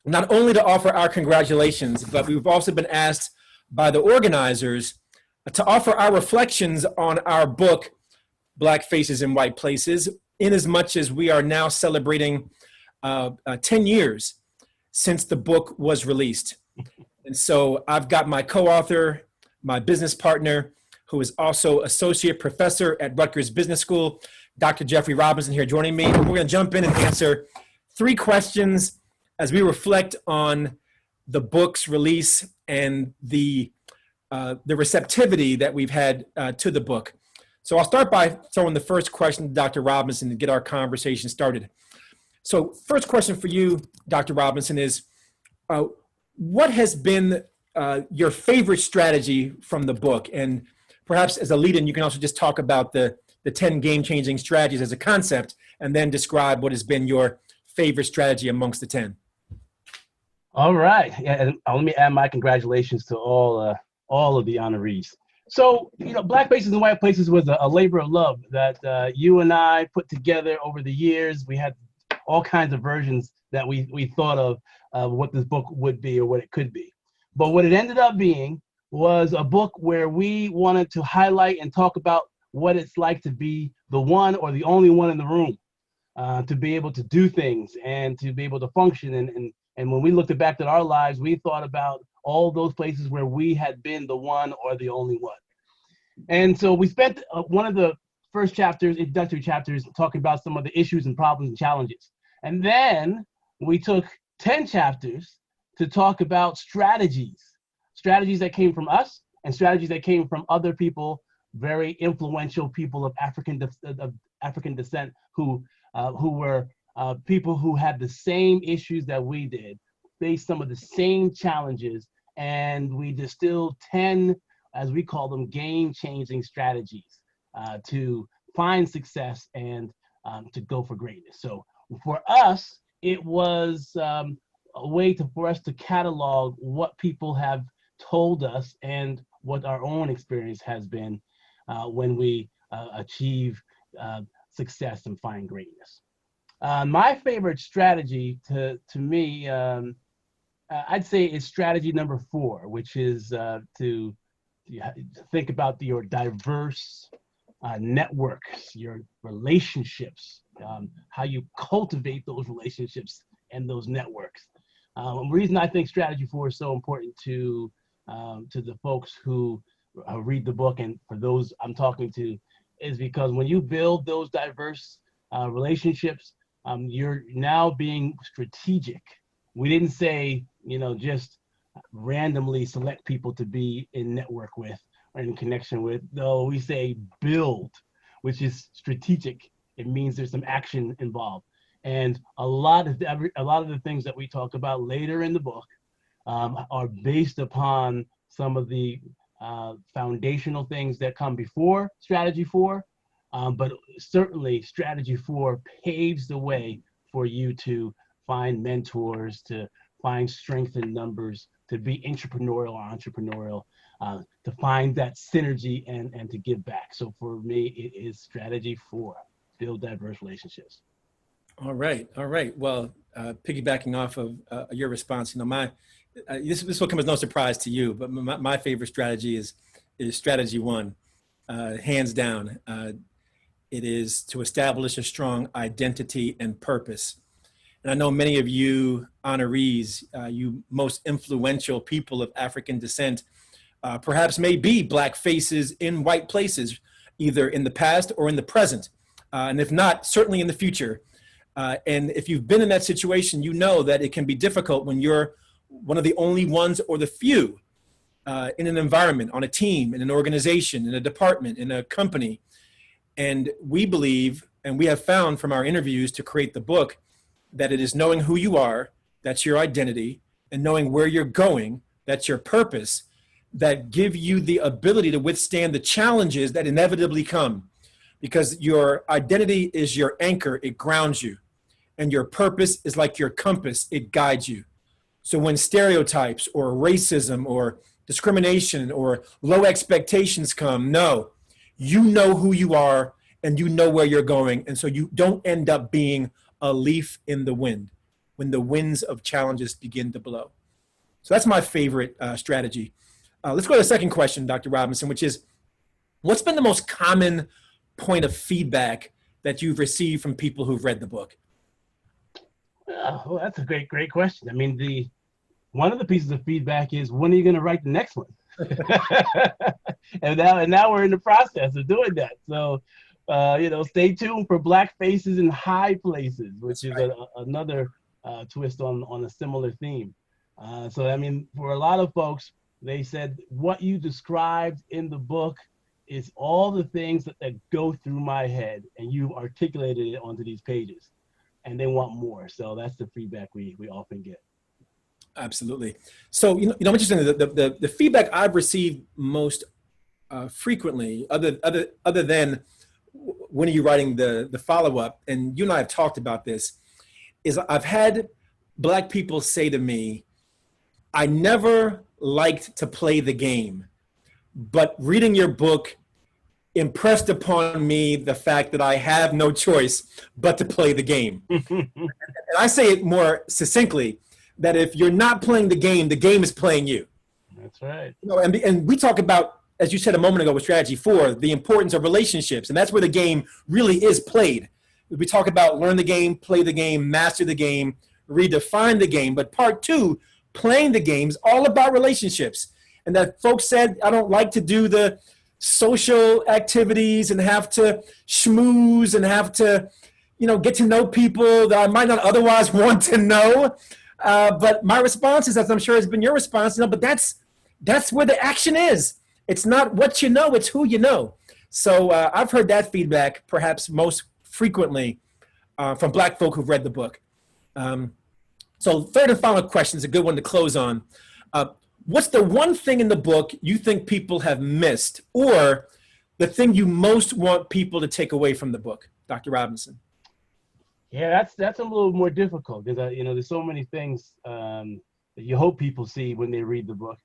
not only to offer our congratulations, but we've also been asked by the organizers to offer our reflections on our book, Black Faces in White Places, in as much as we are now celebrating 10 years since the book was released. And so I've got my co-author, my business partner, who is also associate professor at Rutgers Business School, Dr. Jeffrey Robinson, here joining me. And we're going to jump in and answer 3 questions as we reflect on the book's release and the receptivity that we've had to the book. So I'll start by throwing the first question to Dr. Robinson to get our conversation started. So first question for you, Dr. Robinson, is what has been your favorite strategy from the book? And perhaps as a lead-in, you can also just talk about the 10 game-changing strategies as a concept, and then describe what has been your favorite strategy amongst the 10. All right. Yeah, and let me add my congratulations to all of the honorees. So, Black Faces in White Places was a labor of love that you and I put together over the years. We had all kinds of versions that we thought of what this book would be or what it could be. But what it ended up being was a book where we wanted to highlight and talk about what it's like to be the one or the only one in the room, to be able to do things and to be able to function. And when we looked back at our lives, we thought about all those places where we had been the one or the only one. And so we spent one of the first chapters, introductory chapters, talking about some of the issues and problems and challenges. And then we took 10 chapters to talk about strategies that came from us and strategies that came from other people, very influential people of African descent who were people who had the same issues that we did, faced some of the same challenges, and we distilled 10, as we call them, game-changing strategies to find success and to go for greatness. So for us, it was a way for us to catalog what people have told us and what our own experience has been when we achieve success and find greatness. My favorite strategy to me, I'd say is strategy number 4, which is to think about your diverse networks, your relationships, how you cultivate those relationships and those networks. The reason I think strategy 4 is so important to the folks who read the book and for those I'm talking to is because when you build those diverse relationships, you're now being strategic. We didn't say, just randomly select people to be in network with or in connection with. No, we say build, which is strategic. It means there's some action involved. And a lot of the things that we talk about later in the book are based upon some of the foundational things that come before strategy 4. But certainly strategy 4 paves the way for you to find mentors, to find strength in numbers, to be entrepreneurial, to find that synergy and to give back. So for me, it is strategy 4, build diverse relationships. All right. Well, piggybacking off of your response, this will come as no surprise to you, but my favorite strategy is strategy 1, hands down. It is to establish a strong identity and purpose. And I know many of you honorees, you most influential people of African descent, perhaps may be Black faces in white places, either in the past or in the present. And if not, certainly in the future. And if you've been in that situation, you know that it can be difficult when you're one of the only ones or the few in an environment, on a team, in an organization, in a department, in a company. And we believe, and we have found from our interviews to create the book, that it is knowing who you are, that's your identity, and knowing where you're going, that's your purpose, that give you the ability to withstand the challenges that inevitably come. Because your identity is your anchor, it grounds you. And your purpose is like your compass, it guides you. So when stereotypes or racism or discrimination or low expectations come, no, you know who you are and you know where you're going. And so you don't end up being a leaf in the wind when the winds of challenges begin to blow. So that's my favorite strategy. Let's go to the second question, Dr. Robinson, which is, what's been the most common point of feedback that you've received from people who've read the book? Oh, that's a great question. I mean, one of the pieces of feedback is, when are you going to write the next one? and now we're in the process of doing that. So, stay tuned for Black Faces in High Places, which is another twist on a similar theme. So, I mean, for a lot of folks, they said what you described in the book is all the things that go through my head, and you articulated it onto these pages, and they want more. So that's the feedback we often get. Absolutely. So, interesting, the feedback I've received most frequently, other than when are you writing the follow-up, and you and I have talked about this, is I've had Black people say to me, I never liked to play the game, but reading your book impressed upon me the fact that I have no choice but to play the game. And I say it more succinctly, that if you're not playing the game is playing you. That's right. And we talk about, as you said a moment ago with Strategy 4, the importance of relationships. And that's where the game really is played. We talk about learn the game, play the game, master the game, redefine the game. But part 2, playing the game, is all about relationships. And that folks said, I don't like to do the social activities and have to schmooze and have to, get to know people that I might not otherwise want to know. But my response is, as I'm sure has been your response, but that's where the action is. It's not what you know, it's who you know. So I've heard that feedback perhaps most frequently from Black folk who've read the book. So third and final question is a good one to close on. What's the one thing in the book you think people have missed, or the thing you most want people to take away from the book, Dr. Robinson? Yeah, that's a little more difficult because there's so many things that you hope people see when they read the book.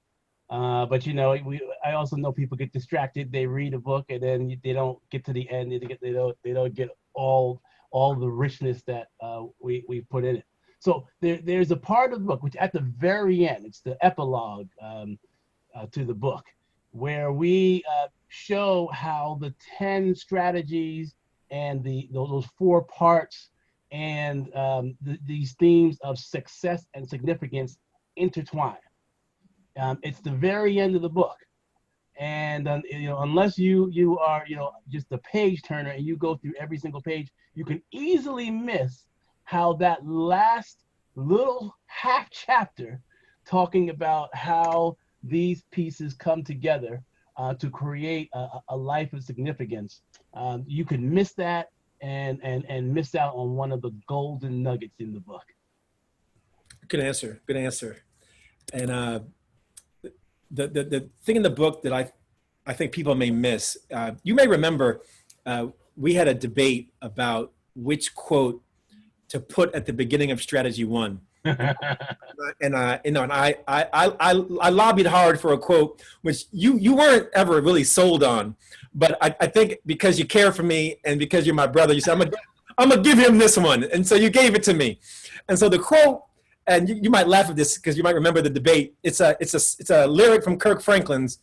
But I also know people get distracted. They read a book and then they don't get to the end. They don't get all the richness that we put in it. So there's a part of the book which at the very end, it's the epilogue to the book, where we show how the 10 strategies and those 4 parts and these themes of success and significance intertwine. It's the very end of the book, and unless you are just a page turner and you go through every single page, you can easily miss how that last little half chapter talking about how these pieces come together to create a life of significance. You could miss that and miss out on one of the golden nuggets in the book. Good answer. And the thing in the book that I think people may miss, you may remember we had a debate about which quote to put at the beginning of Strategy 1. And I lobbied hard for a quote which you weren't ever really sold on, but I think because you care for me and because you're my brother, you said I'm gonna give him this one, and so you gave it to me. And so the quote, and you might laugh at this because you might remember the debate. It's a lyric from Kirk Franklin's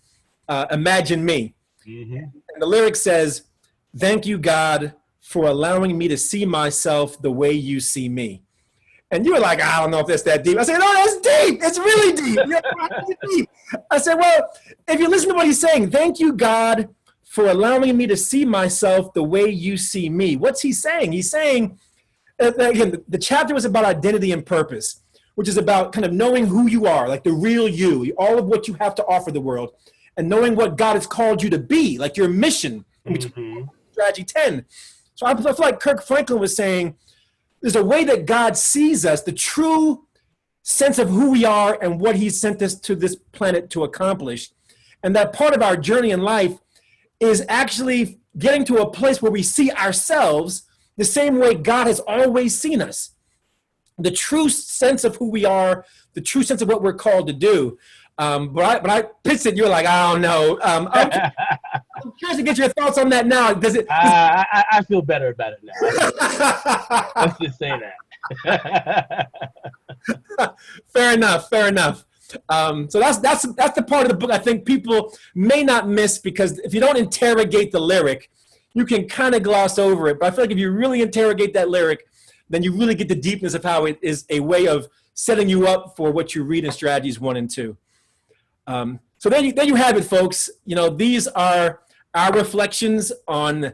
"Imagine Me," and the lyric says, "Thank you, God, for allowing me to see myself the way you see me." And you were like, I don't know if that's that deep. I said, no, that's deep. It's really deep. Deep. I said, well, if you listen to what he's saying, thank you, God, for allowing me to see myself the way you see me. What's he saying? He's saying, again, the chapter was about identity and purpose, which is about kind of knowing who you are, like the real you, all of what you have to offer the world, and knowing what God has called you to be, like your mission, which is Strategy 10. So I feel like Kirk Franklin was saying, there's a way that God sees us, the true sense of who we are and what he sent us to this planet to accomplish. And that part of our journey in life is actually getting to a place where we see ourselves the same way God has always seen us. The true sense of who we are, the true sense of what we're called to do. But I pitched it, you're like, I don't know. I'm curious to get your thoughts on that now. I feel better about it now. Let's just say that. Fair enough. So that's the part of the book I think people may not miss, because if you don't interrogate the lyric, you can kind of gloss over it. But I feel like if you really interrogate that lyric, then you really get the deepness of how it is a way of setting you up for what you read in strategies 1 and 2. So there you have it, folks. You know, these are our reflections on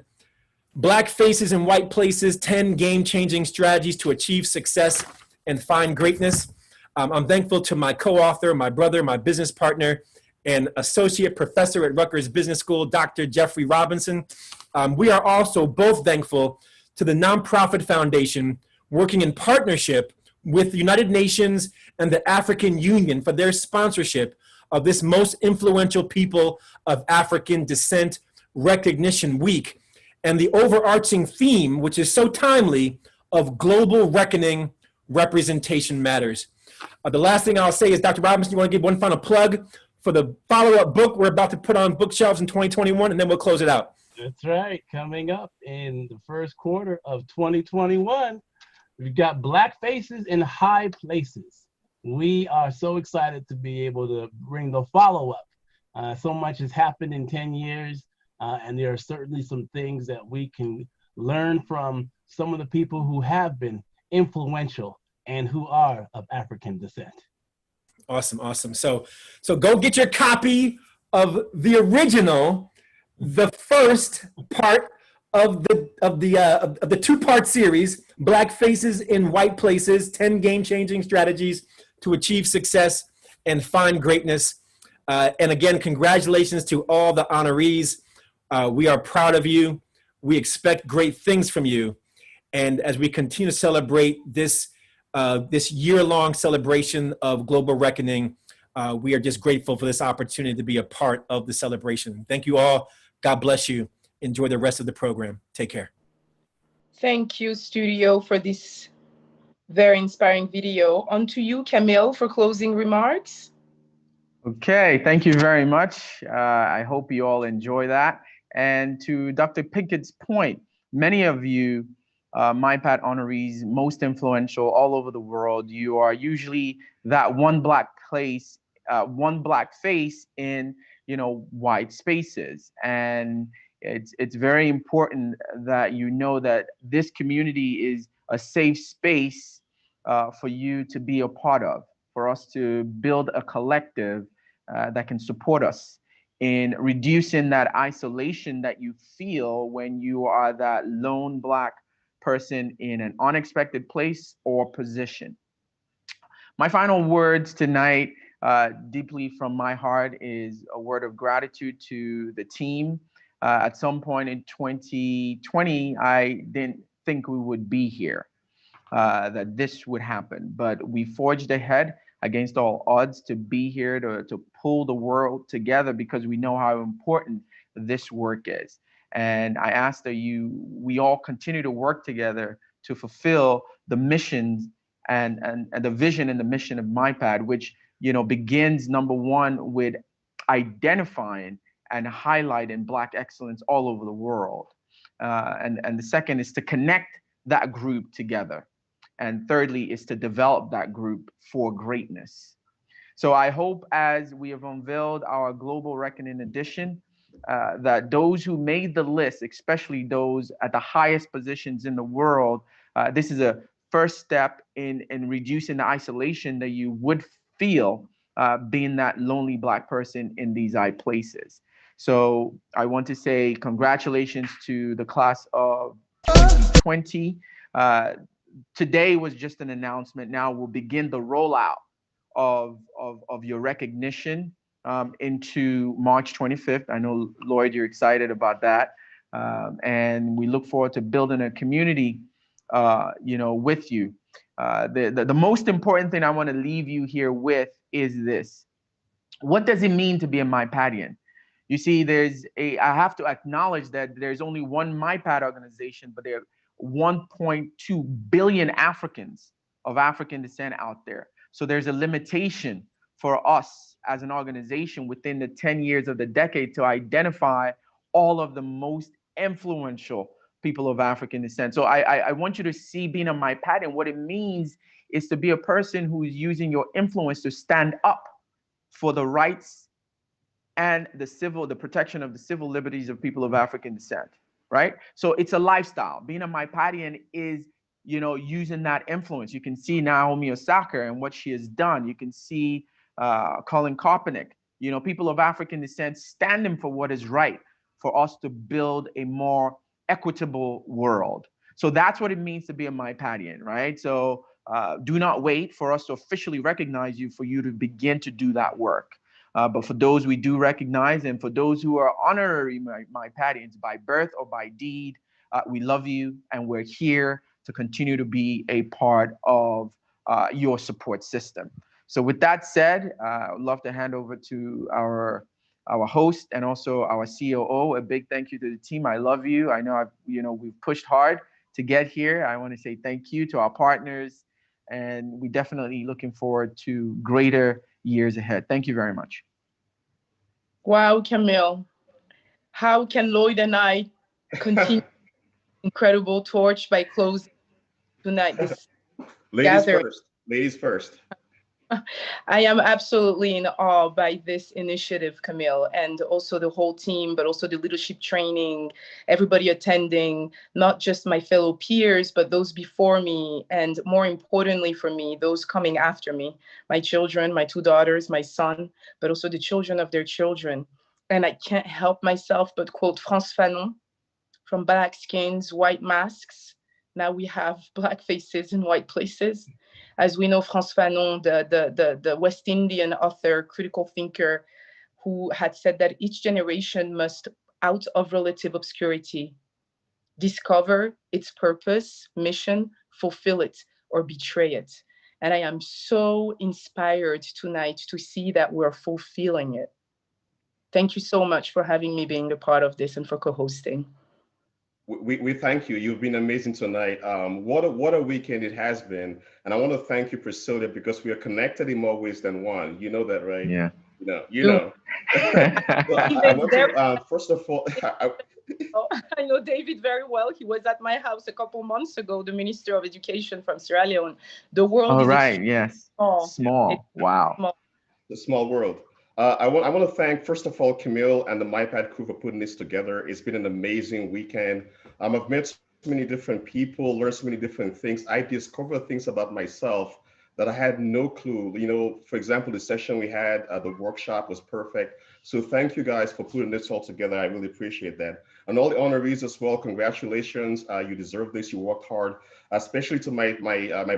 Black Faces in White Places, 10 game-changing strategies to achieve success and find greatness. I'm thankful to my co-author, my brother, my business partner, and associate professor at Rutgers Business School, Dr. Jeffrey Robinson. We are also both thankful to the nonprofit foundation working in partnership with the United Nations and the African Union for their sponsorship of this most influential people of African descent recognition week, and the overarching theme, which is so timely, of global reckoning, representation matters. The last thing I'll say is, Dr. Robinson, you want to give one final plug for the follow-up book we're about to put on bookshelves in 2021, and then we'll close it out. That's right. Coming up in the first quarter of 2021, we've got Black Faces in High Places. We are so excited to be able to bring the follow-up. So much has happened in 10 years, and there are certainly some things that we can learn from some of the people who have been influential and who are of African descent. Awesome, awesome. So go get your copy of the original, the first part of the two-part series, Black Faces in White Places, 10 game-changing strategies to achieve success and find greatness. And again, congratulations to all the honorees. We are proud of you. We expect great things from you. And as we continue to celebrate this year-long celebration of global reckoning, we are just grateful for this opportunity to be a part of the celebration. Thank you all. God bless you. Enjoy the rest of the program. Take care. Thank you, studio, for this very inspiring video. On to you, Camille, for closing remarks. Okay, thank you very much. I hope you all enjoy that. And to Dr. Pinkett's point, many of you, MyPad honorees, most influential all over the world, you are usually that one Black face in, wide spaces. And it's very important that you know that this community is a safe space for you to be a part of, for us to build a collective that can support us in reducing that isolation that you feel when you are that lone Black person in an unexpected place or position. My final words tonight, deeply from my heart, is a word of gratitude to the team. At some point in 2020, I didn't think we would be here, that this would happen, but we forged ahead against all odds to be here, to pull the world together, because we know how important this work is. And I ask that we all continue to work together to fulfill the missions and the vision and the mission of MyPad, which begins, number one, with identifying and highlighting Black excellence all over the world. And the second is to connect that group together. And thirdly is to develop that group for greatness. So I hope, as we have unveiled our Global Reckoning edition, that those who made the list, especially those at the highest positions in the world, this is a first step in reducing the isolation that you would feel being that lonely Black person in these high places. So I want to say congratulations to the class of 20. Today was just an announcement. Now we'll begin the rollout of your recognition into March 25th. I know, Lloyd, you're excited about that. And we look forward to building a community, with you. The most important thing I want to leave you here with is this. What does it mean to be a MyPadian? You see, I have to acknowledge that there's only one MyPad organization, but there are 1.2 billion Africans of African descent out there. So there's a limitation for us as an organization within the 10 years of the decade to identify all of the most influential people of African descent. So I want you to see being a MyPadian, what it means is to be a person who is using your influence to stand up for the rights and the protection of the civil liberties of people of African descent, right? So it's a lifestyle. Being a Maipadian is, using that influence. You can see Naomi Osaka and what she has done. You can see Colin Kaepernick, people of African descent standing for what is right for us to build a more equitable world. So that's what it means to be a Maipadian, right? So do not wait for us to officially recognize you for you to begin to do that work. But for those we do recognize, and for those who are honorary Maipadians by birth or by deed, we love you, and we're here to continue to be a part of your support system. So with that said, I'd love to hand over to our host and also our COO. A big thank you to the team. I love you. I know we've pushed hard to get here. I want to say thank you to our partners, and we're definitely looking forward to greater years ahead. Thank you very much. Wow, Camille. How can Lloyd and I continue incredible torch by closing tonight? Ladies first. I am absolutely in awe by this initiative, Camille, and also the whole team, but also the leadership training, everybody attending, not just my fellow peers, but those before me, and more importantly for me, those coming after me, my children, my 2 daughters, my son, but also the children of their children. And I can't help myself but quote Frantz Fanon, from Black Skins, White Masks. Now we have Black faces in white places. As we know, Frantz Fanon, the West Indian author, critical thinker, who had said that each generation must, out of relative obscurity, discover its purpose, mission, fulfill it, or betray it. And I am so inspired tonight to see that we're fulfilling it. Thank you so much for having me being a part of this and for co-hosting. We thank you. You've been amazing tonight. What a weekend it has been. And I want to thank you, Priscilla, because we are connected in more ways than one. You know that, right? Yeah. You know. First of all, I know David very well. He was at my house a couple months ago, the Minister of Education from Sierra Leone. The world is yes. Small. Wow. Small. The small world. I want to thank, first of all, Camille and the MyPad crew for putting this together. It's been an amazing weekend. I've met so many different people, learned so many different things. I discovered things about myself that I had no clue. For example, the session we had, the workshop was perfect. So thank you guys for putting this all together. I really appreciate that. And all the honorees as well, congratulations. You deserve this. You worked hard, especially to my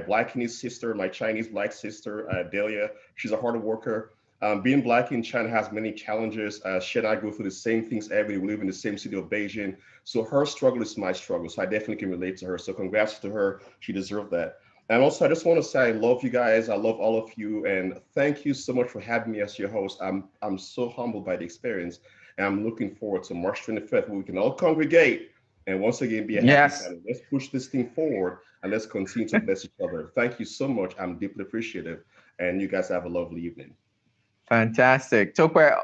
Black sister, my Chinese Black sister, Delia. She's a hard worker. Being Black in China has many challenges. She and I go through the same things every day. We live in the same city of Beijing. So her struggle is my struggle. So I definitely can relate to her. So congrats to her. She deserved that. And also, I just want to say I love you guys. I love all of you. And thank you so much for having me as your host. I'm so humbled by the experience. And I'm looking forward to March 25th, where we can all congregate and once again be a happy family. Let's push this thing forward and let's continue to bless each other. Thank you so much. I'm deeply appreciative. And you guys have a lovely evening. Fantastic. Tokwe,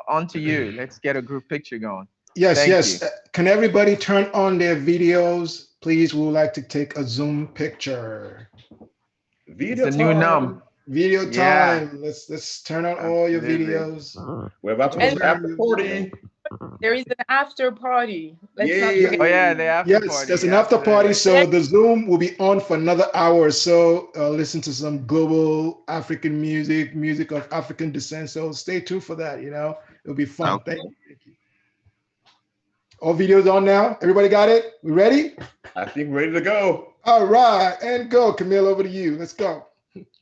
on to you. Let's get a group picture going. Yes. Can everybody turn on their videos? Please, we would like to take a Zoom picture. Video it's a new num. Video time. Yeah. Let's turn on all your videos. We're about to go to the after party. There is an after party. The after party. There's an after party. So the Zoom will be on for another hour or so. Listen to some global African music of African descent. So stay tuned for that. It'll be fun. Okay. Thank you. All videos on now. Everybody got it? We ready? I think we're ready to go. All right, and go, Camille. Over to you. Let's go.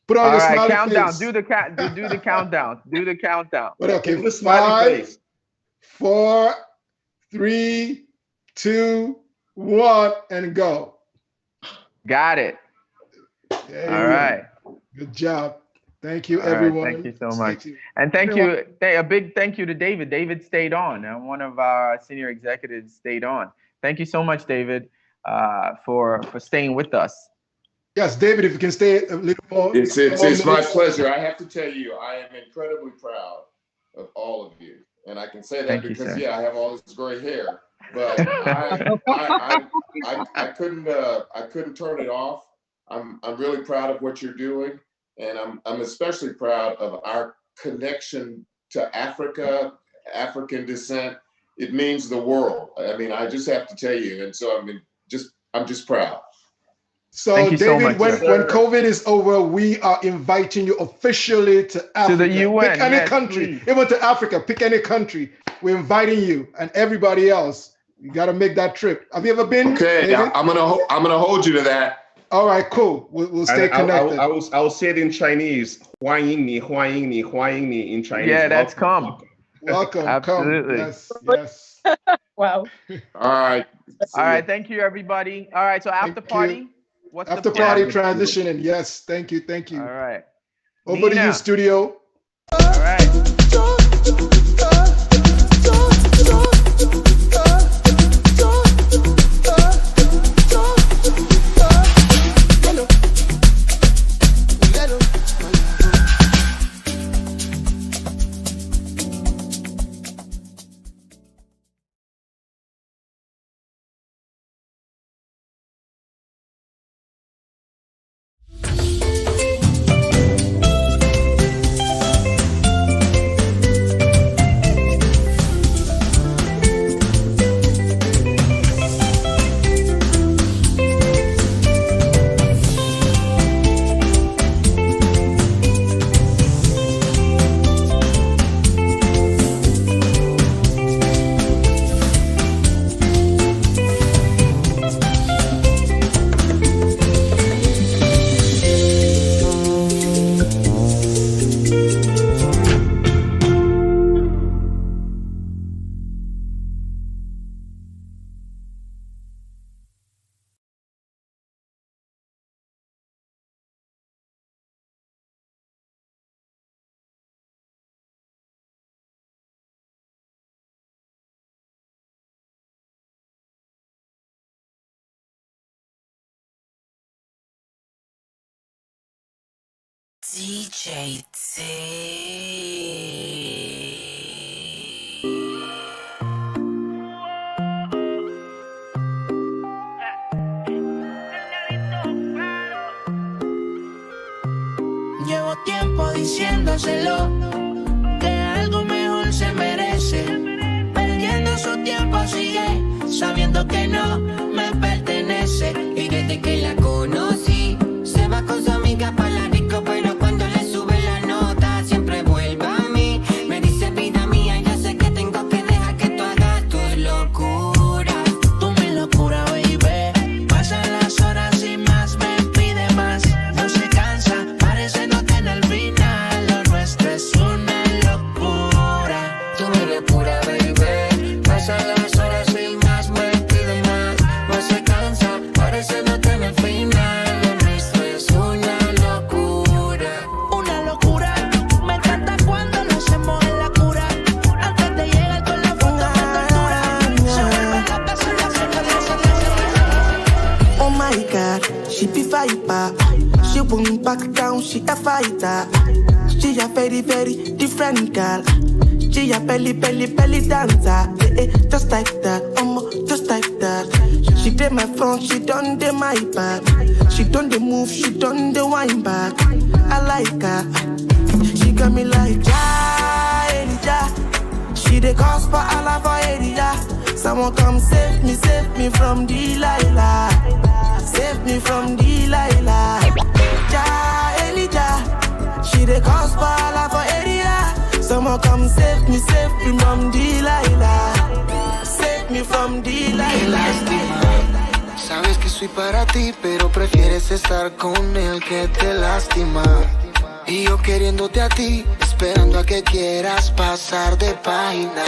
Put on all your right, smiley countdown. face. Do the countdown. Do the countdown. Okay, the smiley face. 4, 3, 2, 1, and go. Got it. All right. Good job. Thank you, everyone. Thank you so much. And thank you. A big thank you to David. David stayed on. And one of our senior executives stayed on. Thank you so much, David, for staying with us. Yes, David, if you can stay a little more. It's my pleasure. I have to tell you, I am incredibly proud of all of you. And I can say that because, I have all this gray hair. But I couldn't turn it off. I'm really proud of what you're doing. And I'm especially proud of our connection to Africa, African descent, it means the world. I mean, I just have to tell you. And so I'm just proud. So Thank you so David, much, when COVID is over, we are inviting you officially to Africa. To the UN, pick any yes, country, please. even to Africa, pick any country. We're inviting you and everybody else. You got to make that trip. Have you ever been? Okay, David? I'm gonna hold you to that. All right, cool. We'll stay connected. I will say it in Chinese. 欢迎你, 欢迎你, 欢迎你 in Chinese. Yeah, that's come. Welcome. Absolutely. Come. Yes. Wow. All right. All right. Thank you, everybody. All right. So after party. What's After the plan? party transitioning. Yes. Thank you. All right. Over to Nina. you, studio. All right. DJ Llevo tiempo diciéndoselo, que algo mejor se merece. Perdiendo su tiempo sigue, sabiendo que no me pertenece. Y desde que la conocí, se va con su amiga para la disco, pero cuando le sube la nota, siempre vuelve a mí. Me dice, vida mía, yo sé que tengo que dejar que tú hagas tus locuras. Tú mi locura, baby. Pasan las horas y más me pide más. No se cansa, parece no tener final. Lo nuestro es una locura. Tú mi locura, baby. Pasan las horas y más me pide más. No se cansa, parece no tener final. Lo nuestro es una locura. Una locura. Me encanta cuando lo hacemos en la cura. Antes de llegar con la foto de tortura. Se vuelve loca, se la Oh my God, she be fighter. She won't back down, she a fighter. She a very, very different girl. She a belly dancer. Just like that, just like that. She did my front, she done the my back. She done the move, she done the wine back. I like her. She got me like ja, Elijah. She the cause for all of our area. Someone come save me from Delilah. Save me from Delilah. Ja, Elijah. She the cause for all of our area. Someone come save me from Delilah. Save me from Delilah. Sabes que soy para ti, pero prefieres estar con el que te lastima. Y yo queriéndote a ti, esperando a que quieras pasar de página.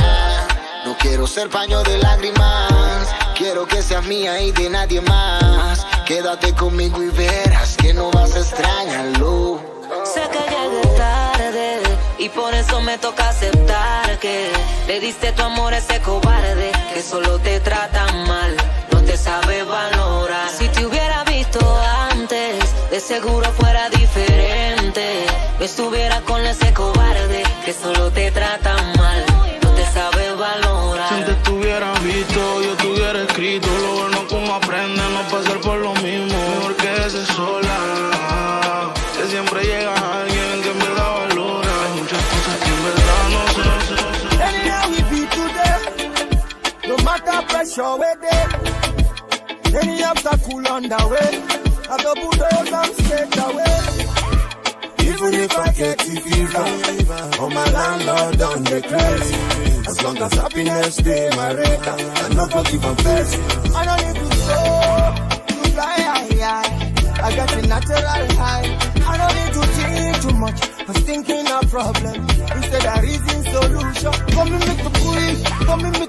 No quiero ser paño de lágrimas, quiero que seas mía y de nadie más. Quédate conmigo y verás que no vas a extrañarlo. Sé que llegué tarde y por eso me toca aceptar que le diste tu amor a ese cobarde que solo te trata mal, no te sabe valorar. Si te hubiera visto antes, de seguro fuera diferente. No estuviera con ese cobarde que solo te trata mal, no te sabe valorar. Si antes te hubiera visto, yo te hubiera escrito. Lo bueno como aprende a no pasar por lo mismo. Mejor quédese sola, que siempre llega alguien que me da valor. Hay muchas cosas sure we're there. Any obstacle on the way, I go put those on straight away. Even if I get the fever, oh my landlord on the crazy. As long as happiness stay my radar, I no go give a face. I don't need to go to fly high. I got a natural high. I don't need to think too much. I was thinking a problem instead of reason solution. Come and make the pull, come and make